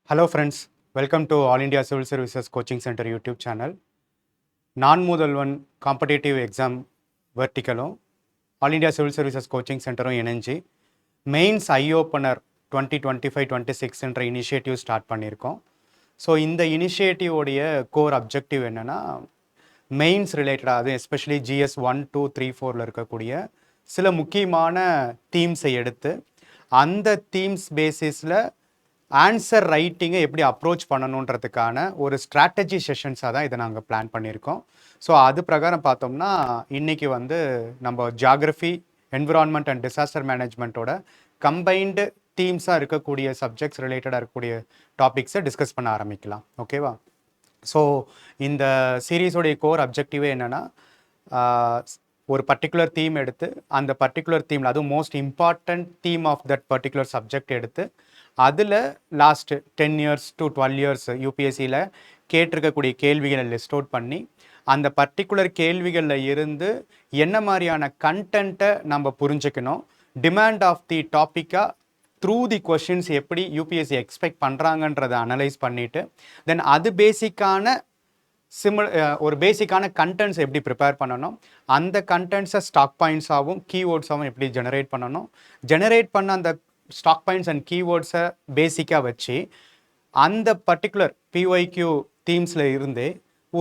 Hello friends, welcome to All India Civil Services Coaching Center YouTube channel. Naan Mudhalvan Competitive Exam Verticalum, All India Civil Services Coaching Center இணைஞ்சி Mains Eye Opener 2025-26 என்ற initiative start பண்ணியிருக்கோம். So இந்த இனிஷியேட்டிவோடைய core objective என்னென்னா mains ரிலேட்டடாக அது especially GS1, 2, 3, 4 இருக்கக்கூடிய சில முக்கியமான தீம்ஸை எடுத்து அந்த தீம்ஸ் பேசிஸில் ஆன்சர் ரைட்டிங்கை எப்படி அப்ரோச் பண்ணணுன்றதுக்கான ஒரு ஸ்ட்ராட்டஜி செஷன்ஸாக தான் இதை நாங்கள் பிளான் பண்ணியிருக்கோம். ஸோ அது பிரகாரம் பார்த்தோம்னா இன்றைக்கி நம்ம ஜியாகிரஃபி, என்விரான்மெண்ட் அண்ட் டிசாஸ்டர் மேனேஜ்மெண்ட்டோட கம்பைன்டு தீம்ஸாக இருக்கக்கூடிய சப்ஜெக்ட்ஸ் ரிலேட்டடாக இருக்கக்கூடிய டாபிக்ஸை டிஸ்கஸ் பண்ண ஆரம்பிக்கலாம். ஓகேவா? ஸோ இந்த சீரீஸோடைய கோர் அப்ஜெக்டிவே என்னென்னா ஒரு பர்டிகுலர் தீம் எடுத்து அந்த பர்டிகுலர் தீமில் அதுவும் most important theme of that particular subject எடுத்து அதில் லாஸ்ட் 10 years to 12 years யூபிஎஸ்சியில் கேட்டிருக்கக்கூடிய கேள்விகளை லிஸ்ட் அவுட் பண்ணி அந்த பர்டிகுலர் கேள்விகளில் இருந்து என்ன மாதிரியான கண்டென்ட்டை நம்ம புரிஞ்சுக்கணும், டிமாண்ட் ஆஃப் தி டாப்பிக்காக த்ரூ தி கொஷின்ஸ் எப்படி யூபிஎஸ்சி எக்ஸ்பெக்ட் பண்ணுறாங்கன்றதை அனலைஸ் பண்ணிவிட்டு தென் அது பேசிக்கான ஒரு பேசிக்கான கண்டென்ட்ஸ் எப்படி ப்ரிப்பேர் பண்ணணும், அந்த கண்டென்ட்ஸை ஸ்டாக் பாயிண்ட்ஸாகவும் கீவேர்ட்ஸாகவும் எப்படி ஜெனரேட் பண்ணணும், ஜெனரேட் பண்ண அந்த ஸ்டாக் பாயிண்ட்ஸ் அண்ட் கீவேர்ட்ஸை பேசிக்காக வச்சு அந்த பர்டிகுலர் பிஒய்க்யூ தீம்ஸில் இருந்து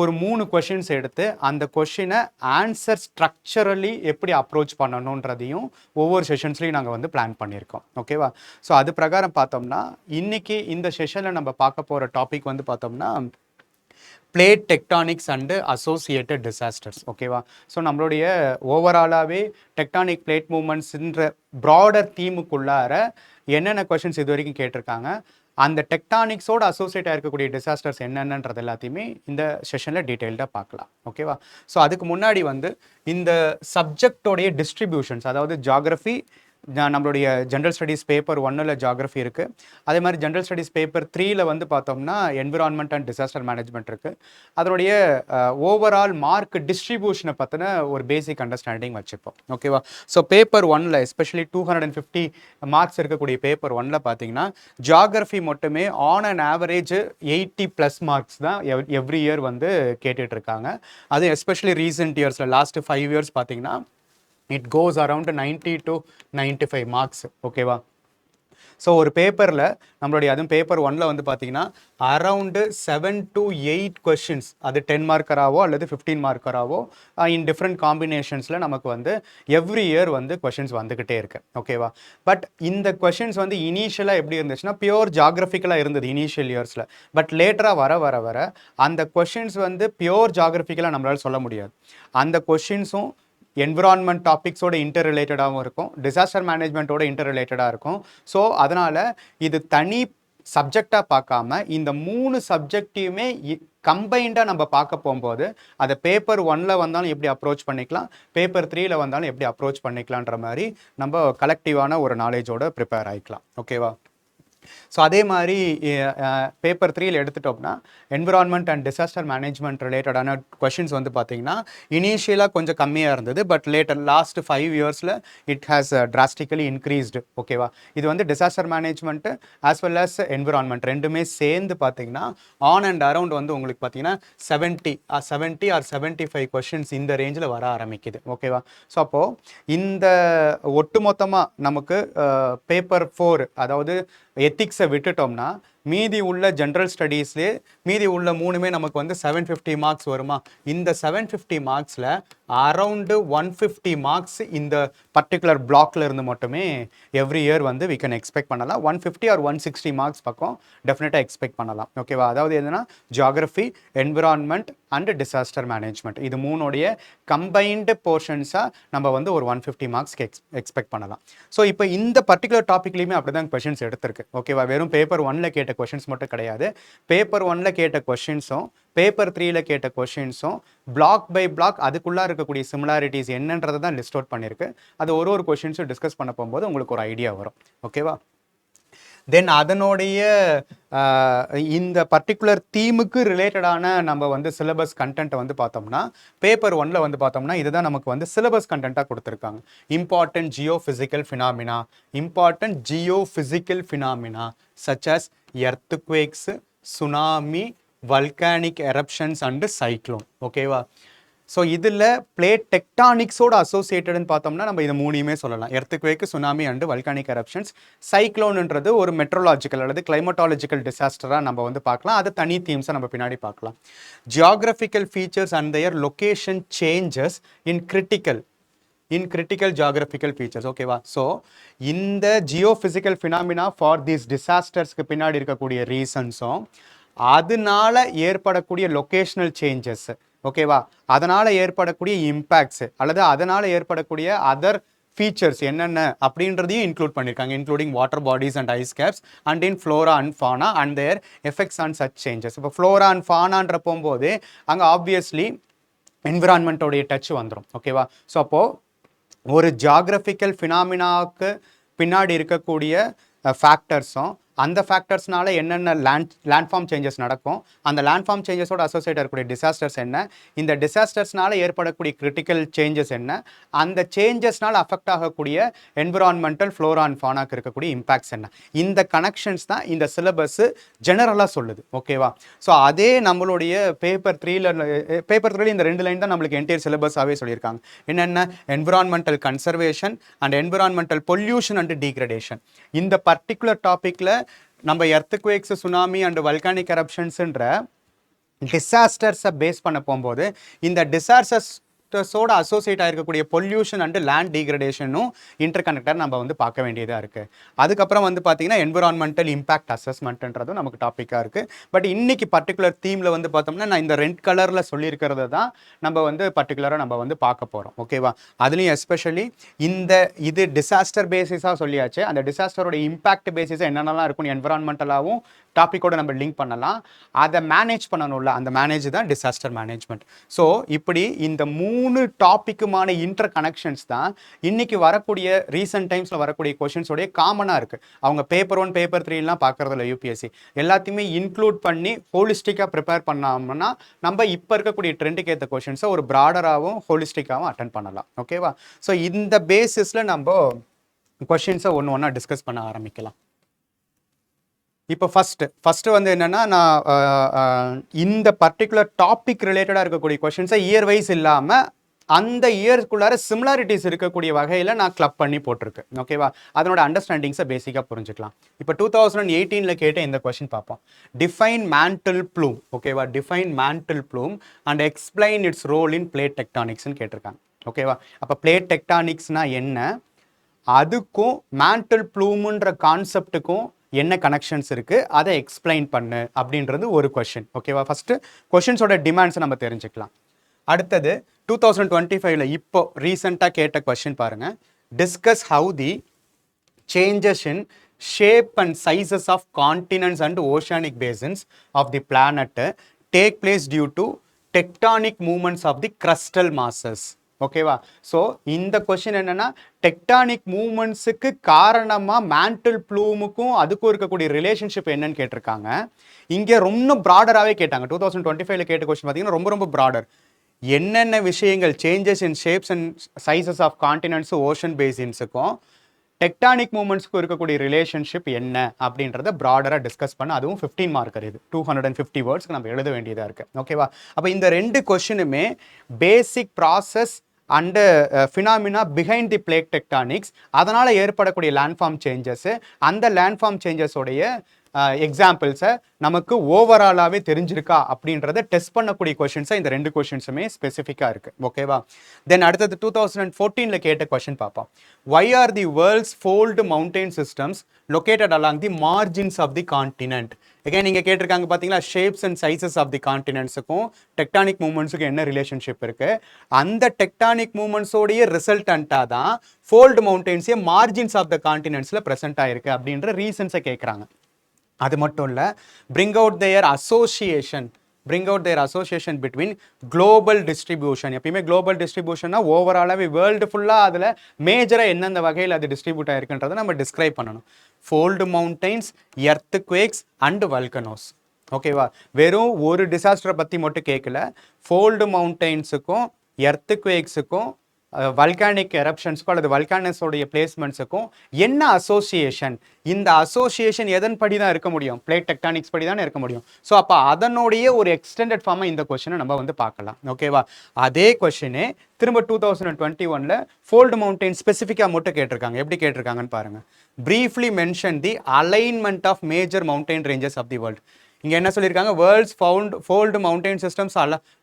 ஒரு 3 கொஷின்ஸ் எடுத்து அந்த கொஷினை ஆன்சர் ஸ்ட்ரக்சரலி எப்படி அப்ரோச் பண்ணணுன்றதையும் ஒவ்வொரு செஷன்ஸ்லையும் நாங்கள் பிளான் பண்ணியிருக்கோம். ஓகேவா? ஸோ அது பிரகாரம் பார்த்தோம்னா இன்றைக்கி இந்த செஷனில் நம்ம பார்க்க போகிற டாபிக் பார்த்தோம்னா plate tectonics and associated disasters. ஓகேவா? ஸோ நம்மளுடைய ஓவராலாகவே டெக்டானிக் பிளேட் மூவ்மெண்ட்ஸ்ன்ற ப்ராடர் தீமுக்குள்ளார என்னென்ன கொஷின்ஸ் இது வரைக்கும் கேட்டிருக்காங்க, அந்த டெக்டானிக்ஸோடு அசோசியேட்டாக இருக்கக்கூடிய டிசாஸ்டர்ஸ் என்னென்னன்றது எல்லாத்தையுமே இந்த செஷனில் டீட்டெயில்டாக பார்க்கலாம். ஓகேவா? ஸோ அதுக்கு முன்னாடி இந்த சப்ஜெக்டோடைய டிஸ்ட்ரிபியூஷன்ஸ், அதாவது ஜியாகிரஃபி நம்மளுடைய ஜென்ரல் ஸ்டடீஸ் பேப்பர் 1ல் ஜியாகிரஃபி இருக்குது, அதே மாதிரி ஜென்ரல் ஸ்டடீஸ் பேப்பர் 3ல் பார்த்தோம்னா என்விரான்மெண்ட் அண்ட் டிசாஸ்டர் மேனேஜ்மெண்ட் இருக்குது. அதனுடைய ஓவரால் மார்க் டிஸ்ட்ரிபியூஷனை பற்றின ஒரு பேசிக் அண்டர்ஸ்டாண்டிங் வச்சுப்போம். ஓகேவா? ஸோ பேப்பர் 1ல் எஸ்பெஷலி 250 மார்க்ஸ் இருக்கக்கூடிய பேப்பர் 1ல் பார்த்தீங்கன்னா ஜியாகிரஃபி மட்டுமே ஆன் அண்ட் ஆவரேஜ் 80+ மார்க்ஸ் தான் எவ்ரி இயர் கேட்டுட்ருக்காங்க. அது எஸ்பெஷலி ரீசெண்ட் இயர்ஸில் லாஸ்ட் 5 years பார்த்தீங்கன்னா it goes around 90 to 95 marks. ஓகேவா? ஸோ ஒரு பேப்பரில் நம்மளுடைய அதுவும் பேப்பர் 1ல் பார்த்தீங்கன்னா அரவுண்டு 7 to 8 கொஷின்ஸ், அது 10 மார்க்கராவோ அல்லது 15 மார்க்கராவோ இன் டிஃப்ரெண்ட் காம்பினேஷன்ஸில் நமக்கு எவ்ரி இயர் கொஷின்ஸ் வந்துக்கிட்டே இருக்கு. ஓகேவா? பட் இந்த கொஷின்ஸ் இனிஷியலாக எப்படி இருந்துச்சுன்னா பியோர் ஜியாகிரபிக்கலாக இருந்தது இனிஷியல் இயர்ஸில். பட் லேட்டராக வர அந்த கொஷின்ஸ் பியோர் ஜியாகிரபிக்கலாக நம்மளால் சொல்ல முடியாது. அந்த கொஷின்ஸும் என்விரான்மெண்ட் டாபிக்ஸோட இன்டர் ரிலேட்டடாகவும் இருக்கும், டிசாஸ்டர் மேனேஜ்மெண்ட்டோட இன்டர் ரிலேட்டடாக இருக்கும். ஸோ அதனால் இது தனி சப்ஜெக்டாக பார்க்காம இந்த 3 சப்ஜெக்டையுமே கம்பைண்டாக நம்ம பார்க்க போகும்போது அதை பேப்பர் 1ல் வந்தாலும் எப்படி அப்ரோச் பண்ணிக்கலாம், பேப்பர் 3ல் வந்தாலும் எப்படி அப்ரோச் பண்ணிக்கலான்ற மாதிரி நம்ம கலெக்டிவான ஒரு நாலேஜோட ப்ரிப்பேர் ஆகிக்கலாம். ஓகேவா? ஸோ அதே மாதிரி பேப்பர் 3ல் எடுத்துட்டோம்னா என்விரான்மெண்ட் அண்ட் டிசாஸ்டர் மேனேஜ்மெண்ட் ரிலேட்டடான கொஷின்ஸ் பார்த்தீங்கன்னா இனிஷியலாக கொஞ்சம் கம்மியாக இருந்தது, பட் லேட்டர் லாஸ்ட் 5 yearsல இட் ஹேஸ் டிராஸ்டிக்கலி இன்க்ரீஸ்டு. ஓகேவா? இது disaster management as well as environment ரெண்டுமே சேர்ந்து பார்த்தீங்கன்னா ஆன் அண்ட் அரவுண்ட் உங்களுக்கு பார்த்தீங்கன்னா 70 or 75 கொஷின்ஸ் இந்த ரேஞ்சில் வர ஆரம்பிக்குது. ஓகேவா? ஸோ அப்போது இந்த ஒட்டுமொத்தமாக நமக்கு பேப்பர் 4 அதாவது எத்திக்ஸை விட்டுட்டோம்னா மீதி உள்ள ஜென்ரல் ஸ்டடீஸ்லேயே மீதி உள்ள 3மே நமக்கு 750 மார்க்ஸ் வருமா? இந்த 750 மார்க்ஸில் அரவுண்டு 150 மார்க்ஸ் இந்த பர்டிகுலர் பிளாக்ல இருந்து மட்டுமே every year we can expect பண்ணலாம். 150 or 160 மார்க்ஸ் பக்கம் டெஃபினட்டாக எக்ஸ்பெக்ட் பண்ணலாம். ஓகேவா? அதாவது என்னன்னா geography, environment and disaster management இது 3உடைய கம்பைன்டு போர்ஷன்ஸாக நம்ம ஒரு 150 மார்க்ஸ்க்கு எக்ஸ்பெக்ட் பண்ணலாம். ஸோ இப்போ இந்த பர்டிகுலர் டாப்பிக்லேயுமே அப்படி தான் கொஷின்ஸ் எடுத்திருக்கு. ஓகேவா? வெறும் பேப்பர் 1ல் கேட்ட கொஷின்ஸ் மட்டும் கிடையாது, பேப்பர் 1ல் கேட்ட கொஷின்ஸும் பேப்பர் 3ல் கேட்ட கொஷின்ஸும் பிளாக் பை பிளாக் அதுக்குள்ளே இருக்கக்கூடிய சிமிலாரிட்டிஸ் என்னன்றதை தான் லிஸ்ட் அவுட் பண்ணியிருக்கு. அது ஒரு கொஷின்ஸும் டிஸ்கஸ் பண்ண போகும்போது உங்களுக்கு ஒரு ஐடியா வரும். ஓகேவா? தென் அதனுடைய இந்த பர்டிகுலர் தீமுக்கு ரிலேட்டடான நம்ம வந்து சிலபஸ் கண்டென்ட்டை வந்து பார்த்தோம்னா பேப்பர் 1ல் வந்து பார்த்தோம்னா இதுதான் நமக்கு வந்து சிலபஸ் கண்டென்ட்டாக கொடுத்துருக்காங்க. Important geophysical phenomena, important geophysical phenomena such as earthquakes, tsunami, volcanic eruptions and cyclone. ஓகேவா? ஸோ இதில் பிளேட் டெக்டானிக்ஸோட அசோசியேட்டட்னு பார்த்தோம்னா நம்ம இதை மூணையுமே சொல்லலாம். Earthquake, tsunami and volcanic eruptions. சைக்ளோன்ன்றது ஒரு மெட்ரோலாஜிக்கல் அல்லது கிளைமட்டாலஜிக்கல் டிசாஸ்டராக நம்ம வந்து பார்க்கலாம். அது தனி தீம்ஸை நம்ம பின்னாடி பார்க்கலாம். Geographical features and their location changes in critical geographical features. ஓகேவா? ஸோ இந்த ஜியோஃபிசிக்கல் ஃபினாமினா ஃபார் தீஸ் டிசாஸ்டர்ஸ்க்கு பின்னாடி இருக்கக்கூடிய ரீசன்ஸும் அதனால ஏற்படக்கூடிய லொகேஷனல் சேஞ்சஸ், ஓகேவா, அதனால் ஏற்படக்கூடிய இம்பேக்ட்ஸ் அல்லது அதனால் ஏற்படக்கூடிய அதர் ஃபீச்சர்ஸ் என்னென்ன அப்படின்றதையும் இன்க்ளூட் பண்ணியிருக்காங்க, including water bodies and ice caps and in flora and fauna and their effects on such changes. இப்போ ஃப்ளோரா அண்ட் ஃபானான்ற போகும்போது அங்கே ஆப்வியஸ்லி என்விரான்மெண்ட்டோடைய டச் வந்துடும். ஓகேவா? ஸோ அப்போது ஒரு ஜியாகிரபிக்கல் ஃபினாமினாவுக்கு பின்னாடி இருக்கக்கூடிய ஃபேக்டர்ஸும் அந்த ஃபேக்டர்ஸ்னால என்னென்ன லேண்ட்ஃபார்ம் சேஞ்சஸ் நடக்கும், அந்த லேண்ட்ஃபார்ம் சேஞ்சஸோட அசோசியேட் இருக்கக்கூடிய டிசாஸ்டர்ஸ் என்ன, இந்த டிசாஸ்டர்ஸ்னால ஏற்படக்கூடிய கிரிட்டிக்கல் சேஞ்சஸ் என்ன, அந்த சேஞ்சஸ்னால அஃபெக்ட் ஆகக்கூடிய என்விரான்மெண்டல் ஃப்ளோரா அண்ட் ஃபானாக்கு இருக்கக்கூடிய இம்பாக்ட்ஸ் என்ன, இந்த கனெக்ஷன்ஸ் தான் இந்த சிலபஸ் ஜெனரலாக சொல்லுது. ஓகேவா? ஸோ அதே நம்மளுடைய பேப்பர் 3ல இந்த 2 லைன் தான் நம்மளுக்கு என்டையர் சிலபஸாகவே சொல்லியிருக்காங்க. என்னென்ன? Environmental conservation and environmental pollution and degradation. இந்த பர்டிகுலர் டாப்பிக்கில் நம்ம எர்த்குவேக்ஸ், சுனாமி அண்ட் வல்கானிக் எரப்ஷன்ஸ்ன்ற டிசாஸ்டர்ஸை பேஸ் பண்ண போகும்போது இந்த டிசாஸ்டர்ஸோட அசோசியேட் ஆகிருக்கக்கூடிய பொல்யூஷன் அண்ட் லேண்ட் டீக்ரடேஷனும் இன்டர் கனெக்டர் நம்ம வந்து பார்க்க வேண்டியதாக இருக்குது. அதுக்கப்புறம் வந்து பார்த்தீங்கன்னா என்விரான்மெண்டல் இம்பாக்ட் அசஸ்மெண்ட்ன்றதும் நமக்கு டாப்பிக்காக இருக்குது. பட் இன்னைக்கு பர்டிகுலர் தீமில் வந்து பார்த்தோம்னா நான் இந்த ரெட் கலரில் சொல்லியிருக்கிறத தான் நம்ம வந்து பர்டிகுலராக நம்ம வந்து பார்க்க போகிறோம். ஓகேவா? அதுலேயும் எஸ்பெஷலி இது டிசாஸ்டர் பேசிஸாக சொல்லியாச்சு. அந்த டிசாஸ்டரோட இம்பாக்ட் பேசிஸாக என்னென்னலாம் இருக்கும்னு என்விரான்மெண்டலாகவும் டாப்பிக்கோட நம்ம லிங்க் பண்ணலாம். அதை மேனேஜ் பண்ணணும்ல, அந்த மேனேஜ் தான் டிசாஸ்டர் மேனேஜ்மெண்ட். ஸோ இப்படி இந்த 3 டாப்பிக்குமான இன்டர் கனெக்ஷன்ஸ் தான் இன்னைக்கு வரக்கூடிய ரீசெண்ட் டைம்ஸில் வரக்கூடிய கொஷின்ஸோடைய காமனாக இருக்குது. அவங்க பேப்பர் 1 பேப்பர் 3லாம் பார்க்குறதில்ல யூபிஎஸ்சி. எல்லாத்தையுமே இன்க்ளூட் பண்ணி ஹோலிஸ்டிக்காக ப்ரிப்பேர் பண்ணோம்னா நம்ம இப்போ இருக்கக்கூடிய ட்ரெண்டுக்கு ஏற்ற கொஷின்ஸை ஒரு ப்ராடராகவும் ஹோலிஸ்டிக்காகவும் அட்டன் பண்ணலாம். ஓகேவா? ஸோ இந்த பேசிஸில் நம்ம கொஷின்ஸை ஒன்று டிஸ்கஸ் பண்ண ஆரம்பிக்கலாம். இப்போ ஃபஸ்ட்டு வந்து என்னென்னா நான் இந்த பர்டிகுலர் டாபிக் ரிலேட்டடாக இருக்கக்கூடிய கொஷின்ஸை இயர் வைஸ் இல்லாமல் அந்த இயர்க்குள்ளார சிமிலாரிட்டிஸ் இருக்கக்கூடிய வகையில் நான் கிளப் பண்ணி போட்டிருக்கேன். ஓகேவா? அதனோட அண்டர்ஸ்டாண்டிங்ஸை பேசிக்காக புரிஞ்சுக்கலாம். இப்போ 2018ல் கேட்ட இந்த கொஷின் பார்ப்போம். Define mantle plume. ஓகேவா? Define mantle plume and explain its role in plate டெக்டானிக்ஸ்னு கேட்டிருக்காங்க. ஓகேவா? அப்போ பிளேட் டெக்டானிக்ஸ்னால் என்ன, அதுக்கும் மேண்டில் ப்ளூமுன்ற கான்செப்டுக்கும் என்ன கனெக்ஷன்ஸ் இருக்குது, அதை எக்ஸ்பிளைன் பண்ணு அப்படின்றது ஒரு கொஷின். ஓகேவா? ஃபஸ்ட்டு கொஷின்ஸோட டிமாண்ட்ஸை நம்ம தெரிஞ்சுக்கலாம். அடுத்தது 2025ல் இப்போ ரீசெண்டாக கேட்ட கொஷின் பாருங்கள். Discuss how the changes in shape and sizes of continents and oceanic basins of the planet take place due to tectonic movements of the crustal masses. ஓகேவா? ஸோ இந்த கொஷின் என்னன்னா டெக்டானிக் மூவ்மெண்ட்ஸுக்கு காரணமாக மேண்டில் ப்ளூமுக்கும் அதுக்கும் இருக்கக்கூடிய relationship என்னன்னு கேட்டிருக்காங்க. இங்கே ரொம்ப ப்ராடராகவே கேட்டாங்க. 2025ல் கேட்ட கொஸ்டின் பார்த்தீங்கன்னா ரொம்ப ப்ராடர். என்னென்ன விஷயங்கள் changes in shapes and sizes of continents ocean பேசின்ஸுக்கும் டெக்டானிக் மூமெண்ட்ஸ்க்கும் இருக்கக்கூடிய ரிலேஷன்ஷிப் என்ன அப்படின்றத ப்ராடராக டிஸ்கஸ் பண்ண, அதுவும் 15 மார்க்கர். இது 250 வேர்ட்ஸ்க்கு நம்ம எழுத வேண்டியதாக இருக்குது. ஓகேவா? அப்போ இந்த 2 கொஷினுமே basic process and phenomena behind the plate tectonics, அதனால் ஏற்படக்கூடிய லேண்ட்ஃபார்ம் சேஞ்சஸ், அந்த லேண்ட்ஃபார்ம் சேஞ்சஸோடைய எக்ஸாம்பிள்ஸை நமக்கு ஓவராலாகவே தெரிஞ்சிருக்கா அப்படின்றத டெஸ்ட் பண்ணக்கூடிய கொஷின்ஸை இந்த 2 கொஷின்ஸுமே ஸ்பெசிஃபிக்காக இருக்குது. ஓகேவா? தென் அடுத்தது 2014ல் கேட்ட கொஷின் பார்ப்போம். Why are the world's fold mountain systems located along the margins of the continent? again நீங்கள் கேட்டிருக்காங்க பார்த்தீங்களா, shapes and sizes of the கான்டினென்ட்ஸுக்கும் டெக்டானிக் மூவ்மெண்ட்ஸுக்கும் என்ன ரிலேஷன்ஷிப் இருக்குது, அந்த டெக்டானிக் மூவ்மெண்ட்ஸோடைய ரிசல்டண்ட்டாக தான் ஃபோல்டு மவுண்டெயின்ஸே மார்ஜின்ஸ் ஆஃப் த கான்டினென்ட்ஸில் ப்ரெசென்ட் ஆகிருக்கு அப்படின்ற ரீசன்ஸை கேட்குறாங்க. அது மட்டும் இல்லை, bring out their association bring out their association between global distribution. எப்பயுமே global distributionனா ஓவராலாகவே வேர்ல்டு ஃபுல்லாக அதில் மேஜராக எந்தெந்த வகையில் அது டிஸ்ட்ரிபியூட் ஆகிருக்குன்றதை நம்ம டிஸ்கிரைப் பண்ணணும். Fold mountains, earthquakes and volcanoes. ஓகேவா, வெறும் ஒரு டிசாஸ்டரை பற்றி மட்டும் கேட்கல, ஃபோல்டு மவுண்டைன்ஸுக்கும் எர்த்குவேக்ஸுக்கும் வல்கானிக் எரப்ஷன்ஸுக்கும் அல்லது வல்கானஸோடைய பிளேஸ்மெண்ட்ஸுக்கும் என்ன அசோசியேஷன், இந்த அசோசியேஷன் எதன் படி தான் இருக்க முடியும், பிளேட் டெக்டானிக்ஸ் படி தான் இருக்க முடியும். ஸோ அப்போ அதனுடைய ஒரு எக்ஸ்டெண்டட் ஃபார்மாக இந்த கொஸ்டினை நம்ம வந்து பார்க்கலாம். ஓகேவா, அதே கொஸ்டினே திரும்ப 2021 ஃபோல்டு மவுண்டைன் ஸ்பெசிஃபிக்காக மட்டும் கேட்டிருக்காங்க. எப்படி கேட்டிருக்காங்கன்னு பாருங்க. Briefly mention the alignment of major mountain ranges of the world. இங்கே என்ன சொல்லியிருக்காங்க, world's fold mountain systems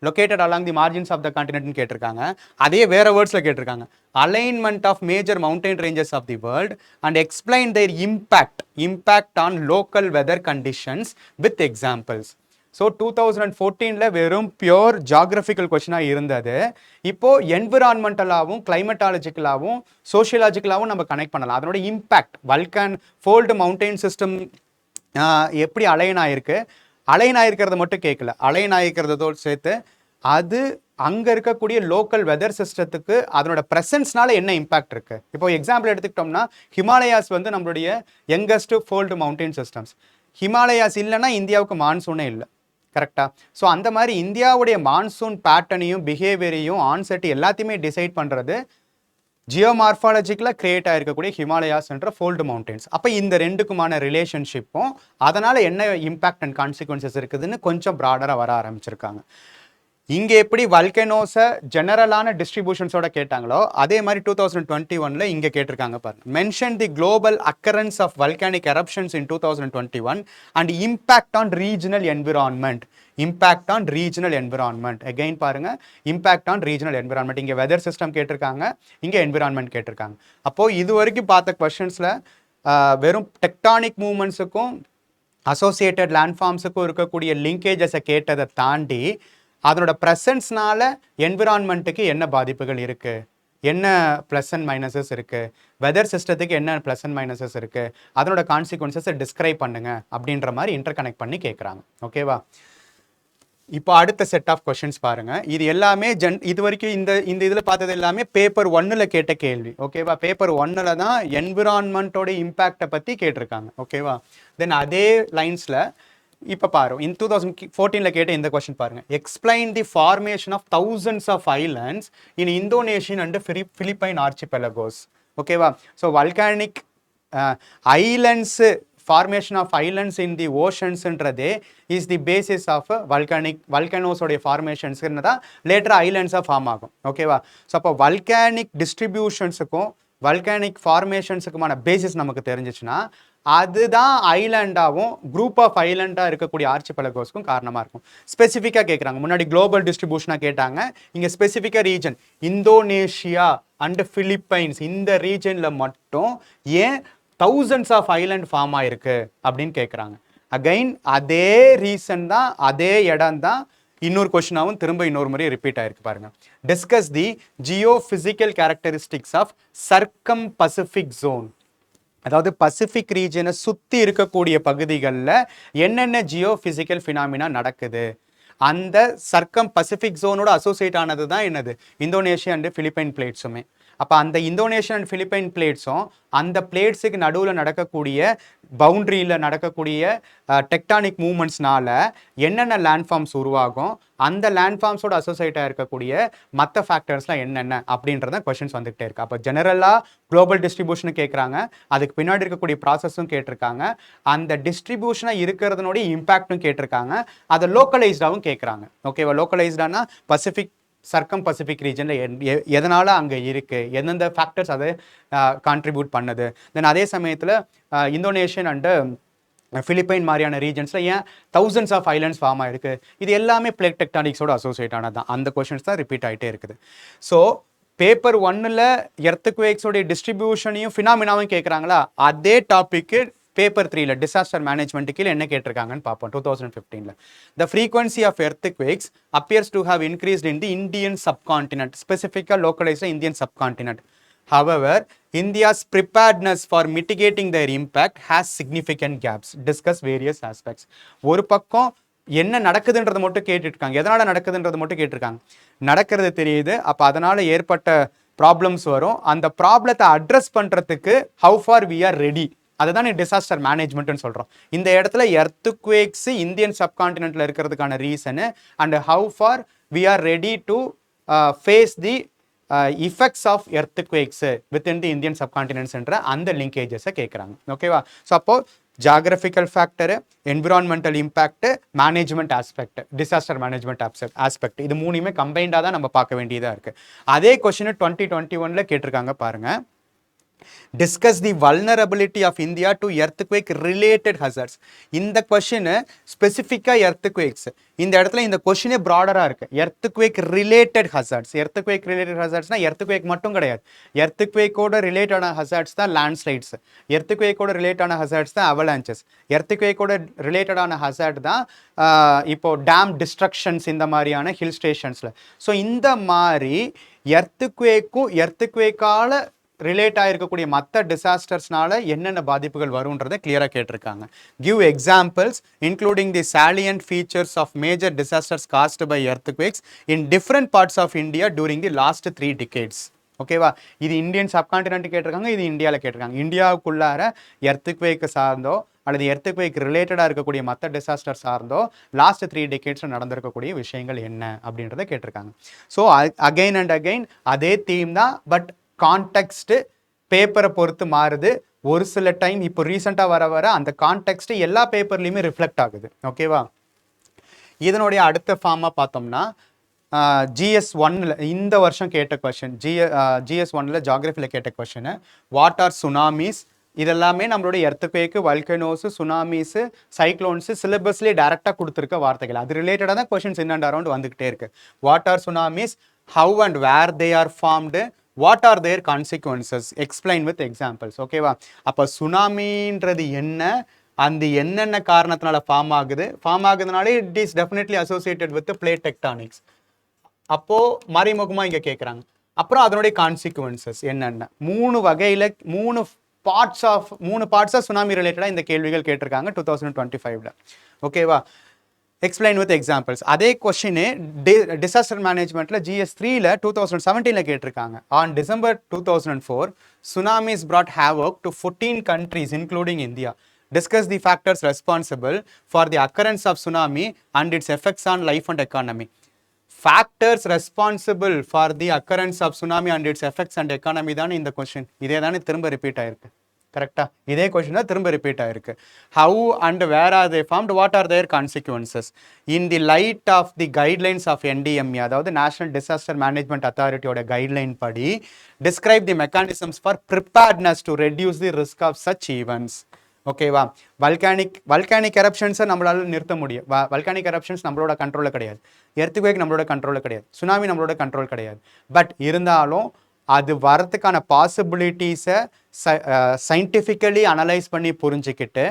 located along the margins of the கான்டினென்ட்னு கேட்டிருக்காங்க. அதே வேற வேர்ட்ஸில் கேட்டிருக்காங்க, alignment of major mountain ranges of the world and explain their impact on local weather conditions with examples. So 2014 வெறும் பியோர் ஜாகிரபிக்கல் கொஸ்டினாக இருந்தது. இப்போது என்விரான்மெண்டலாகவும் கிளைமேட்டாலஜிக்கலாகவும் சோஷியலாஜிக்கலாகவும் நம்ம கனெக்ட் பண்ணலாம். அதனோட இம்பேக்ட் ஃபோல்டு மவுண்டைன் சிஸ்டம் எப்படி அலைன் ஆகிருக்கிறத மட்டும் கேட்கல, அலைன் ஆகிருக்கிறதோடு சேர்த்து அது அங்கே இருக்கக்கூடிய லோக்கல் வெதர் சிஸ்டத்துக்கு அதனோட ப்ரெசன்ஸ்னால என்ன இம்பாக்ட் இருக்குது. இப்போ எக்ஸாம்பிள் எடுத்துக்கிட்டோம்னா, ஹிமாலயாஸ் வந்து நம்மளுடைய youngest fold mountain systems. Himalayas இல்லைன்னா இந்தியாவுக்கு மான்சூனே இல்லை, கரெக்டாக? ஸோ அந்த மாதிரி இந்தியாவுடைய மான்சூன் பேட்டர்னையும் பிஹேவியரையும் ஆன்செட் எல்லாத்தையுமே டிசைட் பண்ணுறது ஜியோமார்ஃபாலஜிக்கலாக கிரியேட் ஆகிருக்கக்கூடிய ஹிமாலயாஸ் என்ற ஃபோல்டு மவுண்டைன்ஸ். அப்போ இந்த ரெண்டுக்குமான ரிலேஷன்ஷிப்பும் அதனால் என்ன இம்பேக்ட் அண்ட் கான்சிக்வன்சஸ் இருக்குதுன்னு கொஞ்சம் ப்ராடராக வர ஆரம்பிச்சிருக்காங்க. இங்கே எப்படி வல்கனோஸை ஜெனரலான டிஸ்ட்ரிபியூஷன்ஸோட கேட்டாங்களோ அதே மாதிரி 2021 இங்கே கேட்டிருக்காங்க பாருங்க. Mention the global occurrence of volcanic eruptions in 2021 and impact on regional environment. Impact on regional environment again பாருங்க, இம்பேக்ட் ஆன் ரீஜனல் என்விரான்மெண்ட். இங்கே வெதர் சிஸ்டம் கேட்டிருக்காங்க, இங்கே என்விரான்மெண்ட் கேட்டிருக்காங்க. அப்போது இது வரைக்கும் பார்த்த கொஸ்டின்ஸில் வெறும் டெக்டானிக் மூவ்மெண்ட்ஸுக்கும் அசோசியேட்டட் லேண்ட்ஃபார்ம்ஸுக்கும் இருக்கக்கூடிய லிங்கேஜஸை கேட்டதை தாண்டி அதனோட ப்ரெசன்ஸ்னால என்விரான்மெண்ட்டுக்கு என்ன பாதிப்புகள் இருக்குது, என்ன ப்ளஸ் அண்ட் மைனஸஸ் இருக்குது, வெதர் சிஸ்டத்துக்கு என்ன ப்ளஸ் அண்ட் மைனஸஸ் இருக்குது, அதனோட கான்சிக்வன்சஸை டிஸ்கிரைப் பண்ணுங்க அப்படின்ற மாதிரி இன்டர் கனெக்ட் பண்ணி கேட்குறாங்க. ஓகேவா, இப்போ அடுத்த செட் ஆஃப் கொஸ்டின்ஸ் பாருங்க. இது எல்லாமே இது வரைக்கும் இந்த இதில் பார்த்தது எல்லாமே பேப்பர் 1 கேட்ட கேள்வி. ஓகேவா, பேப்பர் 1 தான் என்விரான்மெண்ட்டோட இம்பேக்டை பற்றி கேட்டிருக்காங்க. ஓகேவா, தென் அதே லைன்ஸில் இப்போ பாருங்க, இன் 2014 கேட்ட இந்த கொஸ்டின் பாருங்க. Explain the formation of thousands of islands in Indonesian and Philippine archipelagos. ஓகேவா, so volcanic islands formation of islands in the oceansன்றதே is the basis of volcanoes formations later islands form ஆகும். ஓகேவா, ஸோ அப்போ volcanic டிஸ்ட்ரிபியூஷன்ஸுக்கும் volcanic ஃபார்மேஷன்ஸுக்குமான basis நமக்கு தெரிஞ்சிச்சுன்னா அதுதான் ஐலாண்டாகவும் group of ஐலாண்டாக இருக்கக்கூடிய ஆர்ச்சிபெலகோஸ்க்கும் காரணமாக இருக்கும். ஸ்பெசிஃபிக்காக கேட்குறாங்க. முன்னாடி குளோபல் டிஸ்ட்ரிபியூஷனாக கேட்டாங்க, இங்கே ஸ்பெசிஃபிக்காக ரீஜன் இந்தோனேஷியா அண்ட் பிலிப்பைன்ஸ் இந்த ரீஜனில் மட்டும் ஏன் thousands ஆஃப் ஐலண்ட் ஃபார்ம் ஆயிருக்கு அப்படின்னு கேட்குறாங்க. அகைன் அதே ரீசன் தான், அதே இடம் தான் இன்னொரு கொஸ்டினாகவும் திரும்ப இன்னொரு முறை ரிப்பீட் ஆயிருக்கு பாருங்க. Discuss the geophysical characteristics of circum Pacific zone. அதாவது பசிபிக் ரீஜனை சுற்றி இருக்கக்கூடிய பகுதிகளில் என்னென்ன ஜியோபிசிக்கல் ஃபினாமினா நடக்குது, அந்த சர்க்கம் பசிபிக் ஜோனோட அசோசியேட் ஆனது தான் என்னது, இந்தோனேஷியா அண்ட் பிலிப்பைன் பிளேட்ஸுமே. அப்போ அந்த இந்தோனேஷியா அண்ட் பிலிப்பைன் பிளேட்ஸும் அந்த பிளேட்ஸுக்கு நடுவில் நடக்கக்கூடிய பவுண்ட்ரியில் நடக்கக்கூடிய டெக்டானிக் மூவ்மெண்ட்ஸ்னால என்னென்ன லேண்ட்ஃபார்ம்ஸ் உருவாகும், அந்த லேண்ட்ஃபார்ம்ஸோட அசோசியேட்டாக இருக்கக்கூடிய மற்ற ஃபேக்டர்ஸ்லாம் என்னென்ன அப்படின்றத கொஸ்டின்ஸ் வந்துகிட்டே இருக்கு. அப்போ ஜெனரலாக குளோபல் டிஸ்ட்ரிபியூஷனை கேட்குறாங்க, அதுக்கு பின்னாடி இருக்கக்கூடிய ப்ராசஸும் கேட்டிருக்காங்க, அந்த டிஸ்ட்ரிபியூஷனாக இருக்கிறதுனோடைய இம்பேக்டும் கேட்டிருக்காங்க, அதை லோக்கலைஸ்டாகவும் கேட்குறாங்க. ஓகேவா, லோக்கலைஸ்டானா பசிபிக் சர்க்கம் பசிபிக் ரீஜனில் எதனால் அங்கே இருக்குது, எந்தெந்த ஃபேக்டர்ஸ் அதை கான்ட்ரிபியூட் பண்ணுது. தென் அதே சமயத்தில் இந்தோனேஷியன் அண்டு பிலிப்பைன் மாதிரியான ரீஜன்ஸில் ஏன் thousands ஆஃப் ஐலண்ட்ஸ் ஃபார்ம் ஆகிருக்கு, இது எல்லாமே பிளேட் டெக்டானிக்ஸோட அசோசியேட் ஆனது தான். அந்த கொஷின்ஸ் தான் ரிப்பீட் ஆகிட்டே இருக்குது. ஸோ பேப்பர் 1 எர்த்குவேக்ஸோடைய டிஸ்ட்ரிபியூஷனையும் ஃபினாமினாவும் கேட்குறாங்களா, அதே டாப்பிக்கு பேப்பர் 3 டிசாஸ்டர் மேனேஜ்மெண்ட் கீழே என்ன கேட்டிருக்காங்கன்னு பார்ப்போம். 2015 the frequency of earthquakes appears to have increased in the Indian subcontinent, specifically localized Indian subcontinent. However, India's preparedness for mitigating their impact has significant gaps. Discuss various aspects. ஒரு பக்கம் என்ன நடக்குதுன்றது மட்டும் கேட்டுருக்காங்க, எதனால் நடக்குதுன்றது மட்டும் கேட்டிருக்காங்க. நடக்கிறது தெரியுது, அப்போ அதனால் ஏற்பட்ட ப்ராப்ளம்ஸ் வரும், அந்த ப்ராப்ளத்தை அட்ரஸ் பண்ணுறதுக்கு how far we are ready, அதுதான் டிசாஸ்டர் மேனேஜ்மெண்ட்னு சொல்கிறோம். இந்த இடத்துல எர்த்குவேக்ஸ் இந்தியன் சப்கான்டினென்ட்ல இருக்கிறதுக்கான reason and how far we are ready to face the effects of earthquakes within the Indian subcontinent என்ற அந்த லிங்கேஜஸை கேட்குறாங்க. ஓகேவா? ஸோ அப்போ geographical factor, environmental impact, management aspect, disaster management aspect, இது மூணுமே கம்பைண்டாக தான் நம்ம பார்க்க வேண்டியதாக இருக்குது. அதே கொஸ்டின் 2021 கேட்டிருக்காங்க பாருங்க. Discuss the vulnerability of India to earthquake related hazards. இந்த கொஸ்டின் ஸ்பெசிஃபிக்கா earthquakes. இந்த இடத்துல இந்த கொஸ்டினே ப்ராடரா இருக்கு. earthquake related hazards. earthquake related hazardsனா earthquake மட்டும் கிடையாது. earthquakeோட ரிலேட்டடான hazards தான் landslides. earthquakeோட ரிலேட்டடான hazards தான் avalanches. earthquakeோட ரிலேட்டடான hazard தான் இப்போ டேம் டிஸ்ட்ரக்ஷன்ஸ் இந்த மாதிரியான ஹில் ஸ்டேஷன்ஸ்ல. ஸோ இந்த மாதிரி எர்த்குவேக்கால ரிலேட் ஆகிருக்கக்கூடிய மற்ற டிசாஸ்டர்ஸ்னால என்னென்ன பாதிப்புகள் வரும்ன்றதை கிளியராக கேட்டிருக்காங்க. Give examples including the salient features of major disasters caused by earthquakes in different parts of India during the last 3 decades. ஓகேவா? இது இந்தியன் சப்கான்டினென்ட் கேட்டிருக்காங்க, இது இந்தியாவில் கேட்டிருக்காங்க. இந்தியாவுக்குள்ளார எர்த்குவேக்கு சார்ந்தோ அல்லது எர்த்குவேக் ரிலேட்டடாக இருக்கக்கூடிய மற்ற டிசாஸ்டர் சார்ந்தோ லாஸ்ட் 3 decades நடந்திருக்கக்கூடிய விஷயங்கள் என்ன அப்படின்றத கேட்டிருக்காங்க. ஸோ அகைன் அண்ட் அகைன் அதே தீம் தான், பட் கான்டெக்ஸ்ட் பேப்பரை பொறுத்து மாறுது. ஒரு சில டைம் இப்போ ரீசெண்டாக வர அந்த கான்டெக்ஸ்ட் எல்லா பேப்பர்லையுமே ரிஃப்ளெக்ட் ஆகுது. ஓகேவா? இதனுடைய அடுத்த ஃபார்மாக பார்த்தோம்னா GS1 இந்த வருஷம் கேட்ட கொஸ்டின், GS1 ஜாகிரபியில் கேட்ட கொஸ்டின், வாட் ஆர் சுனாமிஸ்? இதெல்லாமே நம்மளுடைய எர்த்குவேக்கு, வல்கனோஸு, சுனாமிஸு, சைக்ளோன்ஸு சிலபஸ்லேயே டேரெக்டாக கொடுத்துருக்க வார்த்தைகள். அது ரிலேட்டடாக தான் கொஸ்டின்ஸ் இன் அண்ட் அரௌண்ட் வந்துகிட்டே இருக்கு. What are tsunamis, how and where they are formed, what are their consequences, explain with examples. ஓகேவா? அப்போ சுனாமின்றது என்ன, அந்த என்னென்ன காரணத்தினால ஃபார்ம் ஆகுதுனாலே it is definitely associated with plate tectonics. அப்போது மறைமுகமாக இங்கே கேட்குறாங்க. அப்புறம் அதனுடைய கான்சிக்வன்சஸ் என்னென்ன, மூணு பார்ட்ஸாக சுனாமி ரிலேட்டடாக இந்த கேள்விகள் கேட்டிருக்காங்க 2025. ஓகேவா? Explain with examples. அதே கொஸ்டினே டிசாஸ்டர் மேனேஜ்மெண்ட்டில் GS3 2017 கேட்டிருக்காங்க. On December 2004 சுனாமிஸ் brought havoc to 14 countries including India. Discuss the factors responsible for the occurrence of tsunami and its effects on life and economy. Factors responsible for the occurrence of tsunami and its effects and economy தான் இந்த question. இதே தானே திரும்ப repeat ஆயிருக்கு. கரெக்டா? இதே question தான் திரும்ப ரிப்பீட் ஆயிருக்கு. How and where are they formed, what are their consequences in the light of the guidelines of NDMA, அதாவது நேஷனல் டிசாஸ்டர் மேனேஜ்மெண்ட் அத்தாரிட்டியோட கைட்லைன் படி describe the mechanisms for preparedness to reduce the risk of such events. ஓகேவா? Volcanic எரப்ஷன்ஸை நம்மளால நிறுத்த முடியும். Volcanic eruptions நம்மளோட கண்ட்ரோலில் கிடையாது, எர்த்குவேக் நம்மளோட கண்ட்ரோலில் கிடையாது, சுனாமி நம்மளோட கண்ட்ரோல் கிடையாது. பட் இருந்தாலும் அது வரத்துக்கான பாசிபிலிட்டிஸை சயின்டிஃபிக்கலி அனலைஸ் பண்ணி புரிஞ்சுக்கிட்டு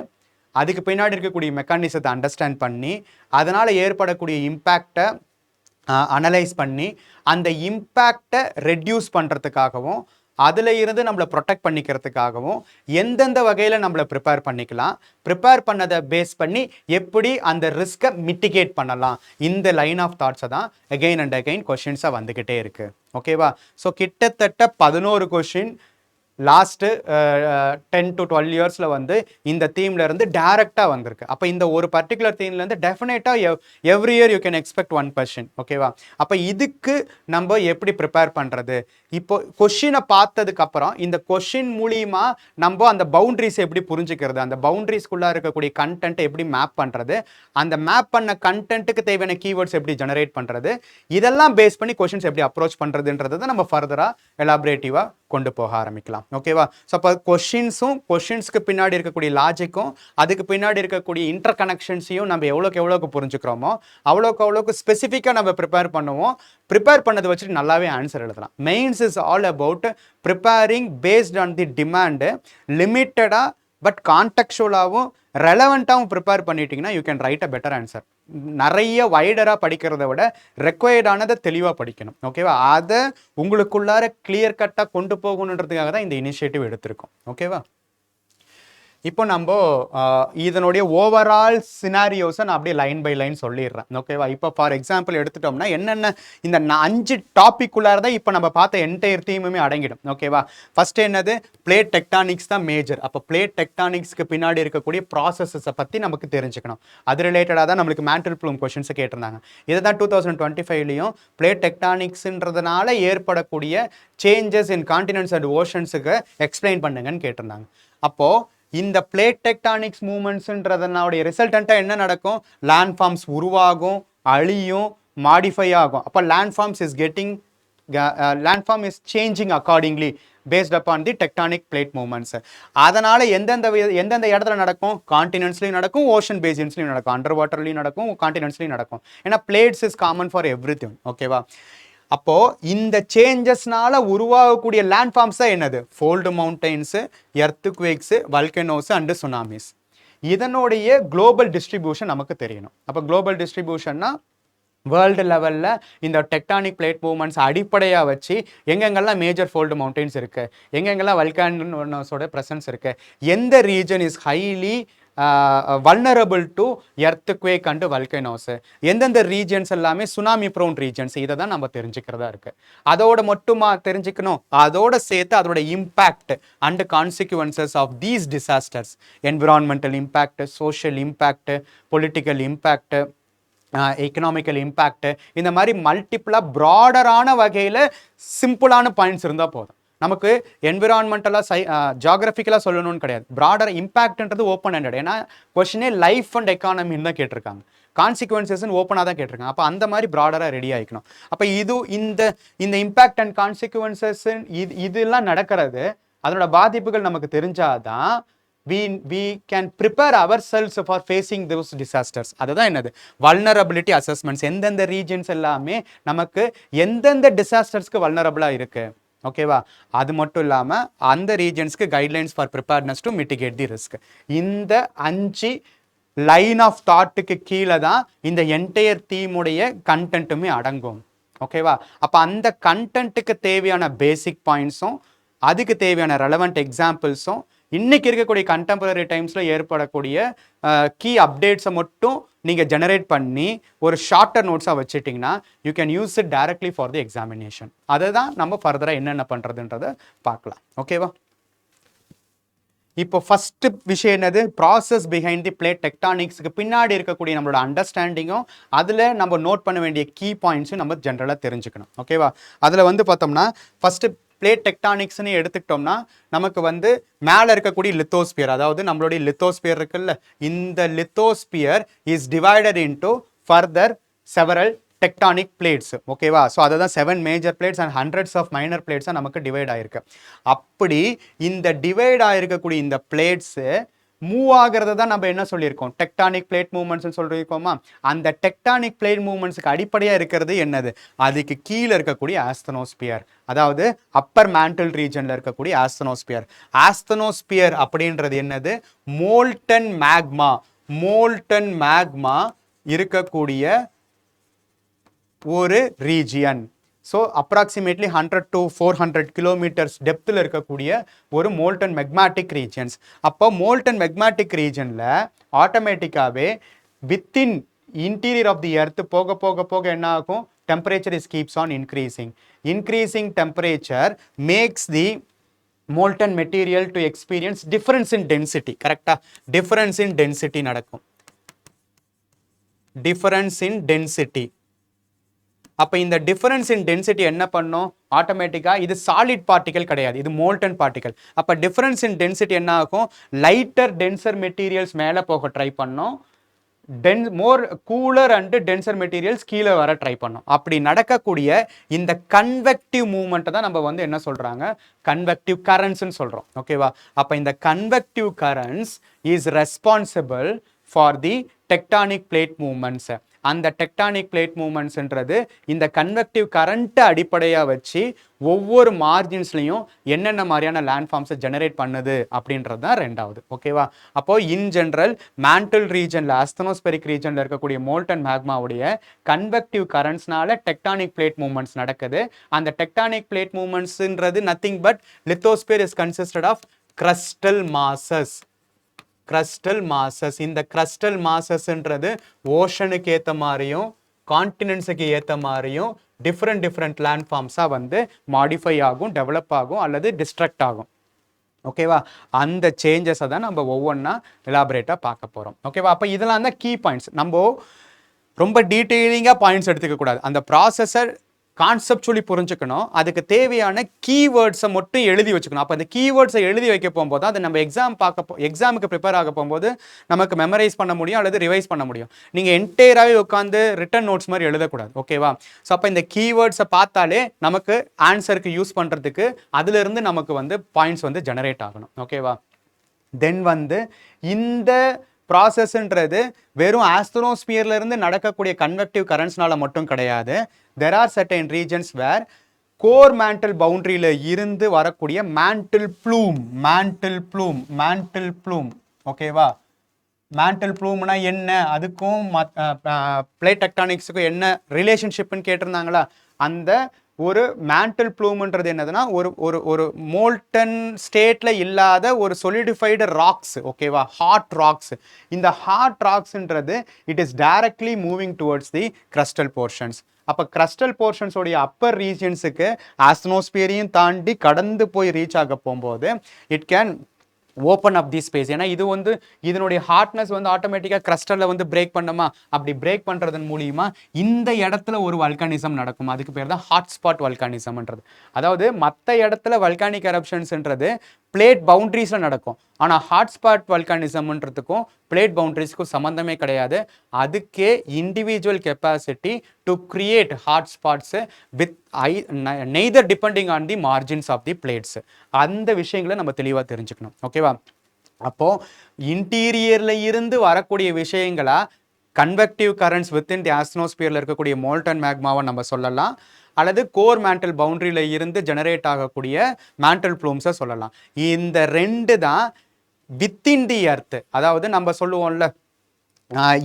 அதுக்கு பின்னாடி இருக்கக்கூடிய மெக்கானிசத்தை அண்டர்ஸ்டாண்ட் பண்ணி அதனால் ஏற்படக்கூடிய இம்பேக்டை அனலைஸ் பண்ணி அந்த இம்பேக்டை ரெடியூஸ் பண்ணுறதுக்காகவும் அதில் இருந்து நம்மளை ப்ரொடெக்ட் பண்ணிக்கிறதுக்காகவும் எந்தெந்த வகையில் நம்மளை ப்ரிப்பேர் பண்ணதை பேஸ் பண்ணி எப்படி அந்த ரிஸ்க்கை மிட்டிகேட் பண்ணலாம், இந்த லைன் ஆஃப் தாட்ஸை தான் அகெயின் அண்ட் அகெயின் கொஷின்ஸாக வந்துக்கிட்டே இருக்குது. ஓகேவா? ஸோ கிட்டத்தட்ட 11 கொஷின் லாஸ்ட்டு 10 to 12 இயர்ஸில் வந்து இந்த தீம்ல இருந்து டேரெக்டாக வந்திருக்கு. அப்போ இந்த ஒரு பர்டிகுலர் தீம்லேருந்து டெஃபினட்டாக every year you can expect 1 question. ஓகேவா? அப்போ இதுக்கு நம்ம எப்படி ப்ரிப்பேர் பண்ணுறது, இப்போ கொஷினை பார்த்ததுக்கப்புறம் இந்த கொஷின் மூலிமா நம்ம அந்த பவுண்ட்ரிஸ் எப்படி புரிஞ்சுக்கிறது, அந்த பவுண்ட்ரிஸ்குள்ளே இருக்கக்கூடிய கண்டென்ட்டை எப்படி மேப் பண்ணுறது, அந்த மேப் பண்ண கண்டென்ட்டுக்கு தேவையான கீவேர்ட்ஸ் எப்படி ஜெனரேட் பண்ணுறது, இதெல்லாம் பேஸ் பண்ணி கொஷின்ஸ் எப்படி அப்ரோச் பண்ணுறதுன்றதை நம்ம ஃபர்தராக எலாபரேட்டிவாக கொண்டு போக ஆரம்பிக்கலாம். ஓகேவா? ஸோ அப்போ கொஷின்ஸ்க்கு பின்னாடி இருக்கக்கூடிய லாஜிக்கும் அதுக்கு பின்னாடி இருக்கக்கூடிய இன்டர் கனெக்ஷன்ஸையும் நம்ம எவ்வளோக்கு புரிஞ்சுக்கிறோமோ அவ்வளோக்கு ஸ்பெசிஃபிக்காக நம்ம ப்ரிப்பேர் பண்ணதை வச்சுட்டு நல்லாவே ஆன்சர் எழுதலாம். Mains is all about preparing based on the demand, லிமிட்டடாக பட் கான்டெக்சுவலாகவும் ரெலவெண்ட்டாகவும் ப்ரிப்பேர் பண்ணிட்டீங்கன்னா you can write a better answer. நிறைய வைடராக படிக்கிறத விட ரெக்வயர்டானதை தெளிவாக படிக்கணும். ஓகேவா? அதை உங்களுக்குள்ளார கிளியர் கட்டாக கொண்டு போகணுன்றதுக்காக தான் இந்த இனிஷியேட்டிவ் எடுத்திருக்கோம். ஓகேவா? இப்போ நம்ம இதனுடைய ஓவரால் சினாரியோஸை நான் அப்படியே லைன் பை லைன் சொல்லிடுறேன். ஓகேவா? இப்போ ஃபார் எக்ஸாம்பிள் எடுத்துட்டோம்னா என்னென்ன இந்த 5 டாபிக்குள்ளார தான் இப்போ நம்ம பார்த்த என்டையர் தீமுமே அடங்கிடும். ஓகேவா? ஃபர்ஸ்ட் என்னது? பிளேட் டெக்டானிக்ஸ் தான் மேஜர். அப்போ பிளேட் டெக்டானிக்ஸ்க்கு பின்னாடி இருக்கக்கூடிய ப்ராசஸஸை பற்றி நமக்கு தெரிஞ்சுக்கணும். அது ரிலேட்டடாக தான் நம்மளுக்கு மேண்டல் ப்ளூம் கொஷின்ஸை கேட்டிருந்தாங்க. இதை தான் 2025லையும் பிளேட் டெக்டானிக்ஸ்ன்றதுனால ஏற்படக்கூடிய சேஞ்சஸ் இன் கான்டினென்ட்ஸ் அண்ட் ஓஷன்ஸுக்கு எக்ஸ்பிளைன் பண்ணுங்கன்னு கேட்டிருந்தாங்க. அப்போது இந்த பிளேட் டெக்டானிக்ஸ் மூமெண்ட்ஸ்ன்றதனுடைய ரிசல்டண்ட்டாக என்ன நடக்கும்? லேண்ட்ஃபார்ம்ஸ் உருவாகும், அழியும், மாடிஃபை ஆகும். அப்போ landforms is getting landform is changing accordingly based upon the tectonic plate movements. அதனால எந்தெந்த இடத்துல நடக்கும்? கான்டினென்ட்ஸ்லையும் நடக்கும், ஓஷன் பேசின்ஸ்லையும் நடக்கும், அண்டர் வாட்டர்லையும் நடக்கும், கான்டினென்ட்ஸ்லையும் நடக்கும். ஏன்னா plates is common for everything. ஓகேவா? அப்போ இந்த சேஞ்சஸ்னால உருவாகக்கூடிய லேண்ட்ஃபார்ம்ஸ் தான் என்னது? Fold mountains, earthquakes, volcanoes and tsunamis. இதனுடைய குளோபல் டிஸ்ட்ரிபியூஷன் நமக்கு தெரியணும். அப்போ குளோபல் டிஸ்ட்ரிபியூஷன்னா வேர்ல்டு லெவலில் இந்த டெக்டானிக் பிளேட் மூவ்மெண்ட்ஸ் அடிப்படையாக வச்சு எங்கெங்கெல்லாம் மேஜர் ஃபோல்டு மவுண்டைன்ஸ் இருக்குது, எங்கெங்கெல்லாம் வல்கானோஸோட ப்ரெசன்ஸ் இருக்குது, எந்த region is highly vulnerable to earthquake and volcanoes, எந்தெந்த ரீஜன்ஸ் எல்லாமே சுனாமி ப்ரோன் ரீஜன்ஸ், இதை தான் நம்ம தெரிஞ்சுக்கிறதா இருக்குது. அதோட மட்டுமா தெரிஞ்சுக்கணும்? அதோட சேர்த்து அதோட impact and consequences of these disasters, environmental impact, social impact, political impact, economical impact, இந்த மாதிரி மல்டிப்புளாக ப்ராடரான வகையில் சிம்பிளான பாயிண்ட்ஸ் இருந்தால் போதும். நமக்கு என்விரான்மெண்டலாக ஜியாகிரபிக்கலாக சொல்லணும்னு கிடையாது. ப்ராடர் இம்பேக்ட்ன்றது ஓப்பன் ஹேண்டட். ஏன்னா கொஸ்டினே லைஃப் அண்ட் எக்கானமின்னு தான் கேட்டிருக்காங்க, கான்சிக்வன்சஸ்ன்னு ஓப்பனாக தான் கேட்டிருக்காங்க. அப்போ அந்த மாதிரி ப்ராடராக ரெடி ஆகிக்கணும். அப்போ இந்த இம்பேக்ட் அண்ட் கான்சிக்வன்சஸ் இதெல்லாம் நடக்கிறது, அதனோட பாதிப்புகள் நமக்கு தெரிஞ்சாதான் we can prepare ourselves for facing those disasters. அதுதான் என்னது? vulnerability assessments. எந்தெந்த ரீஜன்ஸ் எல்லாமே நமக்கு எந்தெந்த டிசாஸ்டர்ஸ்க்கு வல்னரபிளாக இருக்கு. ஓகேவா? அது மட்டும் இல்லாமல் அந்த ரீஜன்ஸ்க்கு guidelines for preparedness to mitigate the risk. இந்த 5 லைன் ஆஃப் தாட்டுக்கு கீழே தான் இந்த என்டையர் தீமுடைய கண்டென்ட்டுமே அடங்கும். ஓகேவா? அப்போ அந்த கண்டென்ட்டுக்கு தேவையான பேசிக் பாயிண்ட்ஸும் அதுக்கு தேவையான ரெலவெண்ட் எக்ஸாம்பிள்ஸும் இன்னைக்கு இருக்கக்கூடிய கண்டெம்பரரி டைம்ஸில் ஏற்படக்கூடிய கீ அப்டேட்ஸை மட்டும் நீங்கள் ஜெனரேட் பண்ணி ஒரு ஷார்ட்டர் நோட்ஸாக வச்சுட்டிங்கன்னா you can use it directly for the examination. அதை தான் நம்ம ஃபர்தராக என்னென்ன பண்ணுறதுன்றதை பார்க்கலாம். ஓகேவா? இப்போ ஃபர்ஸ்ட் விஷயம் என்னது? ப்ராசஸ் பிஹைண்ட் தி பிளேட் டெக்டானிக்ஸ்க்கு பின்னாடி இருக்கக்கூடிய நம்மளோட அண்டர்ஸ்டாண்டிங்கும் அதில் நம்ம நோட் பண்ண வேண்டிய கீ பாயிண்ட்ஸும் நம்ம ஜென்ரலாக தெரிஞ்சுக்கணும். ஓகேவா? அதில் பார்த்தோம்னா ஃபஸ்ட்டு பிளேட் டெக்டானிக்ஸ்னு எடுத்துக்கிட்டோம்னா நமக்கு மேலே இருக்கக்கூடிய லித்தோஸ்பியர், அதாவது நம்மளுடைய லித்தோஸ்பியர் இருக்குல்ல, இந்த lithosphere is divided into further several tectonic plates. ஓகேவா? ஸோ அதை தான் 7 major plates and hundreds of minor பிளேட்ஸாக நமக்கு டிவைட் ஆகிருக்கு. அப்படி இந்த டிவைட் ஆகிருக்கக்கூடிய இந்த பிளேட்ஸு மூவ் ஆகிறத தான் நம்ம என்ன சொல்லியிருக்கோம்? டெக்டானிக் பிளேட் மூவ்மெண்ட்ஸ்னு சொல்லியிருக்கோமா? அந்த டெக்டானிக் பிளேட் மூவ்மெண்ட்ஸுக்கு அடிப்படையாக இருக்கிறது என்னது? அதுக்கு கீழே இருக்கக்கூடிய ஆஸ்தனோஸ்பியர், அதாவது அப்பர் மேண்டல் ரீஜனில் இருக்கக்கூடிய ஆஸ்தனோஸ்பியர். ஆஸ்தனோஸ்பியர் அப்படின்றது என்னது? மோல்டன் மேக்மா இருக்கக்கூடிய ஒரு region. So approximately 100 to 400 kilometres டெப்த்தில் இருக்கக்கூடிய ஒரு மோல்டன் மெக்மாட்டிக் ரீஜன்ஸ். அப்போ மோல்டன் மெக்மாட்டிக் ரீஜனில் ஆட்டோமேட்டிக்காகவே within interior of the earth போக போக போக என்ன ஆகும்? Temperature is keeps on increasing temperature makes the molten material to experience difference in density. கரெக்டா? difference in density நடக்கும். difference in density. அப்போ இந்த டிஃபரன்ஸ் இன் டென்சிட்டி என்ன பண்ணும்? ஆட்டோமேட்டிக்காக இது சாலிட் பார்ட்டிகல் கிடையாது, இது மோல்டன் பார்ட்டிகல். அப்போ டிஃபரன்ஸ் இன் டென்சிட்டி என்ன ஆகும்? லைட்டர் டென்சர் மெட்டீரியல்ஸ் மேலே போக ட்ரை பண்ணோம், மோர் கூலர் அண்ட் டென்சர் மெட்டீரியல்ஸ் கீழே வர ட்ரை பண்ணோம். அப்படி நடக்கக்கூடிய இந்த கன்வெக்டிவ் மூவ்மெண்ட்டை தான் நம்ம என்ன சொல்கிறாங்க? கன்வெக்டிவ் கரண்ட்ஸ்ன்னு சொல்கிறோம். ஓகேவா? அப்போ இந்த convective currents is responsible for the tectonic plate movements. அந்த டெக்டானிக் பிளேட் மூவ்மெண்ட்ஸ்ன்றது இந்த கன்வெக்டிவ் கரண்ட்டை அடிப்படையாக வச்சு ஒவ்வொரு மார்ஜின்ஸ்லையும் என்னென்ன மாதிரியான லேண்ட்ஃபார்ம்ஸை ஜெனரேட் பண்ணுது அப்படின்றது தான் ரெண்டாவது. ஓகேவா? அப்போது இன் ஜென்ரல் மேண்டல் ரீஜனில் ஆஸ்தனோஸ்பெரிக் ரீஜனில் இருக்கக்கூடிய மோல்டன் மேக்மாவுடைய கன்வெக்டிவ் கரண்ட்ஸ்னால டெக்டானிக் பிளேட் மூவ்மெண்ட்ஸ் நடக்குது. அந்த டெக்டானிக் பிளேட் மூவ்மெண்ட்ஸ்ன்றது nothing but lithosphere is consisted of crustal masses. Crustal masses. இந்த கிரஸ்டல் மாசஸ்ன்றது ஓஷனுக்கு ஏற்ற மாதிரியும் கான்டினென்ட்ஸுக்கு ஏற்ற மாதிரியும் டிஃப்ரெண்ட் லேண்ட்ஃபார்ம்ஸாக வந்து மாடிஃபை ஆகும், டெவலப் ஆகும் அல்லது டிஸ்ட்ரக்ட் ஆகும். ஓகேவா? அந்த சேஞ்சஸை தான் நம்ம ஒவ்வொன்றா எலாபரேட்டாக பார்க்க போகிறோம். ஓகேவா? அப்போ இதெல்லாம் தான் கீ பாயிண்ட்ஸ். நம்ம ரொம்ப டீட்டெயிலிங்காக பாயிண்ட்ஸ் எடுத்துக்க கூடாது. அந்த ப்ராசஸர் கான்செப்சுவலி புரிஞ்சுக்கணும். அதுக்கு தேவையான கீவேர்ட்ஸை மட்டும் எழுதி வச்சுக்கணும். அப்போ அந்த கீவேர்ட்ஸை எழுதி வைக்க போகும்போது அதை நம்ம எக்ஸாமுக்கு ப்ரிப்பேர் ஆக போகும்போது நமக்கு மெமரைஸ் பண்ண முடியும் அல்லது ரிவைஸ் பண்ண முடியும். நீங்கள் என்டையராகவே உட்காந்து ரிட்டன் நோட்ஸ் மாதிரி எழுதக்கூடாது. ஓகேவா? ஸோ அப்போ இந்த கீவேர்ட்ஸை பார்த்தாலே நமக்கு ஆன்சருக்கு யூஸ் பண்ணுறதுக்கு அதிலிருந்து நமக்கு வந்து பாயிண்ட்ஸ் வந்து ஜெனரேட் ஆகணும். ஓகேவா? தென் வந்து இந்த ப்ராசஸ்ன்றது வெறும் ஆஸ்ட்ரோஸ்பியர்ல இருந்து நடக்கக்கூடிய கன்வெக்டிவ் கரண்ட்ஸ்னால மட்டும் கிடையாது. there are certain regions where core mantle பவுண்டரியில இருந்து வரக்கூடிய மேண்டல் ப்ளூம் ஓகேவா? மேண்டல் ப்ளூம்னா என்ன, அதுக்கும் பிளேட் டெக்டானிக்ஸுக்கும் என்ன ரிலேஷன்ஷிப்னு கேட்டிருந்தாங்களா? அந்த ஒரு மேண்டல் ப்ளூம்ன்றது என்னதுன்னா ஒரு மோல்டன் ஸ்டேட்ல இல்லாத ஒரு சொலிடிஃபைடு ராக்ஸ். ஓகேவா? Hot rocks. இந்த ஹாட் ராக்ஸ்ன்றது it is directly moving towards the crustal portions. அப்போ கிரஸ்டல் போர்ஷன்ஸோடைய அப்பர் ரீஜன்ஸுக்கு ஆஸ்ட்ரோஸ்பியரையும் தாண்டி கடந்து போய் ரீச் ஆக போகும்போது it can open up the space. ஏன்னா இது வந்து இதனுடைய ஹார்ட்னஸ் வந்து ஆட்டோமேட்டிக்காக கிரஸ்டலில் வந்து பிரேக் பண்ணுமா? அப்படி பிரேக் பண்ணுறதன் மூலியமா இந்த இடத்துல ஒரு வல்கானிசம் நடக்கும். அதுக்கு பேர் தான் ஹாட்ஸ்பாட் வல்கானிசம்ன்றது. அதாவது மற்ற இடத்துல வல்கானிக் எரப்ஷன்ஸ்ன்றது பிளேட் பவுண்டரிஸில் நடக்கும். ஆனால் ஹாட்ஸ்பாட் வல்கானிசம்ன்றதுக்கும் பிளேட் பவுண்டரிஸ்க்கும் சம்மந்தமே கிடையாது. அதுக்கே individual capacity to create hotspots with neither depending on the margins of the plates. அந்த விஷயங்களை நம்ம தெளிவாக தெரிஞ்சுக்கணும். ஓகேவா? அப்போது இன்டீரியரில் இருந்து வரக்கூடிய விஷயங்களா கன்வெக்டிவ் கரண்ட்ஸ் வித்தின் தி ஆஸ்ட்ரோஸ்பியரில் இருக்கக்கூடிய மோல்டன் மேக்மாவை நம்ம சொல்லலாம், அல்லது கோர் மேண்டல் பவுண்டரியில இருந்து ஜெனரேட் ஆகக்கூடிய மேண்டல் ப்ளூம்ஸை சொல்லலாம். இந்த ரெண்டு தான் வித்தின் தி எர்த், அதாவது நம்ம சொல்லுவோம்ல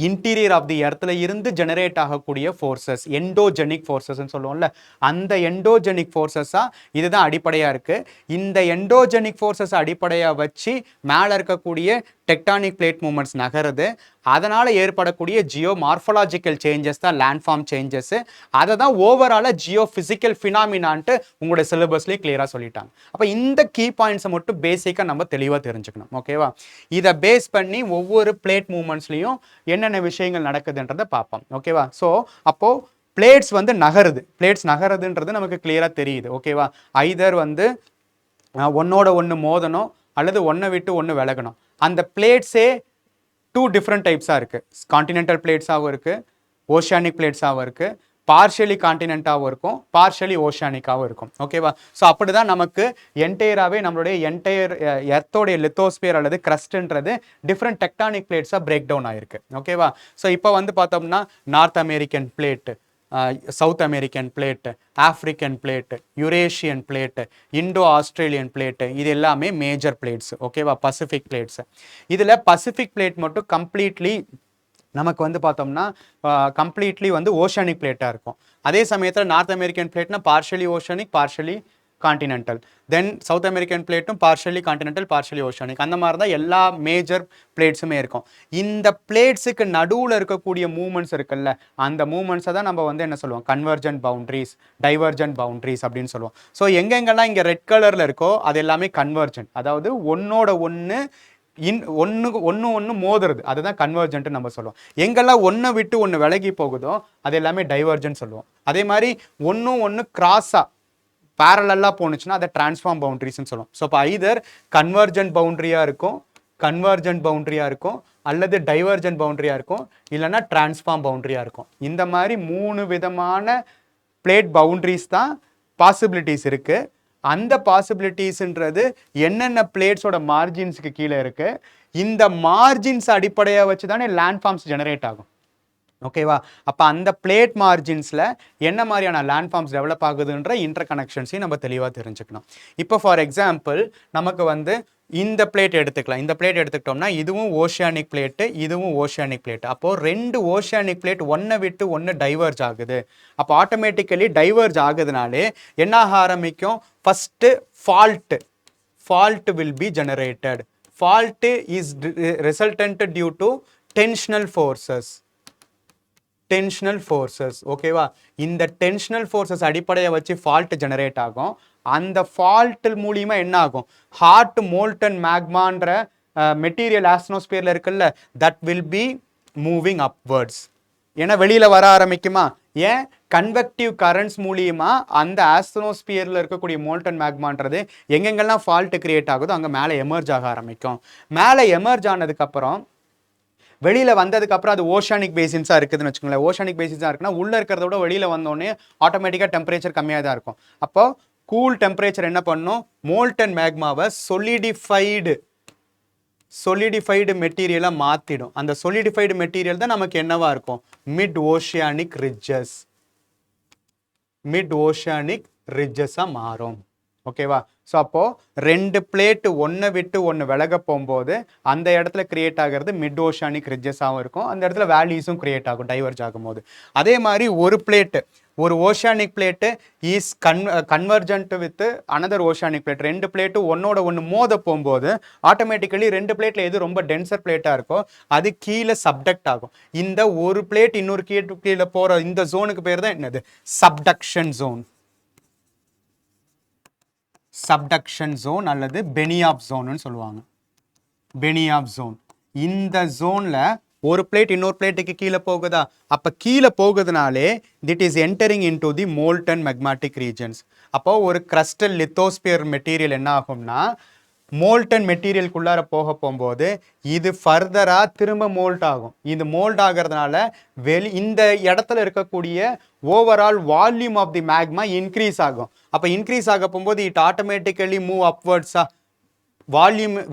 இன்டீரியர் ஆஃப் தி எர்த்தில் இருந்து ஜெனரேட் ஆகக்கூடிய ஃபோர்ஸஸ், எண்டோஜெனிக் ஃபோர்ஸஸ்ன்னு சொல்லுவோம்ல, அந்த எண்டோஜெனிக் ஃபோர்ஸஸாக இதுதான் அடிப்படையாக இருக்குது. இந்த எண்டோஜெனிக் ஃபோர்ஸஸ் அடிப்படையாக வச்சு மேலே இருக்கக்கூடிய டெக்டானிக் பிளேட் மூமெண்ட்ஸ் நகருது. அதனால் ஏற்படக்கூடிய ஜியோ மார்ஃபலாஜிக்கல் சேஞ்சஸ் தான் லேண்ட்ஃபார்ம் சேஞ்சஸ். அதை தான் ஓவராலாக ஜியோஃபிசிக்கல் ஃபினாமினான்ட்டு உங்களுடைய சிலபஸ்லேயே கிளியராக சொல்லிட்டாங்க. அப்போ இந்த கீ பாயிண்ட்ஸை மட்டும் பேசிக்காக நம்ம தெளிவாக தெரிஞ்சுக்கணும். ஓகேவா? இதை பேஸ் பண்ணி ஒவ்வொரு பிளேட் மூமெண்ட்ஸ்லையும் என்னென்ன விஷயங்கள் நடக்குதுன்றதை பார்ப்போம். ஓகேவா? ஸோ அப்போது பிளேட்ஸ் வந்து பிளேட்ஸ் நகருதுன்றது நமக்கு கிளியராக தெரியுது. ஓகேவா? ஐதர் வந்து ஒன்னோட ஒன்று மோதணும் அல்லது ஒன்றை விட்டு ஒன்று விலகணும். அந்த பிளேட்ஸே 2 டிஃப்ரெண்ட் டைப்ஸாக இருக்குது. கான்டினென்டல் பிளேட்ஸாகவும் இருக்குது, ஓஷியானிக் பிளேட்ஸாகவும் இருக்குது, பார்ஷியலி கான்டினென்ட்டாகவும் இருக்கும், பார்ஷியலி ஓஷியானிக்காகவும் இருக்கும். ஓகேவா? ஸோ அப்படி தான் நமக்கு என்டையராகவே நம்மளுடைய எர்த்தோடைய லித்தோஸ்பியர் அல்லது கிரஸ்ட்ன்றது டிஃப்ரெண்ட் டெக்டானிக் பிளேட்ஸாக பிரேக் டவுன் ஆகிருக்கு. ஓகேவா? ஸோ இப்போ வந்து பார்த்தோம்னா north American plate, south American plate, African plate, Eurasian plate, Indo Australian plate, இது எல்லாமே மேஜர் பிளேட்ஸ். ஓகேவா? Pacific plates. இதில் பசிபிக் பிளேட் மட்டும் கம்ப்ளீட்லி நமக்கு வந்து பார்த்தோம்னா கம்ப்ளீட்லி வந்து ஓஷனிக் பிளேட்டாக இருக்கும். அதே சமயத்தில் நார்த் அமெரிக்கன் பிளேட்னா partially oceanic, partially continental. Then south American பிளேட்டும் பார்ஷியலி கான்டினென்டல், பார்ஷியலி ஓஷனிக். அந்த மாதிரி தான் எல்லா மேஜர் பிளேட்ஸுமே இருக்கும். இந்த பிளேட்ஸுக்கு நடுவில் இருக்கக்கூடிய மூமெண்ட்ஸ் இருக்குல்ல, அந்த மூமெண்ட்ஸை தான் நம்ம வந்து என்ன சொல்லுவோம்? கன்வர்ஜென்ட் பவுண்ட்ரிஸ், டைவர்ஜென்ட் பவுண்ட்ரிஸ் அப்படின்னு சொல்லுவோம். ஸோ எங்கெங்கெல்லாம் இங்கே ரெட் கலரில் இருக்கோ அது எல்லாமே கன்வர்ஜென்ட், அதாவது ஒன்னோட ஒன்று ஒன்று மோதுறது, அதுதான் கன்வர்ஜென்ட் நம்ம சொல்லுவோம். எங்கெல்லாம் ஒன்றை விட்டு ஒன்று விலகி போகுதோ அது எல்லாமே டைவர்ஜென்ட் சொல்லுவோம். அதே மாதிரி ஒன்று கிராஸாக பேரலா போனுச்சுன்னா அதை டிரான்ஸ்ஃபார்ம் பவுண்டரிஸ்ன்னு சொல்லுவோம். ஸோ இப்போ ஐதர் கன்வர்ஜென்ட் பவுண்டரியாக இருக்கும் அல்லது டைவர்ஜென்ட் பவுண்டரியாக இருக்கும், இல்லைன்னா டிரான்ஸ்ஃபார்ம் பவுண்டரியாக இருக்கும். இந்த மாதிரி 3 விதமான பிளேட் பவுண்டரிஸ் தான் பாசிபிலிட்டிஸ் இருக்குது. அந்த பாசிபிலிட்டிஸ்ன்றது என்னென்ன பிளேட்ஸோட மார்ஜின்ஸுக்கு கீழே இருக்குது. இந்த மார்ஜின்ஸ் அடிப்படையாக வச்சு தானே லேண்ட்ஃபார்ம்ஸ் ஜெனரேட் ஆகும். ஓகேவா? அப்போ அந்த பிளேட் மார்ஜின்ஸில் என்ன மாதிரியான லேண்ட்ஃபார்ம்ஸ் டெவலப் ஆகுதுன்ற இன்டர் கனெக்ஷன்ஸையும் நம்ம தெளிவாக தெரிஞ்சுக்கணும். இப்போ ஃபார் எக்ஸாம்பிள் நமக்கு வந்து இந்த பிளேட் எடுத்துக்கலாம். இந்த பிளேட் எடுத்துக்கிட்டோம்னா இதுவும் ஓஷியானிக் பிளேட்டு, இதுவும் ஓஷியானிக் பிளேட். அப்போது 2 ஓஷியானிக் பிளேட் ஒன்றை விட்டு ஒன்று டைவர்ஜ் ஆகுது. அப்போ ஆட்டோமேட்டிக்கலி டைவர்ஜ் ஆகுதுனாலே என்ன ஆரம்பிக்கும்? First fault will be generated. fault is resultant due to tensional forces. Tensional forces ஓகேவா. இந்த டென்ஷனல் ஃபோர்ஸஸ் அடிப்படையை வச்சு ஃபால்ட் ஜெனரேட் ஆகும். அந்த ஃபால்ட் மூலியமா என்ன ஆகும், ஹாட் மோல்டன் மேக்மான்ற மெட்டீரியல் ஆஸ்ட்ரோஸ்பியர்ல இருக்குல்ல, that will be moving upwards. ஏன்னா வெளியில வர ஆரம்பிக்குமா, ஏன் கன்வெக்டிவ் கரண்ட்ஸ் மூலியமா அந்த ஆஸ்ட்ரோஸ்பியர்ல இருக்கக்கூடிய மோல்டன் மேக்மான்றது எங்கெங்கெல்லாம் ஃபால்ட் கிரியேட் ஆகுதோ அங்கே மேலே எமர்ஜ் ஆக ஆரம்பிக்கும். மேலே எமர்ஜ் ஆனதுக்கப்புறம் வெளியில வந்ததுக்கு அப்புறம் அது ஓஷானிக் பேசின்ஸா இருக்குதுன்னு வச்சுக்கோங்களேன். ஓஷானிக் பேசின்ஸா இருக்குன்னா உள்ள இருக்கிறத விட வெளியில வந்தோடனே ஆட்டோமேட்டிக்கா டெம்பரேச்சர் கம்மியாக தான் இருக்கும். அப்போ கூல் டெம்பரேச்சர் என்ன பண்ணும், மோல்டன் மேக்மாவை solidified மெட்டீரியலா மாத்திடும். அந்த solidified மெட்டீரியல் தான் நமக்கு என்னவா இருக்கும், மிட் ஓஷியானிக் ரிட்ஜஸா மாறும். ஓகேவா. ஸோ அப்போ ரெண்டு பிளேட்டு ஒன்றை விட்டு ஒன்று விலக போகும்போது அந்த இடத்துல கிரியேட் ஆகிறது மிட் ஓஷானிக் ரிட்ஜஸாகவும் இருக்கும், அந்த இடத்துல வேல்யூஸும் கிரியேட் ஆகும் டைவர்ஜ் ஆகும்போது. அதே மாதிரி ஒரு oceanic plate is convergent with another oceanic plate. ரெண்டு பிளேட்டு ஒன்னோட ஒன்று மோத போகும்போது ஆட்டோமேட்டிக்கலி ரெண்டு பிளேட்ல எது ரொம்ப டென்சர் பிளேட்டாக இருக்கோ அது கீழே சப்டக்ட் ஆகும். இந்த ஒரு பிளேட் இன்னொரு கீழே போகிற இந்த ஜோனுக்கு பேர் தான் என்னது, சப்டக்ஷன் ஜோன் அல்லது பெனியாப் ஜோன்னு சொல்லுவாங்க. பெனியாப் ஜோன். இந்த ஜோன்ல ஒரு பிளேட் இன்னொரு பிளேட்டுக்கு கீழே போகுதா, அப்போ கீழே போகுதுனாலே it is entering in to the molten magmatic regions. அப்போ ஒரு கிரஸ்டல் லித்தோஸ்பியர் மெட்டீரியல் என்ன ஆகும்னா மோல்டன் மெட்டீரியலுக்குள்ளார போகும்போது இது ஃபர்தரா திரும்ப மோல்ட் ஆகும். இது மோல்ட் ஆகிறதுனால இந்த இடத்துல இருக்கக்கூடிய overall volume of the magma increase ஆகும். அப்போ இன்க்ரீஸ் ஆக போகும்போது இட் ஆட்டோமேட்டிக்கலி மூவ் அப்வர்ட்ஸா,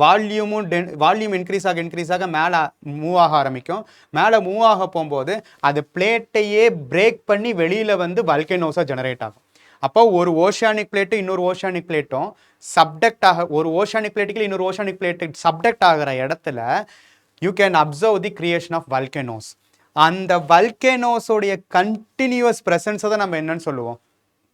வால்யூம் இன்க்ரீஸ் ஆக மேலே மூவ் ஆக ஆரம்பிக்கும். மேலே மூவ் ஆக போகும்போது அது பிளேட்டையே பிரேக் பண்ணி வெளியில் வந்து வல்கனோஸாக ஜெனரேட் ஆகும். அப்போ ஒரு ஓஷானிக் பிளேட்டு இன்னொரு ஓஷானிக் பிளேட்டும் சப்டக்ட் ஆக, ஒரு ஓஷானிக் பிளேட்டுக்கு இன்னொரு ஓஷானிக் பிளேட்டு சப்டக்ட் ஆகிற இடத்துல you can observe the creation of volcanoes. அந்த வல்கனோஸோடைய கண்டினியூவஸ் ப்ரெசன்ஸை தான் நம்ம என்னன்னு சொல்லுவோம்,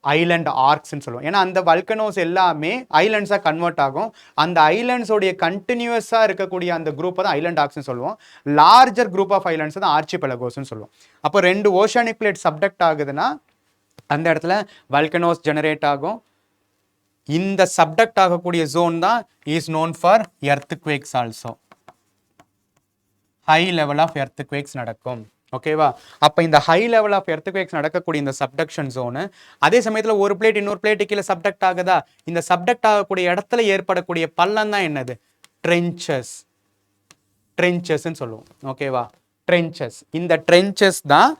ஐலண்ட் ஆர்க்ஸ்ன்னு சொல்லுவோம். ஏன்னா அந்த வல்கனோஸ் எல்லாமே ஐலண்ட்ஸாக கன்வெர்ட் ஆகும். அந்த ஐலண்ட்ஸோடைய கண்டினியூஸாக இருக்கக்கூடிய அந்த குரூப்பை தான் ஐலண்ட் ஆர்க்ஸ்ன்னு சொல்லுவோம். லார்ஜர் குரூப் ஆஃப் ஐலண்ட்ஸ் தான் ஆர்ச்சிபெலகோஸ்ன்னு சொல்லுவோம். அப்போ ரெண்டு ஓஷானிக் பிளேட் சப்டக்ட் ஆகுதுன்னா அந்த இடத்துல வல்கனோஸ் ஜெனரேட் ஆகும். இந்த சப்டக்ட் ஆகக்கூடிய ஜோன் தான் is known for earthquakes also. High level of earthquakes நடக்கும். ஓகேவா. அப்போ இந்த ஹை லெவல் ஆஃப் எர்த்குவேக்ஸ் நடக்கக்கூடிய இந்த சப்டக்ஷன் ஜோனு, அதே சமயத்தில் ஒரு பிளேட் இன்னொரு பிளேட்டு கீழே சப்டக்ட் ஆகுதா, இந்த சப்டக்ட் ஆகக்கூடிய இடத்துல ஏற்படக்கூடிய பள்ளம் தான் என்னது, ட்ரென்ச்சஸ்ன்னு சொல்லுவோம். ஓகேவா. ட்ரென்ச்சஸ். இந்த ட்ரென்ச்சஸ் தான்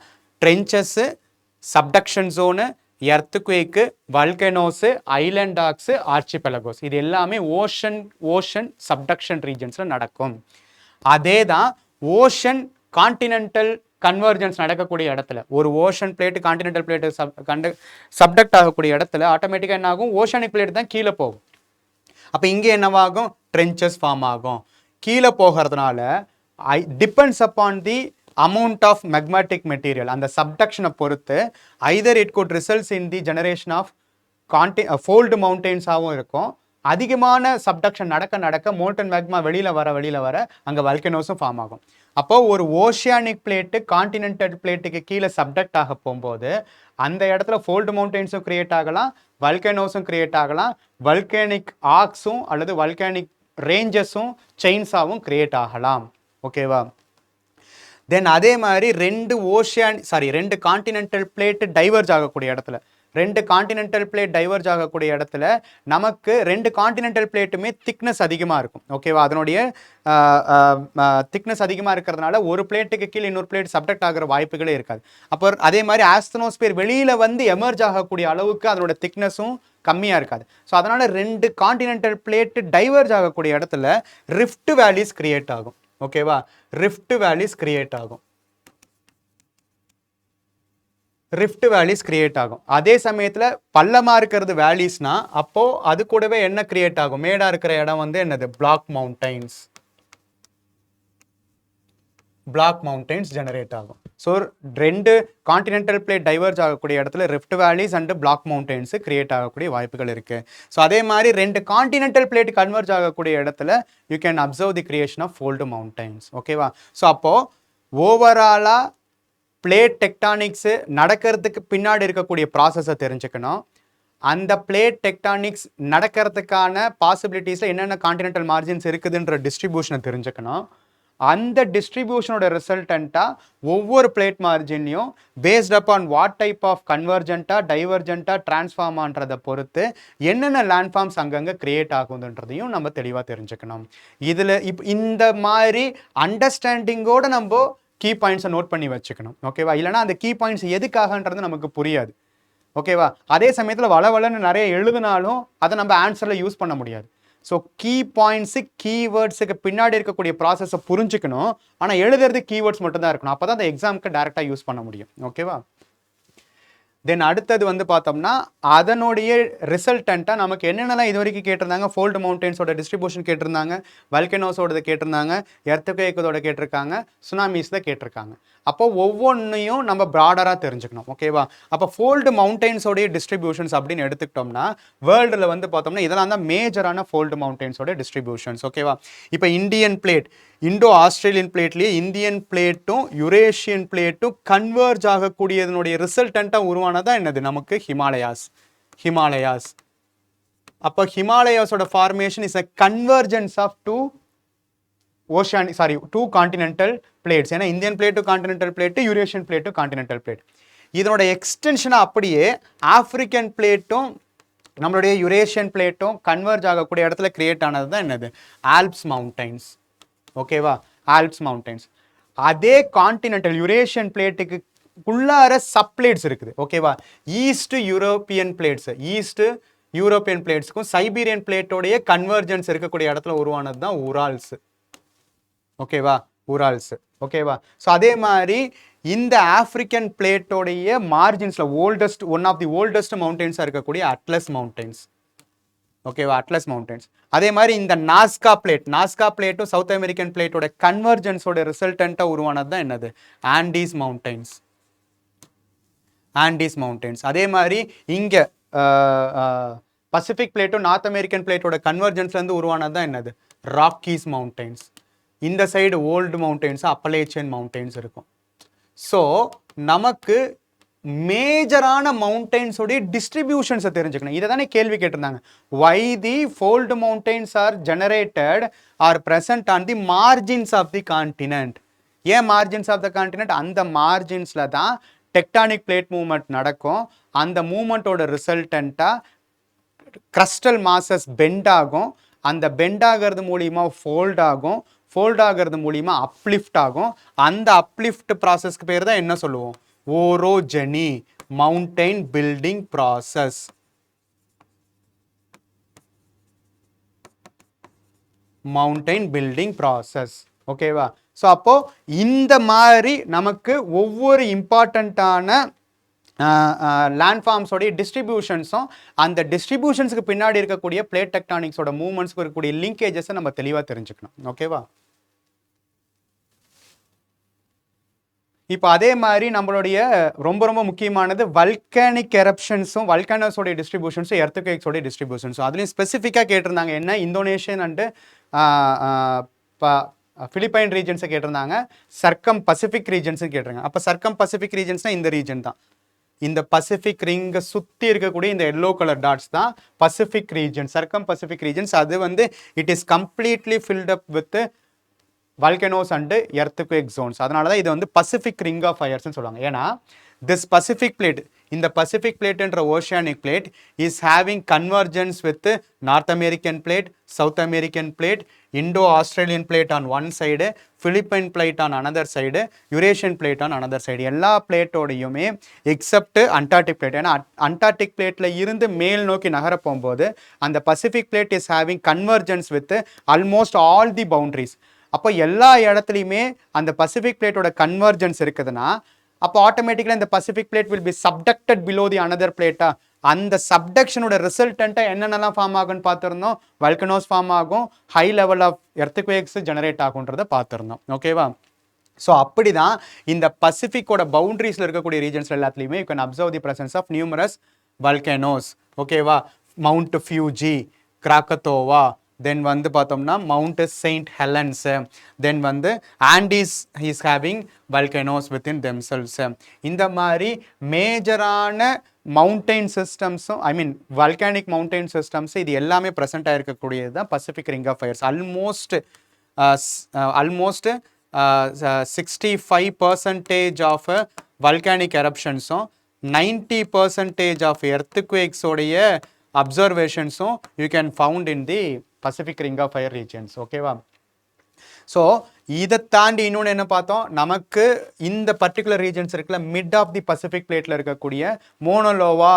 சப்டக்ஷன் ஜோனு, எர்த்குவேக்கு, வல்கனோஸு, ஐலண்ட் ஆர்க்ஸு, ஆர்ச்சிபெலகோஸ், இது எல்லாமே ஓஷன் சப்டக்ஷன் ரீஜன்ஸில் நடக்கும். அதே தான் ஓஷன் கான்டினென்டல் கன்வர்ஜென்ஸ் நடக்கக்கூடிய இடத்துல, ஒரு ஓஷன் பிளேட்டு கான்டினென்டல் பிளேட்டு சப்டக்ட் ஆகக்கூடிய இடத்துல ஆட்டோமேட்டிக்காக என்ன ஆகும், ஓஷானிக் பிளேட் தான் கீழே போகும். அப்போ இங்கே என்னவாகும், ட்ரென்ச்சஸ் ஃபார்ம் ஆகும். கீழே போகிறதுனால depends upon the amount of magmatic material, அந்த சப்டக்ஷனை பொறுத்து either it could result in the generation of fold mountains ஆகவும் இருக்கும். அதிகமான சப்டக்ஷன் நடக்க மோல்டன் மேக்மா வெளியில் வர அங்கே வல்கனோஸும் ஃபார்ம் ஆகும். அப்போ ஒரு ஓஷியானிக் பிளேட்டு கான்டினென்டல் பிளேட்டுக்கு கீழே சப்டக்ட் ஆக போகும்போது அந்த இடத்துல ஃபோல்டு மவுண்டெயின்ஸும் கிரியேட் ஆகலாம், வல்கனோஸும் கிரியேட் ஆகலாம், வல்கானிக் ஆர்க்ஸும் அல்லது வல்கானிக் ரேஞ்சஸும் செயின்ஸாகவும் கிரியேட் ஆகலாம். ஓகேவா. தென் அதே மாதிரி ரெண்டு கான்டினென்டல் பிளேட்டு டைவர்ஜ் ஆகக்கூடிய இடத்துல நமக்கு ரெண்டு கான்டினென்டல் பிளேட்டுமே திக்னஸ் அதிகமாக இருக்கும். ஓகேவா. அதனுடைய திக்னஸ் அதிகமாக இருக்கிறதுனால ஒரு பிளேட்டுக்கு கீழே இன்னொரு பிளேட் சப்டக்ட் ஆகிற வாய்ப்புகளே இருக்காது. அப்போ அதே மாதிரி ஆஸ்ட்ரோஸ்பியர் வெளியில் வந்து எமர்ஜ் ஆகக்கூடிய அளவுக்கு அதனோட திக்னஸும் கம்மியாக இருக்காது. ஸோ அதனால் ரெண்டு கான்டினென்டல் பிளேட்டு டைவர்ஜ் ஆகக்கூடிய இடத்துல ரிஃப்ட் வேலிஸ் கிரியேட் ஆகும். ஓகேவா. ரிஃப்ட் வேலிஸ் கிரியேட் ஆகும். அதே சமயத்தில் பள்ளமாக இருக்கிறது வேலிஸ்னா அப்போ அது கூடவே என்ன கிரியேட் ஆகும், மேடாக இருக்கிற இடம் வந்து என்னது, பிளாக் பிளாக் மவுண்டெயின்ஸ் ஜெனரேட் ஆகும். ஸோ ரெண்டு கான்டினென்டல் பிளேட் டைவர்ஜ் ஆகக்கூடிய இடத்துல rift valleys and block mountains create ஆகக்கூடிய வாய்ப்புகள் இருக்குது. ஸோ அதே மாதிரி ரெண்டு கான்டினென்டல் பிளேட் கன்வர்ஜ் ஆகக்கூடிய இடத்துல you can observe the creation of fold mountains. ஓகேவா? ஸோ அப்போது ஓவராலாக பிளேட் டெக்டானிக்ஸு நடக்கிறதுக்கு பின்னாடி இருக்கக்கூடிய ப்ராசஸை தெரிஞ்சுக்கணும். அந்த பிளேட் டெக்டானிக்ஸ் நடக்கிறதுக்கான பாசிபிலிட்டிஸில் என்னென்ன கான்டினென்டல் மார்ஜின்ஸ் இருக்குதுன்ற டிஸ்ட்ரிபியூஷனை தெரிஞ்சுக்கணும். அந்த டிஸ்ட்ரிபியூஷனோட ரிசல்டண்ட்டாக ஒவ்வொரு பிளேட் மார்ஜின்லையும் based upon what type of கன்வர்ஜென்ட்டாக டைவர்ஜென்ட்டாக டிரான்ஸ்ஃபார்மான்றதை பொறுத்து என்னென்ன லேண்ட்ஃபார்ம்ஸ் அங்கங்கே கிரியேட் ஆகுதுன்றதையும் நம்ம தெளிவாக தெரிஞ்சுக்கணும். இதில் இந்த மாதிரி அண்டர்ஸ்டாண்டிங்கோடு நம்ம கீ பாயிண்ட்ஸை நோட் பண்ணி வச்சுக்கணும். ஓகேவா? இல்லைனா அந்த கீ பாயிண்ட்ஸ் எதுக்காகன்றது நமக்கு புரியாது. ஓகேவா? அதே சமயத்தில் வளவலன்னு நிறைய எழுதினாலும் அதை நம்ம ஆன்சரில் யூஸ் பண்ண முடியாது. ஸோ கீ பாயிண்ட்ஸு கீவேர்ட்ஸுக்கு பின்னாடி இருக்கக்கூடிய ப்ராசஸை புரிஞ்சுக்கணும். ஆனால் எழுதுறது கீவேர்ட்ஸ் மட்டும் தான் இருக்கணும். அப்போ தான் அந்த எக்ஸாமுக்கு டேரெக்டாக யூஸ் பண்ண முடியும். ஓகேவா? தென் அடுத்தது வந்து பார்த்தோம்னா அதனுடைய ரிசல்டண்ட்டாக நமக்கு என்னென்னலாம் இது வரைக்கும் கேட்டிருந்தாங்க. ஃபோல்டு மவுண்டெயின்ஸோட டிஸ்ட்ரிபியூஷன் கேட்டிருந்தாங்க, வல்கனோஸோட கேட்டிருந்தாங்க, எர்த்குவேக்கோட கேட்டிருக்காங்க, சுனாமிஸில் கேட்டிருக்காங்க. அப்போ ஒவ்வொன்றையும் நம்ம ப்ராடராக தெரிஞ்சுக்கணும். ஓகேவா? அப்போ ஃபோல்டு மவுண்டெயின்ஸோடைய டிஸ்ட்ரிபியூஷன்ஸ் அப்படின்னு எடுத்துக்கிட்டோம்னா வேர்ல்டில் வந்து பார்த்தோம்னா இதெல்லாம் தான் மேஜரான ஃபோல்டு மவுண்டெயின்ஸோட டிஸ்ட்ரிபியூஷன்ஸ். ஓகேவா? இப்போ இந்தியன் பிளேட், இண்டோ ஆஸ்திரேலியன் பிளேட்லேயே இந்தியன் பிளேட்டும் யுரேஷியன் பிளேட்டும் கன்வர்ஜ் ஆகக்கூடியதனுடைய ரிசல்டண்ட்டாக உருவானதான் என்னது? நமக்கு ஹிமாலயாஸ். அப்போ ஹிமாலயாஸோட formation is a convergence of two continental plates. ஏன்னா Indian plate continental plate, Eurasian plate continental plate. இதனோட எக்ஸ்டென்ஷனாக அப்படியே ஆப்பிரிக்கன் பிளேட்டும் நம்மளுடைய யுரேஷியன் பிளேட்டும் கன்வர்ஜ் ஆகக்கூடிய இடத்துல கிரியேட் ஆனது தான் என்னது? Alps mountains. ஓகேவா? Alps mountains. அதே கான்டினென்டல் யுரேஷியன் பிளேட்டுக்கு உள்ளார சப்பிளேட்ஸ் இருக்குது. ஓகேவா? ஈஸ்ட் யூரோப்பியன் பிளேட்ஸுக்கும் சைபீரியன் பிளேட்டோடைய கன்வர்ஜென்ஸ் இருக்கக்கூடிய இடத்துல உருவானது தான் உரால்ஸ். ஓகேவா? உரால்ஸ். ஓகேவா? ஸோ அதே மாதிரி இந்த ஆப்பிரிக்கன் பிளேட்டோடைய மார்ஜின்ஸில் ஒன் ஆஃப் தி ஓல்டஸ்ட் மவுண்டெயின்ஸாக இருக்கக்கூடிய அட்லஸ் மவுண்டெயின்ஸ். ஓகேவா? Atlas mountains. அதே மாதிரி இந்த நாஸ்கா பிளேட்டும் சவுத் அமெரிக்கன் பிளேட்டோட கன்வர்ஜென்ஸோட ரிசல்டண்ட்டாக உருவானது தான் என்னது? Andes mountains. அதே மாதிரி இங்கே பசிபிக் பிளேட்டும் நார்த் அமெரிக்கன் பிளேட்டோட கன்வர்ஜென்ஸ்லேருந்து உருவானது தான் என்னது? Rockies mountains. இந்த side old mountains, Appalachian mountains இருக்கும். ஸோ நமக்கு மேஜரான மவுண்டெயின்ஸோடைய டிஸ்ட்ரிபியூஷன்ஸை தெரிஞ்சுக்கணும். இதை தானே கேள்வி கேட்டிருந்தாங்க. Why the fold mountains are generated R present on the margins of the continent. ஏன் மார்ஜின்ஸ் ஆஃப் த கான்டினென்ட்? அந்த மார்ஜின்ஸில் தான் டெக்டானிக் பிளேட் மூவ்மெண்ட் நடக்கும். அந்த மூவ்மெண்ட்டோட ரிசல்டண்ட்டாக கிரஸ்டல் மாசஸ் பெண்ட் ஆகும். அந்த பெண்ட் ஆகிறது மூலிமா ஃபோல்ட் ஆகிறது மூலிமா அப்லிஃப்ட் ஆகும். அந்த அப்லிஃப்ட் ப்ராசஸ்க்கு பேர் தான் என்ன சொல்லுவோம்? Orogeny, mountain building process. ஓகேவா? ஸோ அப்போ இந்த மாதிரி நமக்கு ஒவ்வொரு இம்பார்ட்டண்ட்டான லேண்ட்ஃபார்ம்ஸோடைய டிஸ்ட்ரிபியூஷன்ஸும் அந்த டிஸ்ட்ரிபியூஷன்ஸுக்கு பின்னாடி இருக்கக்கூடிய பிளேட் டெக்டானிக்ஸோட மூவ்மெண்ட்ஸ்க்கு இருக்கக்கூடிய லிங்கேஜஸை நம்ம தெளிவாக தெரிஞ்சுக்கணும். ஓகேவா? இப்போ அதே மாதிரி நம்மளுடைய ரொம்ப ரொம்ப முக்கியமானது வல்கானிக் எரப்ஷன்ஸும் வல்கானோஸோடைய டிஸ்ட்ரிபியூஷன்ஸும் எர்த்குவேக்ஸோடைய டிஸ்ட்ரிபியூஷன்ஸும். அதுலேயும் ஸ்பெசிஃபிக்காக கேட்டிருந்தாங்க. என்ன? இந்தோனேஷியன் அண்டு பிலிப்பைன் ரீஜன்ஸை கேட்டிருந்தாங்க, சர்க்கம் பசிபிக் ரீஜன்ஸும் கேட்டிருக்காங்க. அப்போ சர்க்கம் பசிபிக் ரீஜன்ஸ்னால் இந்த ரீஜன் தான். இந்த பசிபிக் ரிங்கை சுற்றி இருக்கக்கூடிய இந்த எல்லோ கலர் டாட்ஸ் தான் பசிபிக் ரீஜன், சர்க்கம் பசிபிக் ரீஜன்ஸ். அது வந்து it is completely field up with volcanoes and earthquake Jones. அதனால தான் இது வந்து பசிபிக் ரிங் ஆஃப் ஃபயர்ஸ்ன்னு சொல்லுவாங்க. ஏன்னா திஸ் பசிபிக் பிளேட், இந்த பசிபிக் பிளேட்ன்ற oceanic plate is having convergence with north American plate, south American plate, Indo Australian plate on one side, Philippine plate on another side, Eurasian plate on another side. எல்லா பிளேட்டோடையுமே except Antarctic plate. ஏன்னா Antarctic பிளேட்டில் இருந்து மேல் நோக்கி நகர போகும்போது அந்த Pacific plate is having convergence with almost all the boundaries. அப்போ எல்லா இடத்துலையுமே அந்த பசிபிக் பிளேட்டோட கன்வர்ஜென்ஸ் இருக்குதுன்னா அப்போ ஆட்டோமேட்டிக்கலாக இந்த Pacific plate will be subducted below the another பிளேட்டா. அந்த சப்டக்ஷனோட ரிசல்டண்ட்டாக என்னென்னலாம் ஃபார்ம் ஆகும்னு பார்த்துருந்தோம். வல்கனோஸ் ஃபார்ம் ஆகும், high level of earthquakes generate ஆகுன்றதை பார்த்துருந்தோம். ஓகேவா? ஸோ அப்படி தான் இந்த பசிபிக்கோட பவுண்டரிஸில் இருக்கக்கூடிய ரீஜன்ஸில் எல்லாத்துலேயுமே you can observe the presence of numerous volcanoes. ஓகேவா, மவுண்ட் ஃபியூஜி, கிராக்கத்தோவா, தென் வந்து பார்த்தோம்னா மவுண்ட் செயின்ட் ஹெலன்ஸ், தென் வந்து Andes is having volcanoes within themselves. இந்த மாதிரி மேஜரான மவுண்டைன் சிஸ்டம்ஸும் வல்கானிக் மவுண்டைன் சிஸ்டம்ஸ் இது எல்லாமே ப்ரெசென்ட் ஆகிருக்கக்கூடியது தான் Pacific ring of fires. Almost 65% of volcanic eruptions, 90% of earthquakes உடைய observations you can found in the Pacific Ring of Fire regions. ஓகேவா, ஸோ இதை தாண்டி இன்னொன்று என்ன பார்த்தோம், நமக்கு இந்த பர்டிகுலர் ரீஜன்ஸ் இருக்குல்ல, மிட் ஆஃப் தி பசிபிக் பிளேட்டில் இருக்கக்கூடிய மோனோலோவா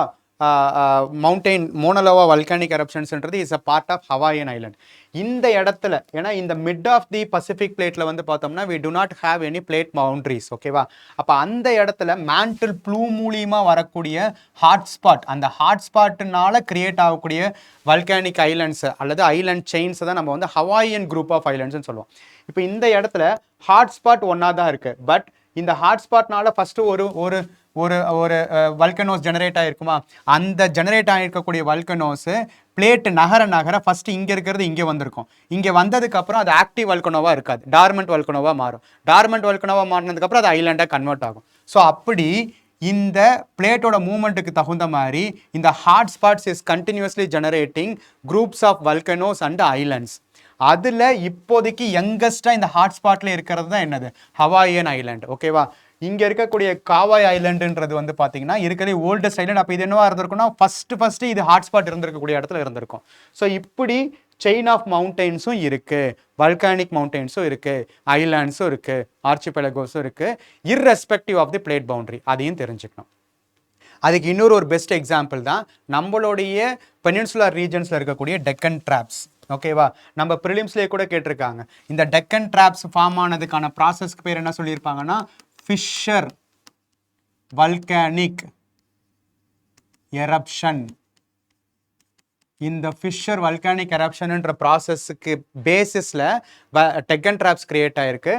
மோனோலோவா வல்கானிக் எரப்ஷன்ஸ்ன்றது is a part of Hawaiian island. இந்த இடத்துல ஏன்னா இந்த மிட் ஆஃப் தி பசிபிக் பிளேட்டில் வந்து பார்த்தோம்னா we do not have any plate boundaries. ஓகேவா, அப்போ அந்த இடத்துல மேண்டில் ப்ளூ மூலியமாக வரக்கூடிய ஹாட்ஸ்பாட், அந்த ஹாட்ஸ்பாட்னால கிரியேட் ஆகக்கூடிய வல்கானிக் ஐலண்ட்ஸ் அல்லது ஐலண்ட் செயின்ஸை தான் நம்ம வந்து ஹவாயன் குரூப் ஆஃப் ஐலண்ட்ஸ்னு சொல்லுவோம். இப்போ இந்த இடத்துல ஹாட்ஸ்பாட் ஒன்றா தான் இருக்குது. பட் இந்த ஹாட்ஸ்பாட்னால ஃபஸ்ட்டு ஒரு ஒரு ஒரு ஒரு வல்கனோஸ் ஜெனரேட் ஆகிருக்குமா, அந்த ஜெனரேட் ஆகிருக்கக்கூடிய வல்கனோஸு பிளேட்டு நகர ஃபஸ்ட்டு இங்கே இருக்கிறது இங்கே வந்திருக்கும். இங்கே வந்ததுக்கப்புறம் அது ஆக்டிவ் வல்கனோவாக இருக்காது, டார்மெண்ட் வல்கனோவாக மாறும். டார்மெண்ட் வல்கனோவாக மாறினதுக்கப்புறம் அது ஐலாண்டாக கன்வெர்ட் ஆகும். ஸோ அப்படி இந்த பிளேட்டோட மூவ்மெண்ட்டுக்கு தகுந்த மாதிரி இந்த hotspots is continuously generating groups of volcanoes and islands. அதில் இப்போதைக்கு யங்கஸ்ட்டாக இந்த ஹாட்ஸ்பாட்டில் இருக்கிறது தான் என்னது, ஹவாயன் ஐலாண்ட். ஓகேவா, இங்கே இருக்கக்கூடிய காவாய் ஐலண்டுன்றது வந்து பார்த்தீங்கன்னா இருக்கிற ஓல்டஸ்ட் ஐலண்ட். அப்போ இது என்னவா இருந்திருக்குன்னா ஃபஸ்ட்டு இது ஹாட்ஸ்பாட் இருந்திருக்கக்கூடிய இடத்துல இருந்திருக்கும். ஸோ இப்படி செயின் ஆஃப் மவுண்டெயின்ஸும் இருக்குது, வல்கானிக் மவுண்டெயின்ஸும் இருக்குது, ஐலாண்ட்ஸும் இருக்குது, ஆர்ச்சிபெலகோஸும் இருக்குது, irrespective of the plate boundary. அதையும் தெரிஞ்சுக்கணும். அதுக்கு இன்னொரு பெஸ்ட் எக்ஸாம்பிள் தான் நம்மளுடைய பெனின்சுலர் ரீஜன்ஸில் இருக்கக்கூடிய டெக்கன் ட்ராப்ஸ். ஓகேவா, நம்ம ப்ரிலிம்ஸ்லேயே கூட கேட்டிருக்காங்க, இந்த டெக்கன் ட்ராப்ஸ் ஃபார்ம் ஆனதுக்கான ப்ராசஸ்க்கு பேர் என்ன சொல்லியிருப்பாங்கன்னா ஃபிஷர் வல்கானிக் எரப்ஷன். இந்த ஃபிஷர் வல்கானிக் எரப்ஷன்ன்ற ப்ராசஸ்க்கு பேசிஸில் டெக்கன் ட்ராப்ஸ் கிரியேட் ஆகிருக்கு.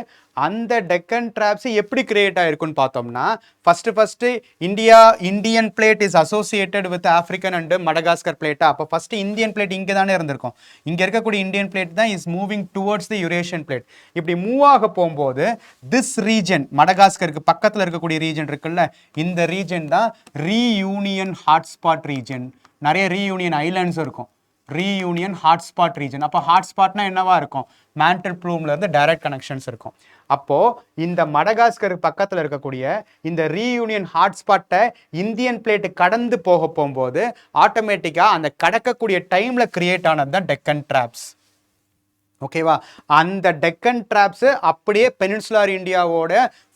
அந்த டெக்கன் ட்ராப்ஸ் எப்படி கிரியேட் ஆகிருக்குன்னு பார்த்தோம்னா first Indian plate is associated with African and Madagascar பிளேட்டா. அப்போ ஃபஸ்ட்டு இந்தியன் பிளேட் இங்கே தானே இருந்திருக்கும். இங்கே இருக்கக்கூடிய இந்தியன் பிளேட் தான் is moving towards the Eurasian plate. இப்படி மூவ் ஆக போகும்போது திஸ் ரீஜன், மடகாஸ்கருக்கு பக்கத்தில் இருக்கக்கூடிய ரீஜன் இருக்குல்ல, இந்த ரீஜன் தான் ரீயூனியன் ஹாட்ஸ்பாட் ரீஜன். நிறைய ரீயூனியன் ஐலாண்ட்ஸ் இருக்கும், ரீயூனியன் ஹாட்ஸ்பாட் ரீஜன். அப்போ ஹாட்ஸ்பாட்னா என்னவா இருக்கும், மேண்டல் ப்ளூம்லேருந்து டைரக்ட் கனெக்ஷன்ஸ் இருக்கும். அப்போது இந்த மடகாஸ்கருக்கு பக்கத்தில் இருக்கக்கூடிய இந்த ரீயூனியன் ஹாட்ஸ்பாட்டை இந்தியன் பிளேட்டு கடந்து போகும்போது ஆட்டோமேட்டிக்காக அந்த கடக்கக்கூடிய டைமில் கிரியேட் ஆனது தான் டெக்கன் ட்ராப்ஸ். ஓகேவா, அந்த டெக்கன் ட்ராப்ஸு அப்படியே பெனின்சுலர் இந்தியாவோட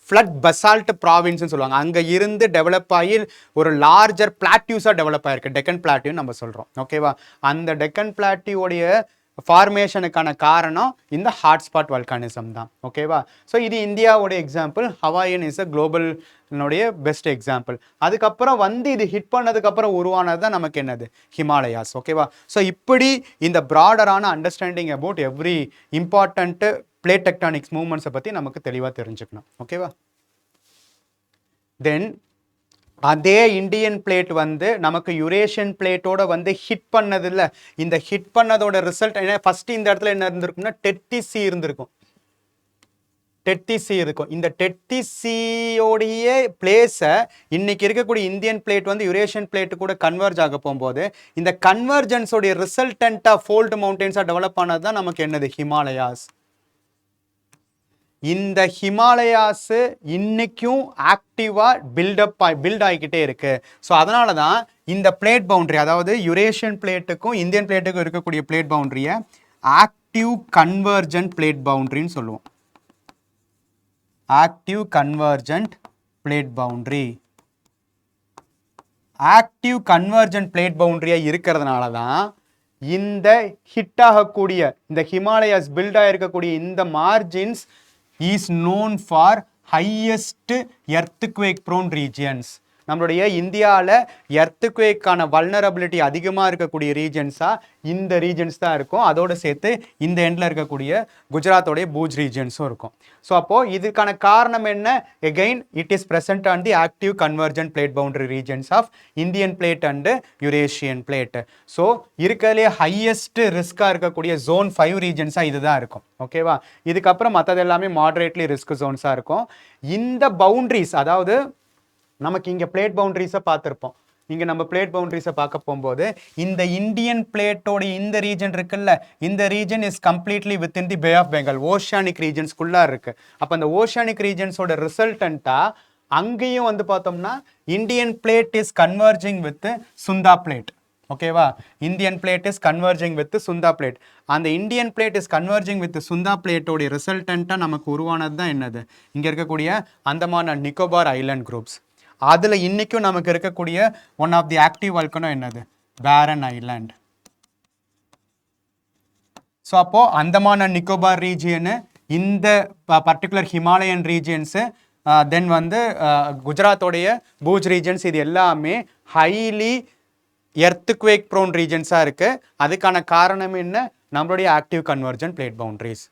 ஃப்ளட் பசால்ட் ப்ராவின்ஸ்னு சொல்லுவாங்க, அங்கே இருந்து டெவலப் ஆகி ஒரு லார்ஜர் பிளாட்யூஸாக டெவலப் ஆகிருக்கு, டெக்கன் பிளாட்யூன்னு நம்ம சொல்கிறோம். ஓகேவா, அந்த டெக்கன் பிளாட்யூடைய ஃபார்மேஷனுக்கான காரணம் இந்த ஹாட்ஸ்பாட் வல்கானிசம் தான். ஓகேவா, ஸோ இது இந்தியாவோட எக்ஸாம்பிள். ஹவாயன் இஸ் அ குளோபல்னுடைய பெஸ்ட் எக்ஸாம்பிள். அதுக்கப்புறம் வந்து இது ஹிட் பண்ணதுக்கப்புறம் உருவானது தான் நமக்கு என்னது, ஹிமாலயாஸ். ஓகேவா, ஸோ இப்படி இந்த ப்ராடரான understanding about every important plate tectonics மூவ்மெண்ட்ஸை பற்றி நமக்கு தெளிவாக தெரிஞ்சுக்கணும். ஓகேவா, தென் அதே இந்தியன் பிளேட் வந்து நமக்கு யுரேஷியன் பிளேட்டோட வந்து ஹிட் பண்ணதில்ல. இந்த ஹிட் பண்ணதோட ரிசல்ட் என்ன, ஃபர்ஸ்ட் இந்த இடத்துல என்ன இருந்திருக்கும்னா டெட்டிசி இருந்திருக்கும், டெட்டிசி இருக்கும். இந்த டெட்டிசியோடைய பிளேஸை இன்னைக்கு இருக்கக்கூடிய இந்தியன் பிளேட் வந்து யுரேஷியன் பிளேட்டு கூட கன்வர்ஜ் ஆக போகும்போது இந்த கன்வர்ஜன்ஸோடைய ரிசல்டண்ட்டாக ஃபோல்டு மவுண்டெயின்ஸாக டெவலப் ஆனது தான் நமக்கு என்னது, ஹிமாலயாஸ். இந்த ஹிமாலயாஸ் இன்னைக்கும் ஆக்டிவாக பில்ட் ஆகிக்கிட்டே இருக்கு. ஸோ அதனால தான் இந்த பிளேட் பவுண்டரி, அதாவது யுரேஷியன் பிளேட்டுக்கும் இந்தியன் பிளேட்டுக்கும் இருக்கக்கூடிய பிளேட் பவுண்டரியை ஆக்டிவ் கன்வர்ஜென்ட் பிளேட் பவுண்டரின்னு சொல்லுவோம். Active convergent plate boundary. Active convergent plate பவுண்டரியாக இருக்கிறதுனால தான் இந்த ஹிட் ஆகக்கூடிய இந்த ஹிமாலயாஸ் பில்ட் ஆகிருக்கக்கூடிய இந்த margins is known for highest earthquake prone regions. நம்மளுடைய இந்தியாவில் எர்த்குவேக்கான வல்னரபிலிட்டி அதிகமாக இருக்கக்கூடிய ரீஜன்ஸாக இந்த ரீஜன்ஸ் தான் இருக்கும். அதோடு சேர்த்து இந்த எண்டில் இருக்கக்கூடிய குஜராத்தோடைய பூஜ் ரீஜன்ஸும் இருக்கும். ஸோ அப்போது இதுக்கான காரணம் என்ன? Again it is present on the active convergent plate boundary regions of Indian plate and Eurasian plate. So இருக்கிறதுலே ஹையஸ்ட் ரிஸ்காக இருக்கக்கூடிய zone 5 ரீஜன்ஸாக இதுதான் இருக்கும். ஓகேவா? இதுக்கப்புறம் மற்றது எல்லாமே மாடரேட்லி ரிஸ்க் ஜோன்ஸாக இருக்கும். இந்த பவுண்ட்ரிஸ், அதாவது நமக்கு இங்கே பிளேட் பவுண்ட்ரிஸை பார்த்துருப்போம். இங்கே நம்ம பிளேட் பவுண்ட்ரிஸை பார்க்க போகும்போது இந்த இந்தியன் பிளேட்டோட இந்த ரீஜன் இருக்குல்ல, இந்த region is completely within the Bay of Bengal, oceanic ரீஜன்ஸ்குள்ளே இருக்கு. அப்போ அந்த ஓஷானிக் ரீஜன்ஸோட ரிசல்டண்ட்டாக அங்கேயும் வந்து பார்த்தோம்னா Indian plate is converging with Sunda plate. ஓகேவா? Indian plate is converging with Sunda plate. அந்த Indian plate is converging with Sunda பிளேட்டோடைய ரிசல்டண்ட்டாக நமக்கு உருவானது தான் என்னது? இங்கே இருக்கக்கூடிய Andaman and Nicobar island groups. அதில் இன்றைக்கும் நமக்கு இருக்கக்கூடிய one of the active volcano என்னது? Barren island. ஸோ அப்போது அந்தமான் அண்ட் நிக்கோபார் ரீஜியனு, இந்த பர்டிகுலர் ஹிமாலயன் ரீஜியன்ஸு, தென் வந்து குஜராத்தோடைய பூஜ் ரீஜன்ஸ், இது எல்லாமே ஹைலி எர்த்குவேக் ப்ரோன் ரீஜன்ஸாக இருக்குது. அதுக்கான காரணம் என்ன? நம்மளுடைய active convergent plate boundaries.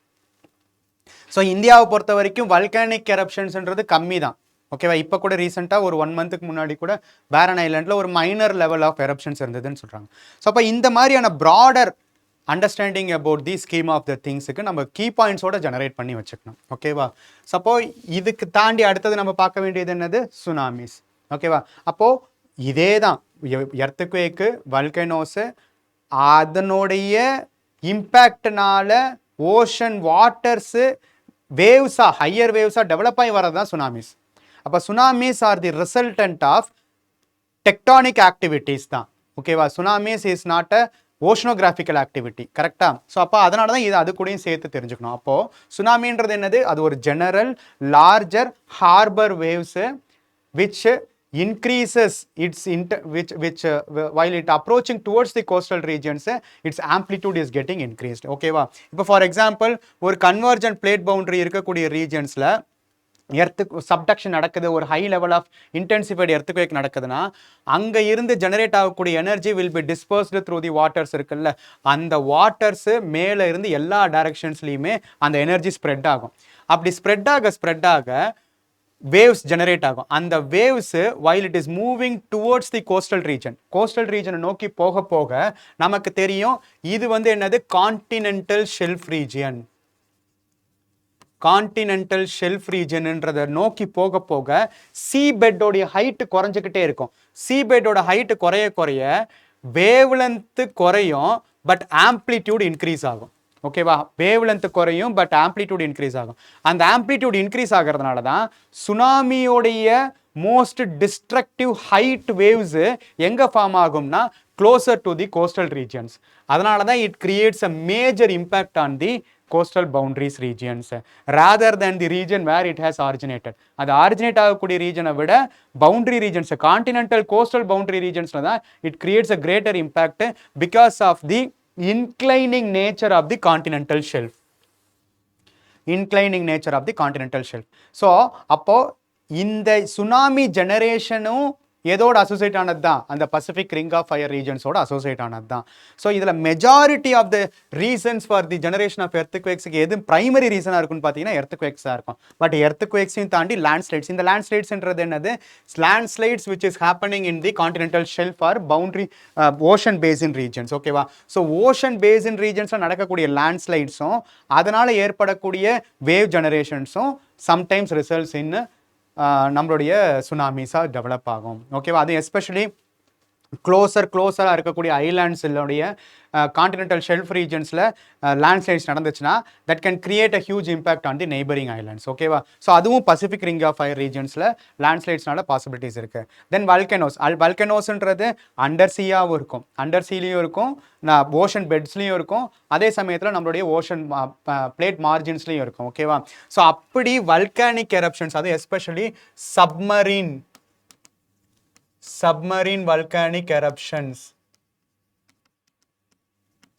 So இந்தியாவை பொறுத்த வரைக்கும் வல்கானிக் எரப்ஷன்ஸ்ன்றது கம்மி தான். ஓகேவா? இப்போ கூட ரீசெண்டாக ஒரு 1 மந்த்துக்கு முன்னாடி கூட பேரன் ஐலாண்டில் ஒரு மைனர் லெவல் ஆஃப் எரப்ஷன்ஸ் இருந்ததுன்னு சொல்கிறாங்க. ஸோ அப்போ இந்த மாதிரியான broader understanding about the scheme of the திங்ஸுக்கு நம்ம கீ பாயிண்ட்ஸோட ஜெனரேட் பண்ணி வச்சுக்கணும். ஓகேவா? சப்போ இதுக்கு தாண்டி அடுத்தது நம்ம பார்க்க வேண்டியது என்னது? சுனாமிஸ். ஓகேவா? அப்போது இதே தான் எர்த்குவேக்கு, வல்கனோஸு, அதனுடைய இம்பேக்ட்னால ஓஷன் வாட்டர்ஸு வேவ்ஸாக, ஹையர் வேவ்ஸாக டெவலப் ஆகி வரது தான் சுனாமிஸ். அப்போ tsunamis are the resultant of tectonic activities தான். ஓகேவா? Tsunamis is not a oceanographical activity. கரெக்டா? ஸோ அப்போ அதனால தான் இது அது கூடயும் சேர்த்து தெரிஞ்சுக்கணும். அப்போது சுனாமின்றது என்னது? அது ஒரு general larger harbour waves which increases its while it approaching towards the coastal regions, its amplitude is getting increased. ஓகேவா? இப்போ ஃபார் எக்ஸாம்பிள் ஒரு கன்வர்ஜென்ட் பிளேட் பவுண்டரி இருக்கக்கூடிய ரீஜன்ஸில் சப்டக்ஷன் நடக்குது, ஒரு high level of intensified earthquake நடக்குதுன்னா அங்கே இருந்து ஜெனரேட் ஆகக்கூடிய energy will be dispersed through the waters இருக்குல்ல, அந்த வாட்டர்ஸு மேலே இருந்து எல்லா டைரக்ஷன்ஸ்லையுமே அந்த எனர்ஜி ஸ்ப்ரெட் ஆகும். அப்படி ஸ்ப்ரெட் ஆக waves generate ஆகும். அந்த waves while it is moving towards the coastal region நோக்கி போக போக நமக்கு தெரியும் இது வந்து என்னது? continental shelf regionன்றதை நோக்கி போக போக சீபெட்டோடைய ஹைட் குறைஞ்சிக்கிட்டே இருக்கும். சீபெட்டோட ஹைட் குறைய வேவ் லென்த் குறையும், பட் ஆம்ப்ளிடியூட் இன்க்ரீஸ் ஆகும். ஓகேவா? வேவ் லென்த் குறையும், பட் ஆம்ப்ளிடியூட் இன்க்ரீஸ் ஆகும். அந்த ஆம்ப்ளிடியூட் இன்க்ரீஸ் ஆகிறதுனால தான் சுனாமியோடைய மோஸ்ட் டிஸ்ட்ரக்டிவ் ஹைட் வேவ்ஸ் எங்கே ஃபார்ம் ஆகும்னா closer to the coastal regions. அதனால தான் it creates a major impact on the coastal boundaries regions rather than the region where it has originated. அது ஆரிஜினேட் ஆகக்கூடிய ரீஜனை விட boundary regions, continental coastal boundary ரீஜன்ஸ்ல தான் it creates a greater impact because of the inclining nature of the continental shelf. So அப்போ இந்த tsunami ஜெனரேஷனும் எதோட associate ஆனது தான்? அந்த பசிபிக் ரிங் ஆஃப் ஃபயர் ரீஜன்ஸோட அசோசியேட் ஆனது தான். ஸோ இதில் majority of the reasons for the generation of எர்த்குவேக்ஸுக்கு எது பிரைமரி ரீசனாக இருக்குன்னு பார்த்தீங்கன்னா எர்த்குவேக்ஸாக இருக்கும். பட் எர்த்குவேக்ஸையும் தாண்டி லேண்ட்ஸ்லைட்ஸ். இந்த லேண்ட்ஸ்லைட்ஸ்ன்றது என்னது? Landslides which is happening in the continental shelf or boundary ocean basin regions. ஓகேவா? ஸோ ஓஷன் பேசின் ரீஜன்ஸில் நடக்கக்கூடிய லேண்ட்ஸ்லைட்ஸும் அதனால் ஏற்படக்கூடிய வேவ் ஜெனரேஷன்ஸும் சம்டைம்ஸ் ரிசல்ட்ஸ் இன் நம்மளுடைய சுனாமிஸாக டெவலப் ஆகும். ஓகேவா? அது எஸ்பெஷலி க்ளோஸராக இருக்கக்கூடிய ஐலாண்ட்ஸுடைய கான்டினென்டல் ஷெல்ஃப் ரீஜன்ஸில் லேண்ட்ஸ்லைட்ஸ் நடந்துச்சுன்னா that can create a huge impact on the neighbouring islands. ஓகேவா? ஸோ அதுவும் பசிபிக் ரிங் ஆஃப் ஃபயர் ரீஜன்ஸில் லேண்ட்ஸ்லைட்ஸ்னால பாசிபிலிட்டிஸ் இருக்குது. தென் வல்கனோஸ்ன்றது அண்டர் சீயாகவும் இருக்கும், அண்டர் சீலையும் இருக்கும், ஓஷன் பெட்ஸ்லையும் இருக்கும், அதே சமயத்தில் நம்மளுடைய ஓஷன் பிளேட் மார்ஜின்ஸ்லையும் இருக்கும். ஓகேவா? ஸோ அப்படி வல்கானிக் எரப்ஷன்ஸ், அது especially submarine volcanic eruptions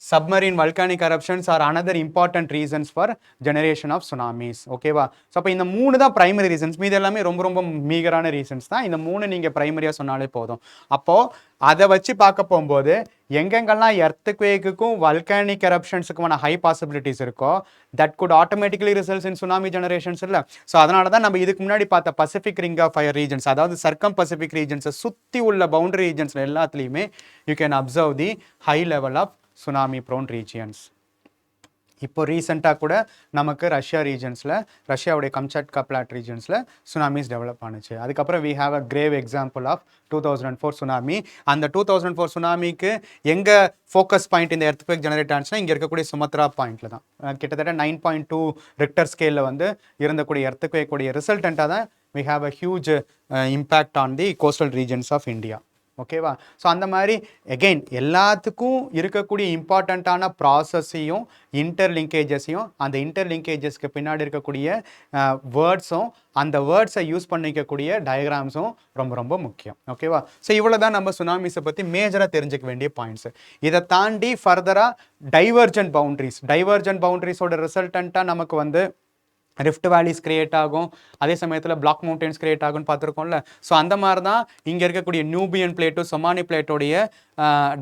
submarine volcanic eruptions are another important reasons for generation of tsunamis. ஓகேவா? ஸோ அப்போ இந்த 3 தான் பிரைமரி ரீசன்ஸ். மீது எல்லாமே ரொம்ப ரொம்ப மீகரான ரீசன்ஸ் தான். இந்த 3 நீங்கள் பிரைமரியாக சொன்னாலே போதும். அப்போது அதை வச்சு பார்க்க போகும்போது எங்கெங்கெல்லாம் எர்த்குவேக்குக்கும் வல்கானிக் எரப்ஷன்ஸுக்குமான ஹை பாசிபிலிட்டிஸ் இருக்கோ that could automatically results in tsunami generations இல்லை. ஸோ அதனால தான் நம்ம இதுக்கு முன்னாடி பார்த்த Pacific ring of fire regions, அதாவது சர்க்கம் பசிபிக் ரீஜன்ஸை சுற்றி உள்ள பவுண்டரி ரீஜன்ஸில் எல்லாத்துலேயுமே you can observe the high level of tsunami prone regions. இப்போ ரீசெண்டாக கூட நமக்கு ரஷ்யா ரீஜன்ஸில், ரஷ்யாவுடைய கம்சாட்கா பிளாட் ரீஜன்ஸில் சுனாமிஸ் டெவலப் ஆனிச்சு. அதுக்கப்புறம் we have a grave example of 2004 tsunami. அந்த 2004 சுனாமிக்கு எங்கே ஃபோக்கஸ் பாயிண்ட் இந்த எர்த்குவேக் ஜெனரேட் ஆனிச்சுன்னா இங்கே இருக்கக்கூடிய சுமத்ரா பாயிண்டில் தான். கிட்டத்தட்ட 9.2 ரிக்டர் ஸ்கேலில் வந்து இருந்தக்கூடிய எர்த்குவேக்குடைய ரிசல்டண்ட்டாக தான் we have a huge impact on the coastal regions of India. ஓகேவா? ஸோ அந்த மாதிரி எகெயின் எல்லாத்துக்கும் இருக்கக்கூடிய இம்பார்ட்டண்ட்டான ப்ராசஸையும் இன்டர்லிங்கேஜஸையும் அந்த இன்டர்லிங்கேஜஸ்க்கு பின்னாடி இருக்கக்கூடிய வேர்ட்ஸும் அந்த வேர்ட்ஸை யூஸ் பண்ணிக்கக்கூடிய டயக்ராம்ஸும் ரொம்ப ரொம்ப முக்கியம். ஓகேவா? ஸோ இவ்வளோ தான் நம்ம சுனாமிஸை பற்றி மேஜராக தெரிஞ்சுக்க வேண்டிய பாயிண்ட்ஸு. இதை தாண்டி ஃபர்தராக டைவர்ஜென்ட் பவுண்ட்ரிஸோட ரிசல்டண்ட்டாக நமக்கு வந்து ரிஃப்ட் வேலிஸ் கிரியேட் ஆகும், அதே சமயத்தில் பிளாக் மவுண்டன்ஸ் கிரியேட் ஆகும்னு பார்த்துருக்கோம்ல. ஸோ அந்த மாதிரி தான் இங்கே இருக்கக்கூடிய நியூபியன் பிளேட்டும் சொமானி பிளேட்டோடைய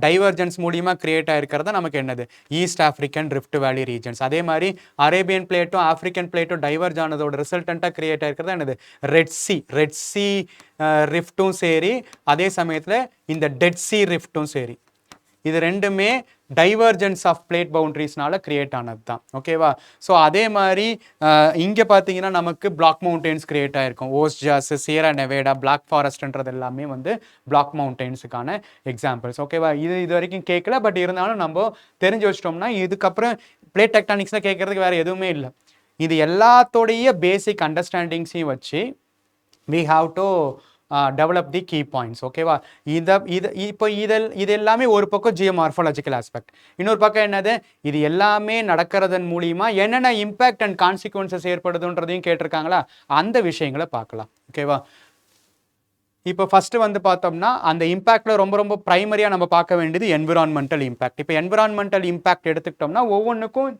டைவர்ஜென்ஸ் மூலியமாக கிரியேட் ஆகிருக்கிறதா நமக்கு என்னது ஈஸ்ட் ஆஃப்ரிக்கன் ரிஃப்ட் வேலி ரீஜன்ஸ். அதே மாதிரி அரேபியன் பிளேட்டும் ஆஃப்ரிக்கன் பிளேட்டும் டைவர்ஜ் ஆனதோட ரிசல்டண்ட்டாக கிரியேட் ஆகிருக்கிறதா என்னது ரெட் சி ரிஃப்ட்டும் சரி, அதே சமயத்தில் இந்த டெட் சி ரிஃப்ட்டும் சரி. இது ரெண்டுமே டைவர்ஜென்ஸ் ஆஃப் பிளேட் பவுண்டரிஸ்னால கிரியேட் ஆனது தான். ஓகேவா? ஸோ அதே மாதிரி இங்கே பார்த்தீங்கன்னா நமக்கு பிளாக் மவுண்டெயின்ஸ் கிரியேட் ஆகிருக்கும். ஓஸ்ஜாஸ், சியரா நெவேடா, பிளாக் ஃபாரஸ்ட்ன்றது எல்லாமே வந்து பிளாக் மவுண்டெயின்ஸுக்கான எக்ஸாம்பிள்ஸ். ஓகேவா? இது வரைக்கும் கேட்கல, பட் இருந்தாலும் நம்ம தெரிஞ்சு வச்சிட்டோம்னா இதுக்கப்புறம் பிளேட் டெக்டானிக்ஸில் கேட்கறதுக்கு வேறு எதுவுமே இல்லை. இது எல்லாத்தோடைய பேசிக் அண்டர்ஸ்டாண்டிங்ஸையும் வச்சு we have to develop the key points. ஓகேவா? இப்போ இது எல்லாமே ஒரு பக்கம் ஜியோமார்ஃபாலஜிக்கல் ஆஸ்பெக்ட், இன்னொரு பக்கம் என்னது இது எல்லாமே நடக்கிறதன் மூலியமா என்னென்ன இம்பேக்ட் அண்ட் கான்சிக்வன்சஸ் ஏற்படுதுன்றதையும் கேட்டிருக்காங்களா, அந்த விஷயங்களை பார்க்கலாம். ஓகேவா? இப்போ ஃபஸ்ட்டு வந்து பார்த்தோம்னா அந்த இம்பேக்டில் ரொம்ப ரொம்ப ப்ரைமரியாக நம்ம பார்க்க வேண்டியது என்விரான்மெண்டல் இம்பேக்ட். இப்போ என்விரான்மெண்டல் இம்பேக்ட் எடுத்துக்கிட்டோம்னா ஒவ்வொன்றுக்கும்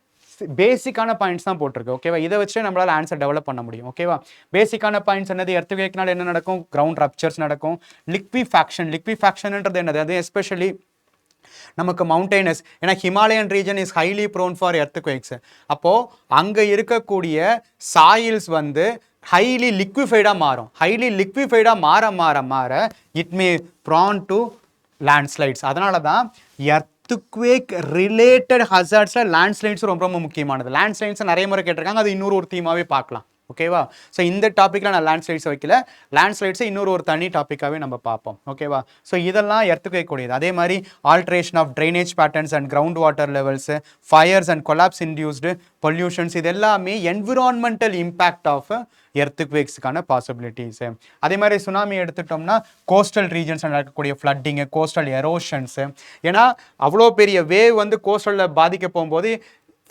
பேசிக்கான பாயிண்ட்ஸ் தான் போட்டிருக்கு. ஓகேவா? இதை வச்சு நம்மளால் ஆன்சர் டெவலப் பண்ண முடியும். ஓகேவா? பேசிக்கான பாயிண்ட்ஸ் என்னது, எர்த்குவேக்னால என்ன நடக்கும், கிரவுண்ட் ரப்சர்ஸ் நடக்கும், லிக்விஃபேக்ஷன்ன்றது என்னது, அது எஸ்பெஷலி நமக்கு மவுண்டெய்னஸ், ஏன்னா Himalayan region is highly prone for earthquakes. அப்போது அங்கே இருக்கக்கூடிய சாயில்ஸ் வந்து ஹைலி லிக்விஃபைடாக மாறும். ஹைலி லிக்விஃபைடாக மாற it may prone to landslides. அதனால தான் எர்த்குவேக் ரிலேட்டட் ஹசார்ட்ஸில் லேண்ட்ஸ்லைட்ஸ் ரொம்ப ரொம்ப முக்கியமானது. லேண்ட்ஸ்லைட்ஸ் நிறைய முறை கேட்டிருக்காங்க, அது இன்னொரு தீமாவே பார்க்கலாம். ஓகேவா? ஸோ இந்த டாப்பிக்கில் நான் லேண்ட்ஸ்லைட்ஸ் வைக்கல, லேண்ட்ஸ்லைட்ஸை ஒரு தனி டாப்பிக்காகவே நம்ம பார்ப்போம். ஓகேவா? ஸோ இதெல்லாம் எர்த்குவேக்கூடியது. அதே மாதிரி alteration of drainage patterns and ground water levels, fires and collapse induced pollutions, இது எல்லாமே என்விரான்மெண்டல் இம்பேக்ட் ஆஃப் எர்த்குவேக்ஸுக்கான பாசிபிலிட்டிஸு. அதே மாதிரி சுனாமி எடுத்துட்டோம்னா கோஸ்டல் ரீஜன்ஸ் நடக்கக்கூடிய ஃப்ளட்டிங்கு, கோஸ்டல் எரோஷன்ஸு. ஏன்னா அவ்வளோ பெரிய வேவ் வந்து கோஸ்டலில் பாதிக்க போகும்போது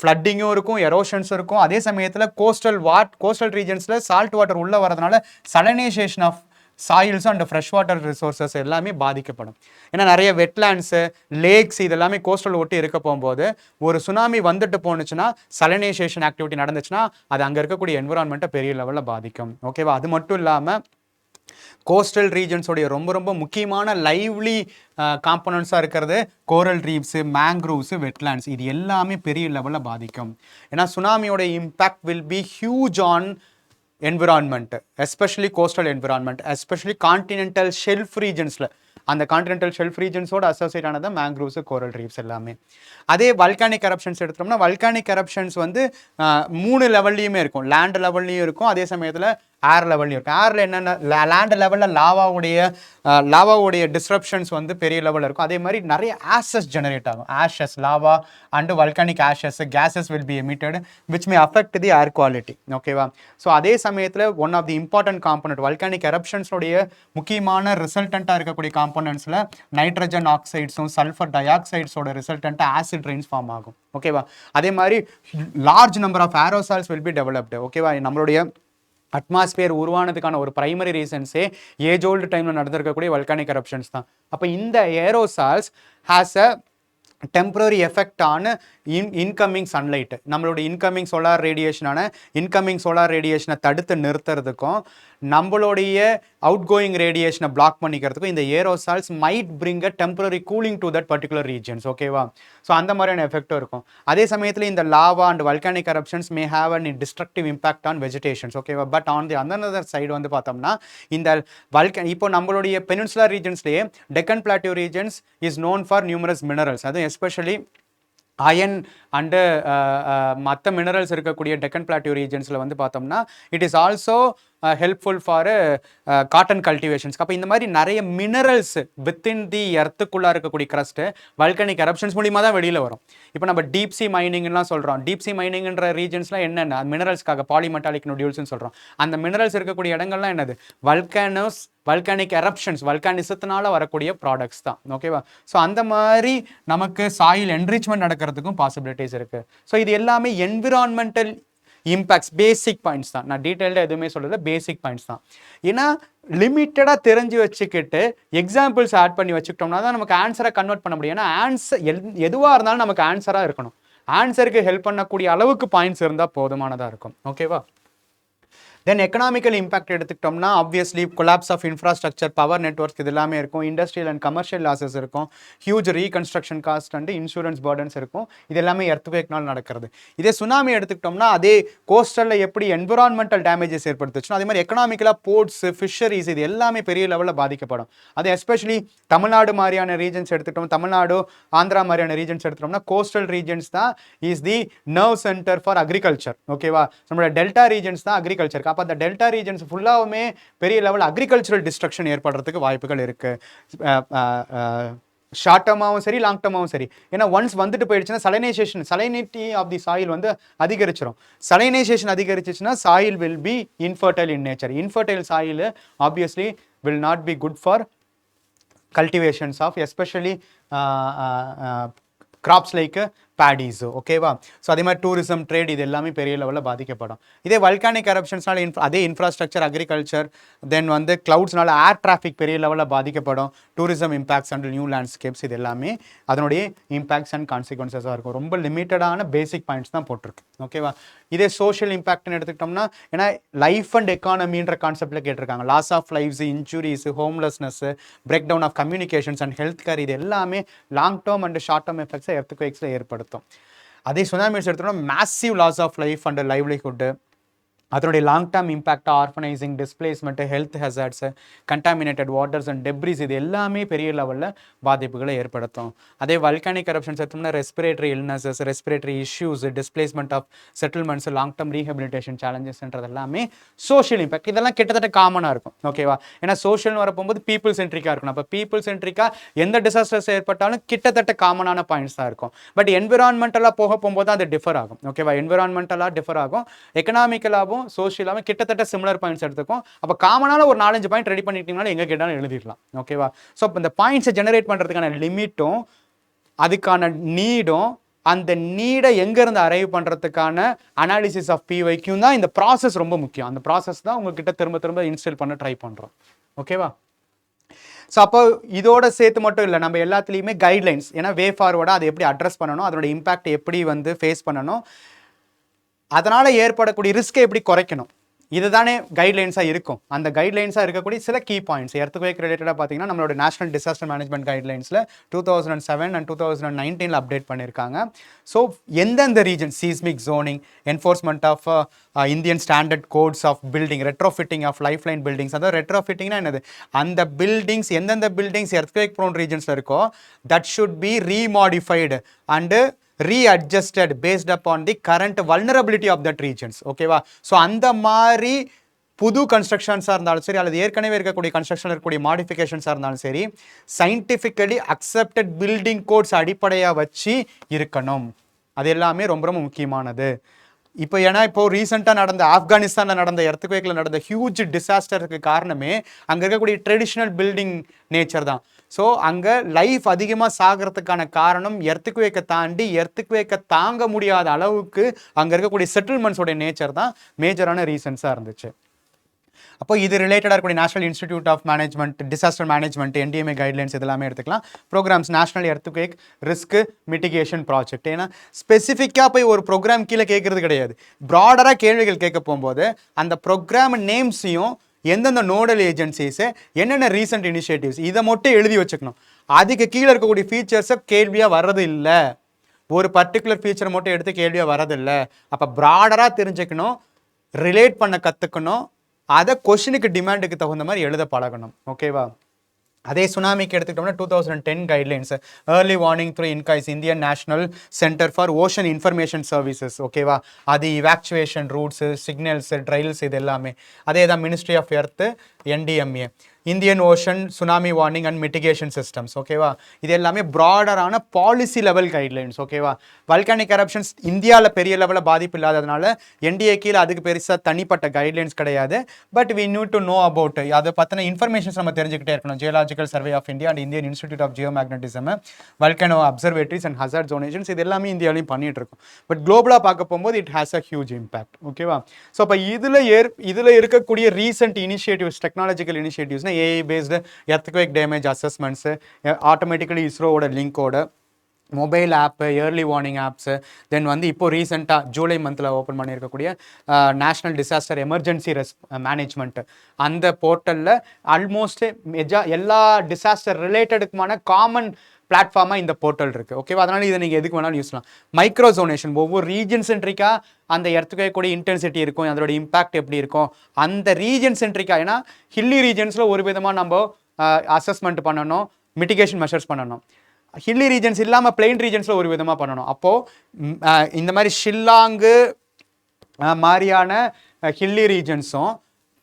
ஃப்ளட்டிங்கும் இருக்கும், எரோஷன்ஸும் இருக்கும். அதே சமயத்தில் கோஸ்டல் ரீஜன்ஸில் சால்ட் வாட்டர் உள்ளே வரதுனால சலனைசேஷன் ஆஃப் சாயில்ஸும் அண்ட் ஃப்ரெஷ் வாட்டர் ரிசோர்ஸஸ் எல்லாமே பாதிக்கப்படும். ஏன்னா நிறைய வெட்லேண்ட்ஸு, லேக்ஸ் இதெல்லாமே கோஸ்டல் ஒட்டி இருக்க போகும்போது ஒரு சுனாமி வந்துட்டு போணுச்சுன்னா, சலனைசேஷன் ஆக்டிவிட்டி நடந்துச்சுன்னா அது அங்கே இருக்கக்கூடிய என்விரான்மெண்ட்டை பெரிய லெவலில் பாதிக்கும். ஓகேவா? அது மட்டும் இல்லாமல் கோஸ்டல் ரீஜன்ஸோடைய ரொம்ப ரொம்ப முக்கியமான லைவ்லி காம்பனன்ட்ஸாக இருக்கிறது கோரல் ரீஃப்ஸு, மேங்க்ரூவ்ஸு, வெட்லேண்ட்ஸ், இது எல்லாமே பெரிய லெவலில் பாதிக்கும். ஏன்னா சுனாமியோட impact will be huge on environment, especially coastal environment, especially continental shelf ரீஜன்ஸில். அந்த கான்டினென்டல் ஷெல்ஃப் ரீஜன்ஸோட அசோசியேட் ஆனது மேங்க்ரூவ்ஸு, கோரல் ரீஃப்ஸ் எல்லாமே. அதே வல்கானிக் எரப்ஷன்ஸ் எடுத்தோம்னா வல்கானிக் எரப்ஷன்ஸ் வந்து 3 லெவல்லையுமே இருக்கும். லேண்ட் லெவல்லையும் இருக்கும், அதே சமயத்தில் ஏர் லெவல்லையும் இருக்கும். ஏரில் என்னென்ன லேண்ட் லெவலில் லாவாவுடைய டிஸ்ரப்ஷன்ஸ் வந்து பெரிய லெவலில் இருக்கும். அதே மாதிரி நிறைய ஆஷஸ் ஜெனரேட் ஆகும். Ashes, lava and volcanic ashes, gases will be emitted which may affect the air quality. ஓகேவா? ஸோ அதே சமயத்தில் one of the important component volcanic எரப்ஷன்ஸோடைய முக்கியமான ரிசல்டண்ட்டாக இருக்கக்கூடிய காம்பனன்ட்ஸில் நைட்ரஜன் ஆக்சைட்ஸும் சல்ஃபர் டை ஆக்சைட்ஸோட ரிசல்டண்ட்டாக ஆசிட் ரெயின்ஸ் ஃபார்ம் ஆகும். ஓகேவா? அதே மாதிரி large number of aerosols will be developed. ஓகேவா? நம்மளுடைய அட்மாஸ்பியர் உருவானதுக்கான ஒரு பிரைமரி ரீசன்ஸே ஏஜ் ஓல்டு டைமில் நடந்திருக்கக்கூடிய வல்கானிக் எரப்ஷன்ஸ் தான். அப்போ இந்த aerosols has a temporary effect on incoming sunlight, நம்மளோட இன்கமிங் சோலார் ரேடியேஷனான இன்கமிங் சோலார் ரேடியேஷனை தடுத்து நிறுத்துறதுக்கும் நம்மளுடைய அவுட் கோயிங் ரேடியேஷனை பிளாக் பண்ணிக்கிறதுக்கும் இந்த aerosols might bring a temporary cooling to that particular regions. ஓகேவா? ஸோ அந்த மாதிரியான எஃபெக்டும் இருக்கும். அதே சமயத்தில் இந்த lava and volcanic eruptions may have an destructive impact on vegetations. ஓகேவா? But on the other side வந்து பார்த்தோம்னா இந்த இப்போ நம்மளுடைய peninsular ரீஜன்ஸ்லேயே Deccan plateau regions is known for numerous minerals. அதுவும் எஸ்பெஷலி அயன் அண்டு மற்ற மினரல்ஸ் இருக்கக்கூடிய டெக்கன் பிளாட்டியூ ரீஜன்ஸில் வந்து பார்த்தோம்னா it is also helpful for cotton கல்டிவேஷன்ஸ்க்கு. அப்போ இந்த மாதிரி நிறைய மினரல்ஸ் வித்தின் தி எர்த்துக்குள்ளே இருக்கக்கூடிய க்ரஸ்ட்டு வல்கனிக் eruptions மூலிமா தான் வெளியில் வரும். இப்போ நம்ம டீப் சி மைனிங்லாம் சொல்கிறோம். டீப் சி மைனிங்ன்ற ரீஜன்ஸ்லாம் என்னென்ன மினரல்ஸ்க்காக பாலிமெட்டாலிக் நொடியூல்ஸ்னு சொல்கிறோம். அந்த மினரல்ஸ் இருக்கக்கூடிய இடங்கள்லாம் என்னது? வல்கானிக் eruptions, வல்கானிசத்தினால வரக்கூடிய ப்ராடக்ட்ஸ் தான். ஓகேவா? ஸோ அந்த மாதிரி நமக்கு சாயில் என்ரிச்மெண்ட் நடக்கிறதுக்கும் பாசிபிலிட்டிஸ் இருக்குது. ஸோ இது எல்லாமே என்விரான்மெண்டல் இம்பேக்ட்ஸ், பேசிக் பாயிண்ட்ஸ் தான். நான் டீட்டெயில்டாக எதுவுமே சொல்கிறது பேசிக் பாயிண்ட்ஸ் தான். ஏன்னா லிமிட்டடாக தெரிஞ்சு வச்சுக்கிட்டு எக்ஸாம்பிள்ஸ் ஆட் பண்ணி வச்சுக்கிட்டோம்னா தான் நமக்கு ஆன்சரை கன்வெர்ட் பண்ண முடியும். ஏன்னா ஆன்சர் எதுவாக இருந்தாலும் நமக்கு ஆன்சராக இருக்கணும். ஆன்சருக்கு ஹெல்ப் பண்ணக்கூடிய அளவுக்கு பாயிண்ட்ஸ் இருந்தால் போதுமானதாக இருக்கும். ஓகேவா? தென் எக்கனாமிக்கல் இம்பாக்ட் எடுத்துக்கிட்டோம்னா obviously collapse of infrastructure, power networks இது எல்லாமே இருக்கும். இண்டஸ்ட்ரியல் அண்ட் கமர்ஷியல் லாசஸ் இருக்கும். Huge reconstruction cost and insurance burdens இருக்கும். இது எல்லாமே எர்த்குவேக்னால் நடக்கிறது. இதே சுனாமி எடுத்துக்கிட்டோம்னா அதே கோஸ்டலில் எப்படி என்விரான்மெண்டல் டேமேஜஸ் ஏற்படுத்துச்சுன்னா அதே மாதிரி எக்கனாமிக்கலாக போர்ட்ஸ், ஃபிஷரிஸ் இது எல்லாமே பெரிய லெவலில் பாதிக்கப்படும். அது எஸ்பெஷலி தமிழ்நாடு மாதிரியான ரீஜன்ஸ் எடுத்துக்கிட்டோம், தமிழ்நாடு ஆந்திரா மாதிரியான ரீஜன்ஸ் எடுத்துட்டோம்னா கோஸ்டல் ரீஜன்ஸ் தான் is the nerve centre for agriculture. ஓகேவா? நம்மளோட டெல்டா ரீஜன்ஸ் தான் அக்ரிகல்ச்சர். அப்போ அந்த டெல்டா ரீஜன்ஸ் ஃபுல்லாகவுமே பெரிய லெவல் அக்ரிகல்ச்சரல் டிஸ்ட்ரக்ஷன் ஏற்படுறதுக்கு வாய்ப்புகள் இருக்குது. ஷார்ட் டர்மாகவும் சரி, லாங் டர்மாகவும் சரி. ஏன்னா ஒன்ஸ் வந்துட்டு போயிடுச்சுன்னா சலைனிட்டி ஆஃப் தி சாயில் வந்து அதிகரிச்சிடும். சலைனைசேஷன் அதிகரிச்சிச்சுன்னா soil will be infertile in nature. Infertile soil obviously will not be good for cultivations of especially crops like paddies. ஓகேவா? ஸோ அதே மாதிரி டூரிசம், ட்ரேட் இது எல்லாமே பெரிய லெவலில் பாதிக்கப்படும். இதே வல்கானிக் eruptionsனால அதே இன்ஃப்ராஸ்ட்ரக்சர், அக்ரிகல்ச்சர், தென் வந்து கிளவுட்ஸ்னால ஏர் டிராஃபிக் பெரிய லெவலில் பாதிக்கப்படும். Tourism impacts and new landscapes இது எல்லாமே அதனுடைய இம்பாக்ட்ஸ் அண்ட் கான்சிக்வன்சஸாக இருக்கும். ரொம்ப லிமிட்டடான பேசிக் பாயிண்ட்ஸ் தான் போட்டிருக்கு. ஓகேவா? இதே சோஷியல் இம்பாக்ட்னு எடுத்துக்கிட்டோம்னா ஏன்னா லைஃப் அண்ட் எக்கானமின்ற கான்செப்டில் கேட்டிருக்காங்க. Loss of lifes, injuries, homelessness, break down of communications and health care இது எல்லாமே long term and short term எஃபெக்ட்ஸை எர்த்குவேக்ஸில் ஏற்படுத்தும். அதே சுனாமிஸ் எடுத்துட்டோம்னா massive loss of life and livelihood, அதனுடைய long term impact, orphanising, displacement, health hazards, contaminated waters and debris இது எல்லாமே பெரிய லெவலில் பாதிப்புகளை ஏற்படுத்தும். அதே வல்கானிக் eruptions எடுத்தோம்னா respiratory illnesses, respiratory issues, displacement of settlements, long term rehabilitation சேலஞ்சஸ்ன்றது எல்லாமே சோஷியல் இம்பாக்ட். இதெல்லாம் கிட்டத்தட்ட காமனாக இருக்கும். ஓகேவா? ஏன்னா சோஷியல்னு வரப்போகும்போது பீப்புள் சென்ட்ரிக்காக இருக்கணும். அப்போ பீப்புள் சென்ட்ரிக்காக எந்த டிசாஸ்டர்ஸ் ஏற்பட்டாலும் கிட்டத்தட்ட காமனான பாயிண்ட்ஸ் தான் இருக்கும். பட் என்விரான்மெண்டலாக போகும்போது அது டிஃபர் ஆகும். ஓகேவா? என்விரான்மெண்டலாக டிஃபர் ஆகும், எக்கனாமிக்கலாகவும் சோஷியலாகவும் கிட்டத்தட்ட சிமிலர் பாயிண்ட்ஸ் எடுத்துக்கும். அப்போ காமனான ஒரு 4-5 பாயிண்ட் ரெடி பண்ணிட்டீங்கன்னா எங்கே கேட்டாலும் எழுதிடலாம். ஓகேவா? ஸோ இந்த பாயிண்ட்ஸை ஜெனரேட் பண்ணுறதுக்கான லிமிட்டும் அதுக்கான நீடும் அந்த நீடை எங்கேருந்து அரைவ் பண்ணுறதுக்கான அனாலிசிஸ் ஆஃப் PYQ தான் இந்த ப்ராசஸ் ரொம்ப முக்கியம். அந்த ப்ராசஸ் தான் உங்ககிட்ட திரும்ப திரும்ப இன்ஸ்டால் பண்ண ட்ரை பண்ணுறோம். ஓகேவா? ஸோ அப்போ இதோட சேர்த்து மட்டும் இல்லை, நம்ம எல்லாத்துலேயுமே கைட்லைன்ஸ், ஏன்னா வே ஃபார்வர்டாக அதை எப்படி அட்ரஸ் பண்ணணும், அதோட இம்பாக்ட் எப்படி வந்து ஃபேஸ் பண்ணணும், அதனால் ஏற்படக்கூடிய ரிஸ்க்கை எப்படி குறைக்கணும், இதுதானே கைட்லைன்ஸாக இருக்கும். அந்த கைட்லைன்ஸாக இருக்கக்கூடிய சில கீ பாயிண்ட்ஸ் எர்த்குவேக் ரிலேட்டடாக பார்த்தீங்கன்னா நம்மளோட நேஷனல் டிசாஸ்டர் மேனேஜ்மெண்ட் கைட்லைன்ஸில் 2007 அண்ட் 2019 அப்டேட் பண்ணியிருக்காங்க. ஸோ எந்தெந்த region seismic zoning, enforcement of Indian standard codes of building, retrofitting of life line buildings. அதாவது ரெட்ரோஃபிட்டிங்னா என்னது? அந்த பில்டிங்ஸ் எந்தெந்த பில்டிங்ஸ் எர்த்குவேக் ப்ரோன் ரீஜன்ஸில் இருக்கோ that should be remodified and readjusted based upon the current vulnerability of that regions. ஓகேவா? So அந்த மாதிரி புது கன்ஸ்ட்ரக்ஷன்ஸாக இருந்தாலும் சரி அல்லது ஏற்கனவே இருக்கக்கூடிய கன்ஸ்ட்ரக்ஷன் இருக்கக்கூடிய மாடிஃபிகேஷன்ஸாக இருந்தாலும் சரி சயின்டிஃபிக்கலி அக்செப்டட் பில்டிங் கோட்ஸ் அடிப்படையாக வச்சு இருக்கணும். அது எல்லாமே ரொம்ப ரொம்ப முக்கியமானது. இப்போ ஏன்னா இப்போ ரீசெண்டாக நடந்த ஆப்கானிஸ்தானில் நடந்த எர்த்குவேக்கில் நடந்த ஹியூஜ் டிசாஸ்டருக்கு காரணமே அங்கே இருக்கக்கூடிய ட்ரெடிஷ்னல் பில்டிங் நேச்சர் தான். ஸோ அங்கே லைஃப் அதிகமாக சாகிறதுக்கான காரணம் எர்த்குவேக்கை தாண்டி எர்த்குவேக்கை தாங்க முடியாத அளவுக்கு அங்கே இருக்கக்கூடிய செட்டில்மெண்ட்ஸோடைய நேச்சர் தான் மேஜரான ரீசன்ஸாக இருந்துச்சு. அப்போ இது ரிலேட்டடாக இருக்கக்கூடிய national institute of management disaster management NDMA guidelines இதெல்லாமே எடுத்துக்கலாம். Programmes national earthquake risk mitigation project. ஏன்னா ஸ்பெசிஃபிக்காக போய் ஒரு ப்ரோக்ராம் கீழே கேட்கறது கிடையாது. ப்ராடராக கேள்விகள் கேட்க போகும்போது அந்த ப்ரோக்ராம் நேம்ஸையும் எந்தெந்த நோடல் ஏஜென்சிஸு என்னென்ன ரீசெண்ட் இனிஷியேட்டிவ்ஸ் இதை மட்டும் எழுதி வச்சுக்கணும். அதுக்கு கீழே இருக்கக்கூடிய ஃபீச்சர்ஸை கேள்வியாக வர்றது இல்லை. ஒரு பர்டிகுலர் ஃபீச்சரை மட்டும் எடுத்து கேள்வியாக வரதில்லை. அப்போ ப்ராடராக தெரிஞ்சுக்கணும், ரிலேட் பண்ண கற்றுக்கணும், அதை கொஷினுக்கு டிமாண்டுக்கு தகுந்த மாதிரி எழுத பழகணும். ஓகேவா? அதே சுனாமிக்கு எடுத்துக்கிட்டோம்னா 2010 guidelines early warning through INCOIS Indian national centre for ocean information services. ஓகேவா? அது இவாக்சுவேஷன் ரூட்ஸு சிக்னல்ஸ் ட்ரைல்ஸ் இது எல்லாமே. அதே தான் ministry of earth NDMA Indian Ocean tsunami warning and mitigation systems. ஓகேவா? இது எல்லாமே ப்ராடரான பாலிசி லெவல் கைட்லைன்ஸ். ஓகேவா? வல்கானிக் எரப்ஷன்ஸ் இந்தியாவில் பெரிய லெவலில் பாதிப்பு இல்லாததுனால NDA கீழே அதுக்கு பெருசாக தனிப்பட்ட கைட்லைன்ஸ் கிடையாது. But we need to know about அதை பற்றின இன்ஃபர்மேஷன்ஸ் நம்ம தெரிஞ்சுக்கிட்டே இருக்கணும். Geological survey of India and Indian institute of geomagnetism volcano observatories and hazard zonations இது எல்லாமே இந்தியாவிலையும் பண்ணிட்டு இருக்கும். பட் குளோபலாக பார்க்க போகும்போது it has a huge impact. ஓகேவா? ஸோ அப்போ இதில் இருக்கக்கூடிய ரீசெண்ட் இனிஷியேட்டிவ்ஸ் டெக்னாலஜிக்கல் இனிஷியேட்டிவ்ஸ்னா AI based earthquake damage assessments automatically இஸ்ரோவோட லிங்கோட mobile app early warning apps then இப்போ ரீசெண்டாக ஜூலை மந்தில் ஓப்பன் பண்ணியிருக்கக்கூடிய நேஷ்னல் டிசாஸ்டர் எமர்ஜென்சி மேனேஜ்மெண்ட் அந்த போர்ட்டலில் ஆல்மோஸ்ட் எல்லா டிசாஸ்டர் ரிலேட்டடுக்குமான காமன் பிளாட்ஃபார்மாக இந்த போர்ட்டல் இருக்குது. ஓகேவா? அதனால் இதை நீங்கள் எதுக்கு வேணாலும் யூஸ் பண்ணலாம். மைக்ரோ ஜோனேஷன் ஒவ்வொரு ரீஜன் சென்ட்ரிக்காக அந்த எர்த்குவேக் கூட இன்டென்சிட்டி இருக்கும், அதோட இம்பாக்ட் எப்படி இருக்கும் அந்த ரீஜன் சென்ட்ரிக்காக. ஏன்னா ஹில்லி ரீஜன்ஸில் ஒரு விதமாக நம்ம அசஸ்மெண்ட் பண்ணணும், மிட்டிகேஷன் மெஷர்ஸ் பண்ணணும். ஹில்லி ரீஜன்ஸ் இல்லாமல் பிளெயின் ரீஜன்ஸில் ஒரு விதமாக பண்ணணும். அப்போது இந்த மாதிரி ஷில்லாங்கு மாதிரியான ஹில்லி ரீஜன்ஸும்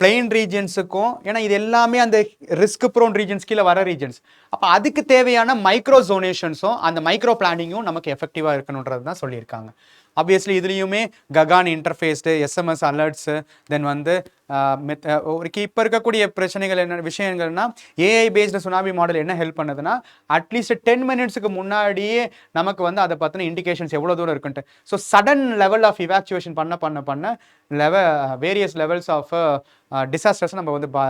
பிளெயின் ரீஜன்ஸுக்கும், ஏன்னா இது எல்லாமே அந்த ரிஸ்க் ப்ரோன் ரீஜன்ஸ் கீழே வர ரீஜன்ஸ். அப்போ அதுக்கு தேவையான மைக்ரோ ஜோனேஷன்ஸும் அந்த மைக்ரோ பிளானிங்கும் நமக்கு எஃபெக்டிவாக இருக்கணுன்றது தான் சொல்லியிருக்காங்க. ஆப்வியஸ்லி இதுலேயுமே ககான் இன்டர்ஃபேஸ்டு SMS அலர்ட்ஸு தென் ஒரு இப்போ இருக்கக்கூடிய பிரச்சனைகள் என்ன விஷயங்கள்னா AI பேஸ்டு சுனாமி மாடல் என்ன ஹெல்ப் பண்ணுதுன்னா அட்லீஸ்ட் 10 மினிட்ஸுக்கு முன்னாடியே நமக்கு அதை பற்றின இண்டிகேஷன்ஸ் எவ்வளோ தூரம் இருக்குன்ட்டு. ஸோ சடன் லெவல் ஆஃப் இவாக்சுவேஷன் பண்ண வேரியஸ் லெவல்ஸ் ஆஃப் டிசாஸ்டர்ஸ் நம்ம